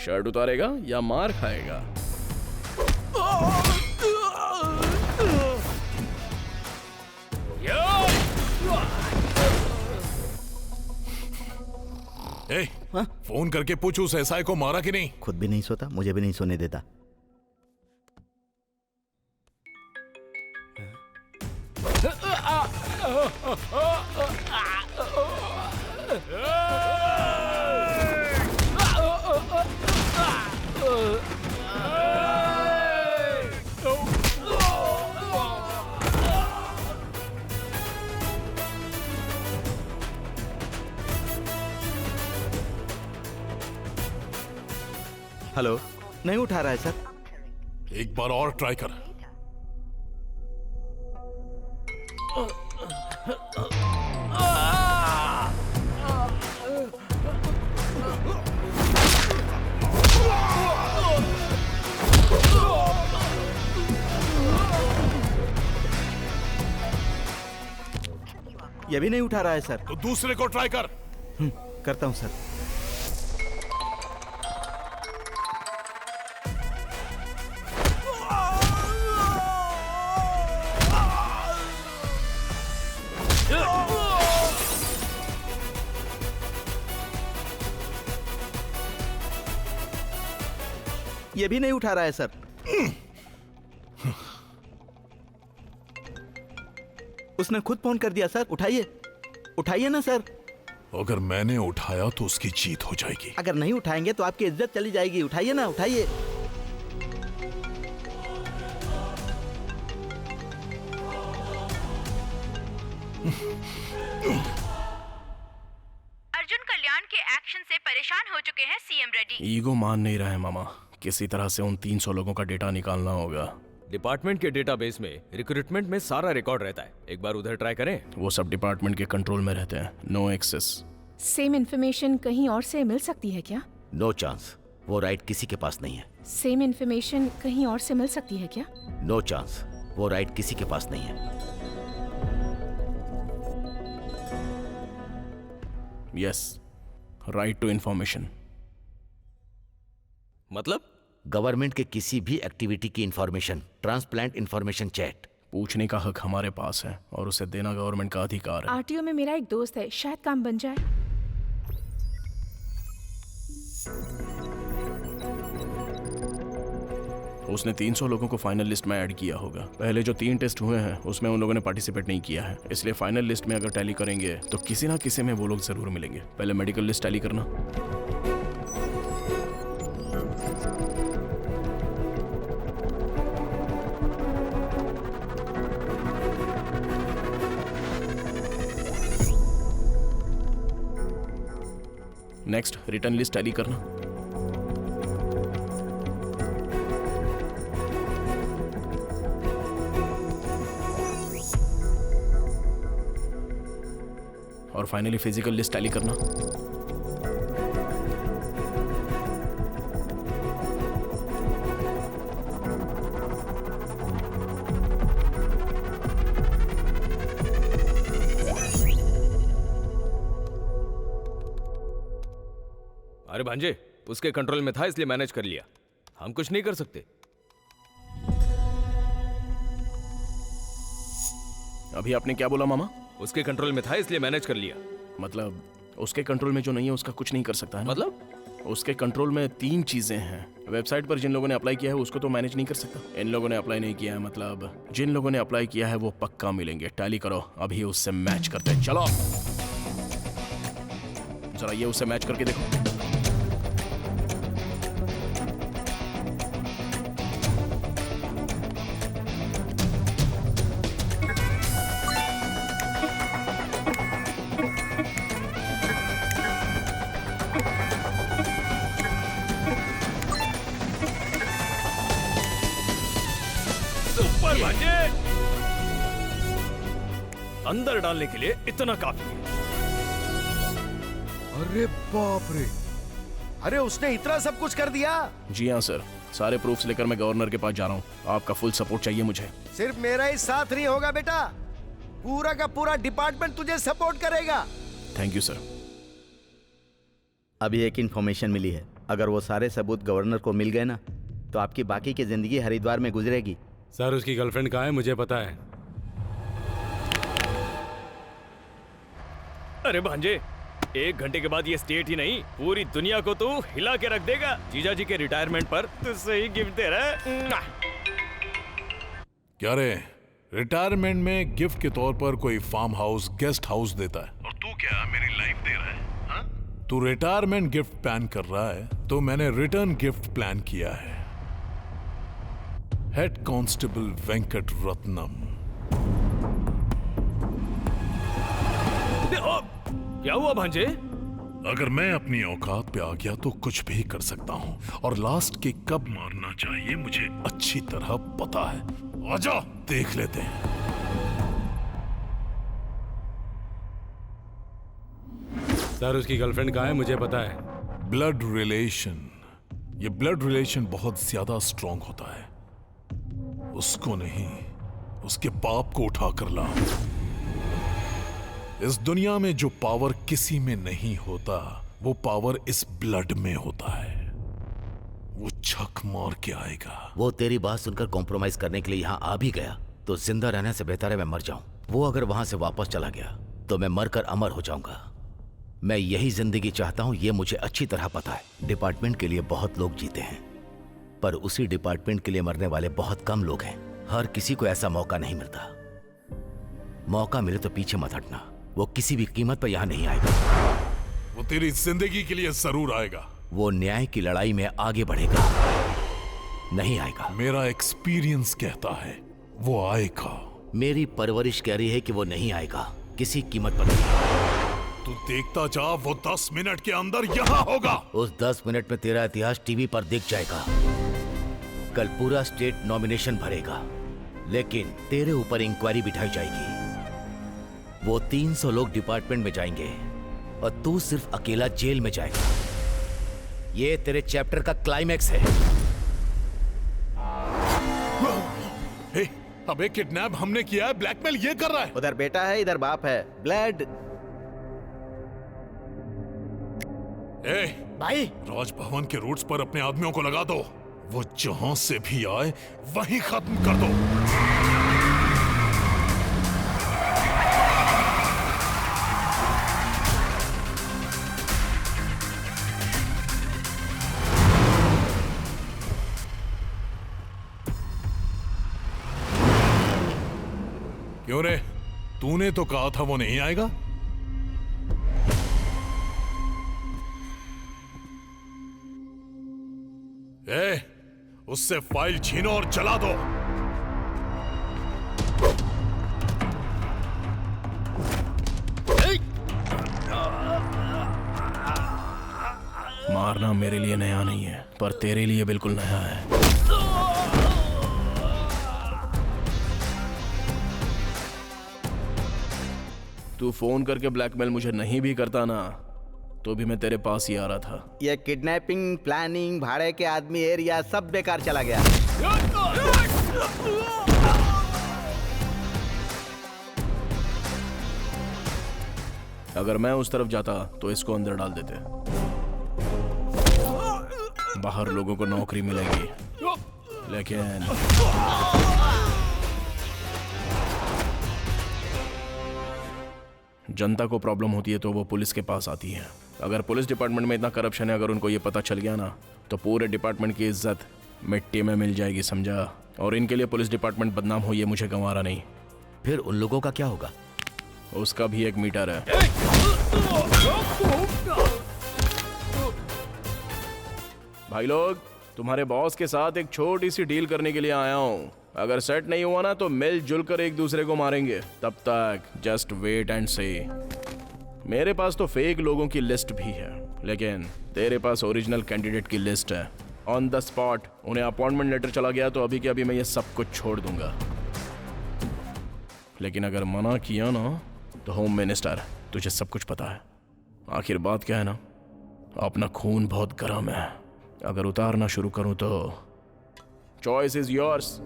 शर्ट उतारेगा या मार खाएगा? फोन करके पूछ उस एसआई को मारा कि नहीं। खुद भी नहीं सोता, मुझे भी नहीं सोने देता। हेलो, नहीं उठा रहा है सर। एक बार और ट्राई कर। ये भी नहीं उठा रहा है सर। तो दूसरे को ट्राई कर। करता हूं सर। ये भी नहीं उठा रहा है सर। उसने खुद फोन कर दिया सर। उठाइए, उठाइए ना सर। अगर मैंने उठाया तो उसकी जीत हो जाएगी। अगर नहीं उठाएंगे तो आपकी इज्जत चली जाएगी। उठाइए ना, उठाइए। अर्जुन कल्याण के एक्शन से परेशान हो चुके हैं सीएम रेड्डी। ईगो मान नहीं रहा है मामा। किसी तरह से उन 300 लोगों का डेटा निकालना होगा। डिपार्टमेंट के डेटाबेस में रिक्रूटमेंट में सारा रिकॉर्ड रहता है। एक बार उधर ट्राई करें। वो सब डिपार्टमेंट के कंट्रोल में रहते हैं। No access. सेम इन्फॉर्मेशन कहीं और से मिल सकती है क्या? No chance. वो राइट किसी के पास नहीं है। सेम इन्फॉर्मेशन कहीं और से मिल सकती है क्या? No chance. वो राइट किसी के पास नहीं है। Yes, right to information. मतलब गवर्नमेंट के किसी भी एक्टिविटी की इंफॉर्मेशन, ट्रांसप्लांट इंफॉर्मेशन चैट। पूछने का हक हमारे पास है और उसे देना गवर्नमेंट का अधिकार है। आरटीओ में मेरा एक दोस्त है, शायद काम बन जाए। उसने 300 लोगों को फाइनल लिस्ट में ऐड किया होगा। पहले जो 3 टेस्ट हुए हैं उसमें उन लोगों ने पार्टिसिपेट नहीं किया है, इसलिए फाइनल लिस्ट में अगर टैली करेंगे तो किसी ना किसी में वो लोग जरूर मिलेंगे। पहले मेडिकल लिस्ट टैली करना। नेक्स्ट रिटर्न लिस्ट टैली करना। और फाइनली फिजिकल लिस्ट टैली करना। अरे भांजे, उसके कंट्रोल में था इसलिए मैनेज कर लिया। हम कुछ नहीं कर सकते। अभी आपने क्या बोला मामा? उसके कंट्रोल में था इसलिए मैनेज कर लिया। मतलब उसके कंट्रोल में जो नहीं है उसका कुछ नहीं कर सकता है ना? मतलब उसके कंट्रोल में 3 चीजें हैं। वेबसाइट पर जिन लोगों ने अप्लाई किया है उसको तो मैनेज नहीं कर सकता। इन लोगों ने अप्लाई नहीं किया है, मतलब जिन लोगों ने अप्लाई किया है वो पक्का मिलेंगे। टैली करो, अभी उससे मैच करते हैं। चलो जरा ये उससे मैच करके देखो। अंदर डालने के लिए इतना काफी है। अरे बाप रे, अरे उसने इतना सब कुछ कर दिया। जी हाँ सर, सारे प्रूफ्स लेकर मैं गवर्नर के पास जा रहा हूँ। आपका फुल सपोर्ट चाहिए मुझे। सिर्फ मेरा ही साथ नहीं होगा बेटा, पूरा का पूरा डिपार्टमेंट तुझे सपोर्ट करेगा। Thank you sir. अभी एक इंफॉर्मेशन मिली है, अगर वो सारे सबूत गवर्नर को मिल गए ना तो आपकी बाकी की जिंदगी हरिद्वार में गुजरेगी। सर उसकी गर्लफ्रेंड कहाँ है मुझे पता है। अरे भांजे, 1 घंटे के बाद ये स्टेट ही नहीं पूरी दुनिया को तू हिला के रख देगा। जीजा जी के रिटायरमेंट पर तुझसे ही गिफ्ट दे रहा है। क्या रे, रिटायरमेंट में गिफ्ट के तौर पर कोई फार्म हाउस, गेस्ट हाउस देता है और तू क्या मेरी लाइफ दे रहा है? हा? तू रिटायरमेंट गिफ्ट प्लान कर रहा है तो मैंने रिटर्न गिफ्ट प्लान किया है। Head constable Venkat Ratnam. क्या हुआ भांजे? अगर मैं अपनी औकात पे आ गया तो कुछ भी कर सकता हूँ, और लास्ट के कब मारना चाहिए मुझे अच्छी तरह पता है। आजा देख लेते हैं। सर उसकी गर्लफ्रेंड कहाँ है मुझे पता है। ब्लड रिलेशन, ये ब्लड रिलेशन बहुत ज्यादा स्ट्रांग होता है। उसको नहीं, उसके बाप को उठा कर ला। इस दुनिया में जो पावर किसी में नहीं होता, वो पावर इस ब्लड में होता है। वो छक मार के आएगा। वो तेरी बात सुनकर कॉम्प्रोमाइज करने के लिए यहाँ आ भी गया तो जिंदा रहने से बेहतर है मैं मर जाऊं। वो अगर वहां से वापस चला गया तो मैं मरकर अमर हो जाऊंगा। मैं यही जिंदगी चाहता हूं, ये मुझे अच्छी तरह पता है। डिपार्टमेंट के लिए बहुत लोग जीते हैं, पर उसी डिपार्टमेंट के लिए मरने वाले बहुत कम लोग हैं। हर किसी को ऐसा मौका नहीं मिलता। मौका मिले तो पीछे मत हटना, वो किसी भी कीमत पर यहां नहीं आएगा। वो तेरी जिंदगी के लिए जरूर आएगा। वो न्याय की लड़ाई में आगे बढ़ेगा, नहीं आएगा। मेरा एक्सपीरियंस कहता है वो आएगा। मेरी परवरिश कह रही है कि वो नहीं आएगा, किसी कीमत पर नहीं। तू देखता जा, वो 10 मिनट के अंदर यहाँ होगा। उस 10 मिनट में तेरा इतिहास टीवी पर दिख जाएगा। कल पूरा स्टेट नॉमिनेशन भरेगा, लेकिन तेरे ऊपर इंक्वायरी बिठाई जाएगी। वो 300 लोग डिपार्टमेंट में जाएंगे और तू सिर्फ अकेला जेल में जाएगा। ये तेरे चैप्टर का क्लाइमैक्स है। हे, अबे किडनैप हमने किया है, ब्लैकमेल ये कर रहा है। उधर बेटा है, इधर बाप है। ब्लड भाई, राजभवन के रूट्स पर अपने आदमियों को लगा दो। वो जहां से भी आए वहीं खत्म कर दो। क्यों रे, तूने तो कहा था वो नहीं आएगा। उससे फाइल छीनो और जला दो। मारना मेरे लिए नया नहीं है, पर तेरे लिए बिल्कुल नया है। तू फोन करके ब्लैकमेल मुझे नहीं भी करता ना, तो भी मैं तेरे पास ही आ रहा था। ये किडनैपिंग, प्लानिंग, भाड़े के आदमी, एरिया सब बेकार चला गया। अगर मैं उस तरफ जाता तो इसको अंदर डाल देते। बाहर लोगों को नौकरी मिलेगी, लेकिन जनता को प्रॉब्लम होती है तो वो पुलिस के पास आती है। अगर पुलिस डिपार्टमेंट में इतना करप्शन है, अगर उनको ये पता चल गया ना, तो पूरे डिपार्टमेंट की इज्जत मिट्टी में मिल जाएगी, समझा। और इनके लिए पुलिस डिपार्टमेंट बदनाम हो, ये मुझे गंवारा नहीं। फिर उन लोगों का क्या होगा? उसका भी एक मीटर है। भाई लोग, तुम्हारे बॉस के साथ एक छोटी सी डील करने के लिए आया हूँ। अगर सेट नहीं हुआ ना तो मिलजुल कर एक दूसरे को मारेंगे। तब तक जस्ट वेट एंड सी। मेरे पास तो फेक लोगों की लिस्ट भी है, लेकिन तेरे पास ओरिजिनल कैंडिडेट की लिस्ट है। ऑन द स्पॉट उन्हें अपॉइंटमेंट लेटर चला गया तो अभी के अभी मैं ये सब कुछ छोड़ दूंगा। लेकिन अगर मना किया ना तो होम मिनिस्टर, तुझे सब कुछ पता है। आखिर बात क्या है ना, अपना खून बहुत गर्म है। अगर उतारना शुरू करूं तो चॉइस इज योर्स।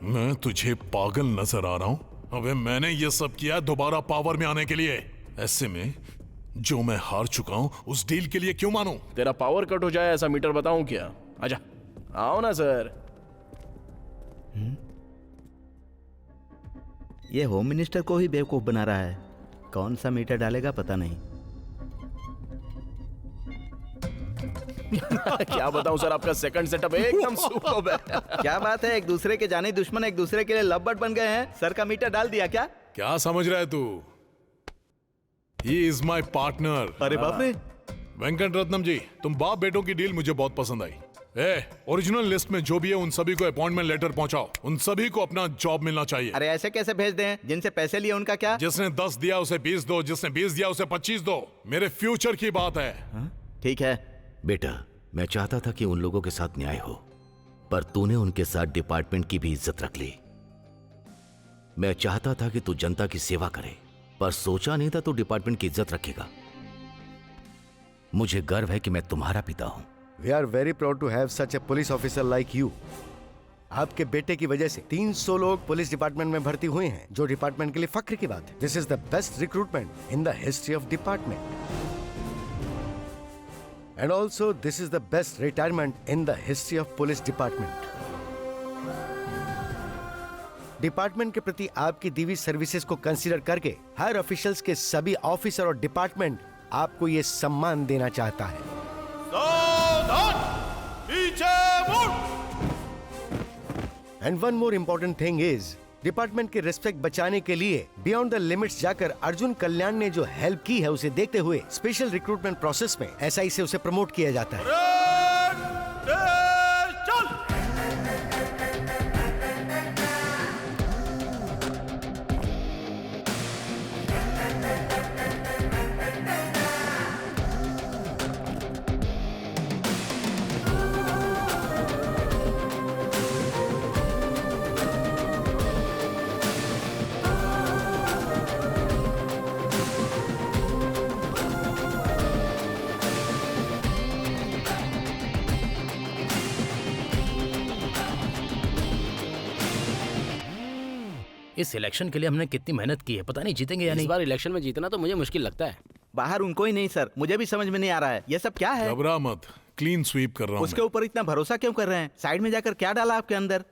मैं तुझे पागल नजर आ रहा हूं? अबे मैंने ये सब किया दोबारा पावर में आने के लिए। ऐसे में जो मैं हार चुका हूं उस डील के लिए क्यों मानूं? तेरा पावर कट हो जाए ऐसा मीटर बताऊं क्या? आजा, आओ ना सर। ये होम मिनिस्टर को ही बेवकूफ बना रहा है। कौन सा मीटर डालेगा पता नहीं। क्या बताऊं सर, आपका सेकंड सेटअप एकदम सुपर्ब है। क्या बात है, एक दूसरे के जाने दुश्मन एक दूसरे के लिए लव्ड बन गए हैं। सर का मीटर डाल दिया क्या? क्या समझ रहा है तू? He is my partner। अरे बाप रे। वेंकट रत्नम जी, तुम बाप बेटों की डील मुझे बहुत पसंद आई। ओरिजिनल लिस्ट में जो भी है उन सभी को अपॉइंटमेंट लेटर पहुंचाओ। उन सभी को अपना जॉब मिलना चाहिए। अरे ऐसे कैसे भेज दें? जिनसे पैसे लिए उनका क्या? जिसने 10 दिया उसे 20 दो, जिसने 20 दिया उसे 25 दो। मेरे फ्यूचर की बात है। ठीक है बेटा, मैं चाहता था कि उन लोगों के साथ न्याय हो, पर तूने उनके साथ डिपार्टमेंट की भी इज्जत रख ली। मैं चाहता था कि तू जनता की सेवा करे, पर सोचा नहीं था तू डिपार्टमेंट की इज्जत रखेगा। मुझे गर्व है कि मैं तुम्हारा पिता हूं। We are very proud to have such a police officer like you. आपके बेटे की वजह से 300 लोग पुलिस डिपार्टमेंट में भर्ती हुए हैं, जो डिपार्टमेंट के लिए फख्र की बात है। This is the best recruitment in the history of department. And also this is the best retirement in the history of police department. Department के प्रति आपकी दी हुई सर्विसेज को कंसीडर करके हायर ऑफिशियल्स के सभी ऑफिसर और डिपार्टमेंट आपको ये सम्मान देना चाहता है। And one more important thing is, department के रिस्पेक्ट बचाने के लिए बियॉन्ड द लिमिट्स जाकर अर्जुन कल्याण ने जो हेल्प की है उसे देखते हुए स्पेशल रिक्रूटमेंट प्रोसेस में एसआई से उसे प्रमोट किया जाता है। इस इलेक्शन के लिए हमने कितनी मेहनत की है, पता नहीं जीतेंगे या नहीं। इस बार इलेक्शन में जीतना तो मुझे मुश्किल लगता है। बाहर उनको ही नहीं सर, मुझे भी समझ में नहीं आ रहा है ये सब क्या है। घबरा मत, क्लीन स्वीप कर रहा हूं। उसके ऊपर इतना भरोसा क्यों कर रहे हैं? साइड में जाकर क्या डाला आपके अंदर?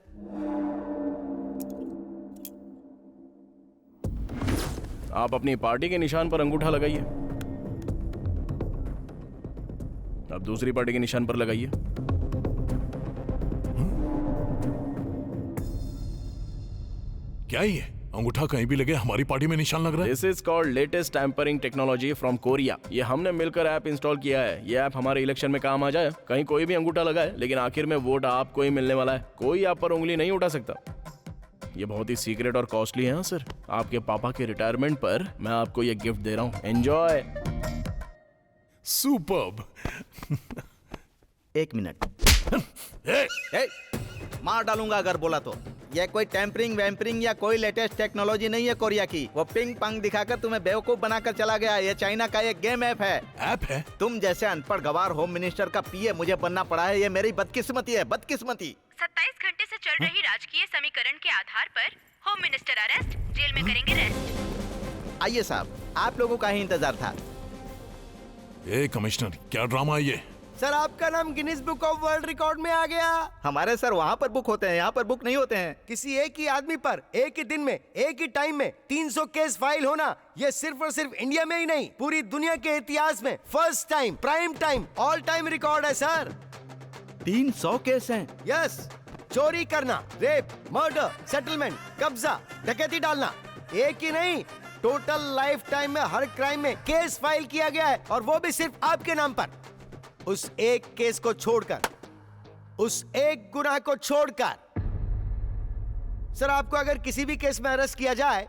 आप अपनी पार्टी के निशान पर अंगूठा लगाइए, अब दूसरी पार्टी के निशान पर लगाइए। क्या ये अंगूठा कहीं भी लगे हमारी पार्टी में निशान लग रहा है? This is called latest tampering technology from Korea. ये हमने मिलकर ऐप इंस्टॉल किया है। ये ऐप हमारे इलेक्शन में काम आ जाए। कहीं कोई भी अंगूठा लगाए, लेकिन आखिर में वोट आपको ही मिलने वाला है। कोई आप पर उंगली नहीं उठा सकता। ये बहुत ही सीक्रेट और कॉस्टली है सर। आपके पापा के रिटायरमेंट पर मैं आपको ये गिफ्ट दे रहा हूँ। एंजॉय। सुपर्ब। एक मिनट। मार डालूंगा अगर बोला तो। ये कोई टेम्परिंग वैम्परिंग या कोई लेटेस्ट टेक्नोलॉजी नहीं है कोरिया की। वो पिंग पंग दिखाकर तुम्हें बेवकूफ बनाकर चला गया। ये चाइना का एक गेम ऐप है। ऐप है? तुम जैसे अनपढ़ गवार होम मिनिस्टर का पीए मुझे बनना पड़ा है। ये मेरी बदकिस्मती है, बदकिस्मती। 27 घंटे से चल रही राजकीय समीकरण के आधार पर होम मिनिस्टर अरेस्ट, जेल में करेंगे रेस्ट। आइए साहब, आप लोगों का ही इंतजार था। ए कमिश्नर, क्या ड्रामा है ये? सर आपका नाम Guinness book of world record में आ गया। हमारे सर वहाँ पर बुक होते हैं, यहाँ पर बुक नहीं होते हैं। किसी एक ही आदमी पर एक ही दिन में एक ही टाइम में 300 केस फाइल होना, ये सिर्फ और सिर्फ इंडिया में ही नहीं पूरी दुनिया के इतिहास में first time, prime time, all time record है सर। 300 केस हैं? यस। चोरी करना, रेप, मर्डर, सेटलमेंट, कब्जा, डकैती डालना, एक ही नहीं टोटल लाइफ टाइम में हर क्राइम में केस फाइल किया गया है, और वो भी सिर्फ आपके नाम पर। उस एक केस को छोड़कर, उस एक गुनाह को छोड़कर। सर आपको अगर किसी भी केस में अरेस्ट किया जाए,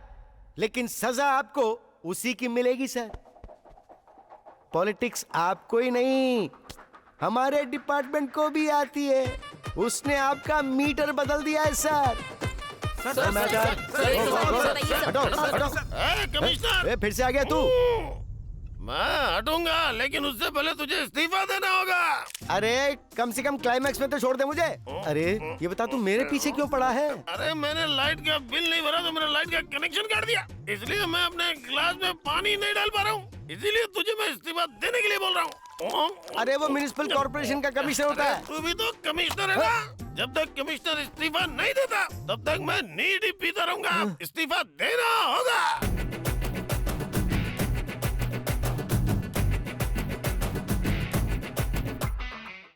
लेकिन सजा आपको उसी की मिलेगी सर। पॉलिटिक्स आपको ही नहीं, हमारे डिपार्टमेंट को भी आती है। उसने आपका मीटर बदल दिया है सर। कमिश्नर, फिर से आ गया तू। मैं हटूंगा, लेकिन उससे पहले तुझे इस्तीफा देना होगा। अरे कम से कम क्लाइमैक्स में तो छोड़ दे मुझे। अरे ये बता तू मेरे पीछे क्यों पड़ा है? अरे मैंने लाइट का बिल नहीं भरा तो मेरा लाइट का कनेक्शन काट दिया, इसलिए मैं अपने ग्लास में पानी नहीं डाल पा रहा हूँ। इसीलिए तुझे मैं इस्तीफा देने के लिए बोल रहा हूँ। अरे वो म्युनिसिपल कॉर्पोरेशन का कमिश्नर होता है। तू भी तो कमिश्नर है ना? जब तक कमिश्नर इस्तीफा नहीं देता तब तक मैं नीड ही पीता रहूंगा। इस्तीफा देना होगा।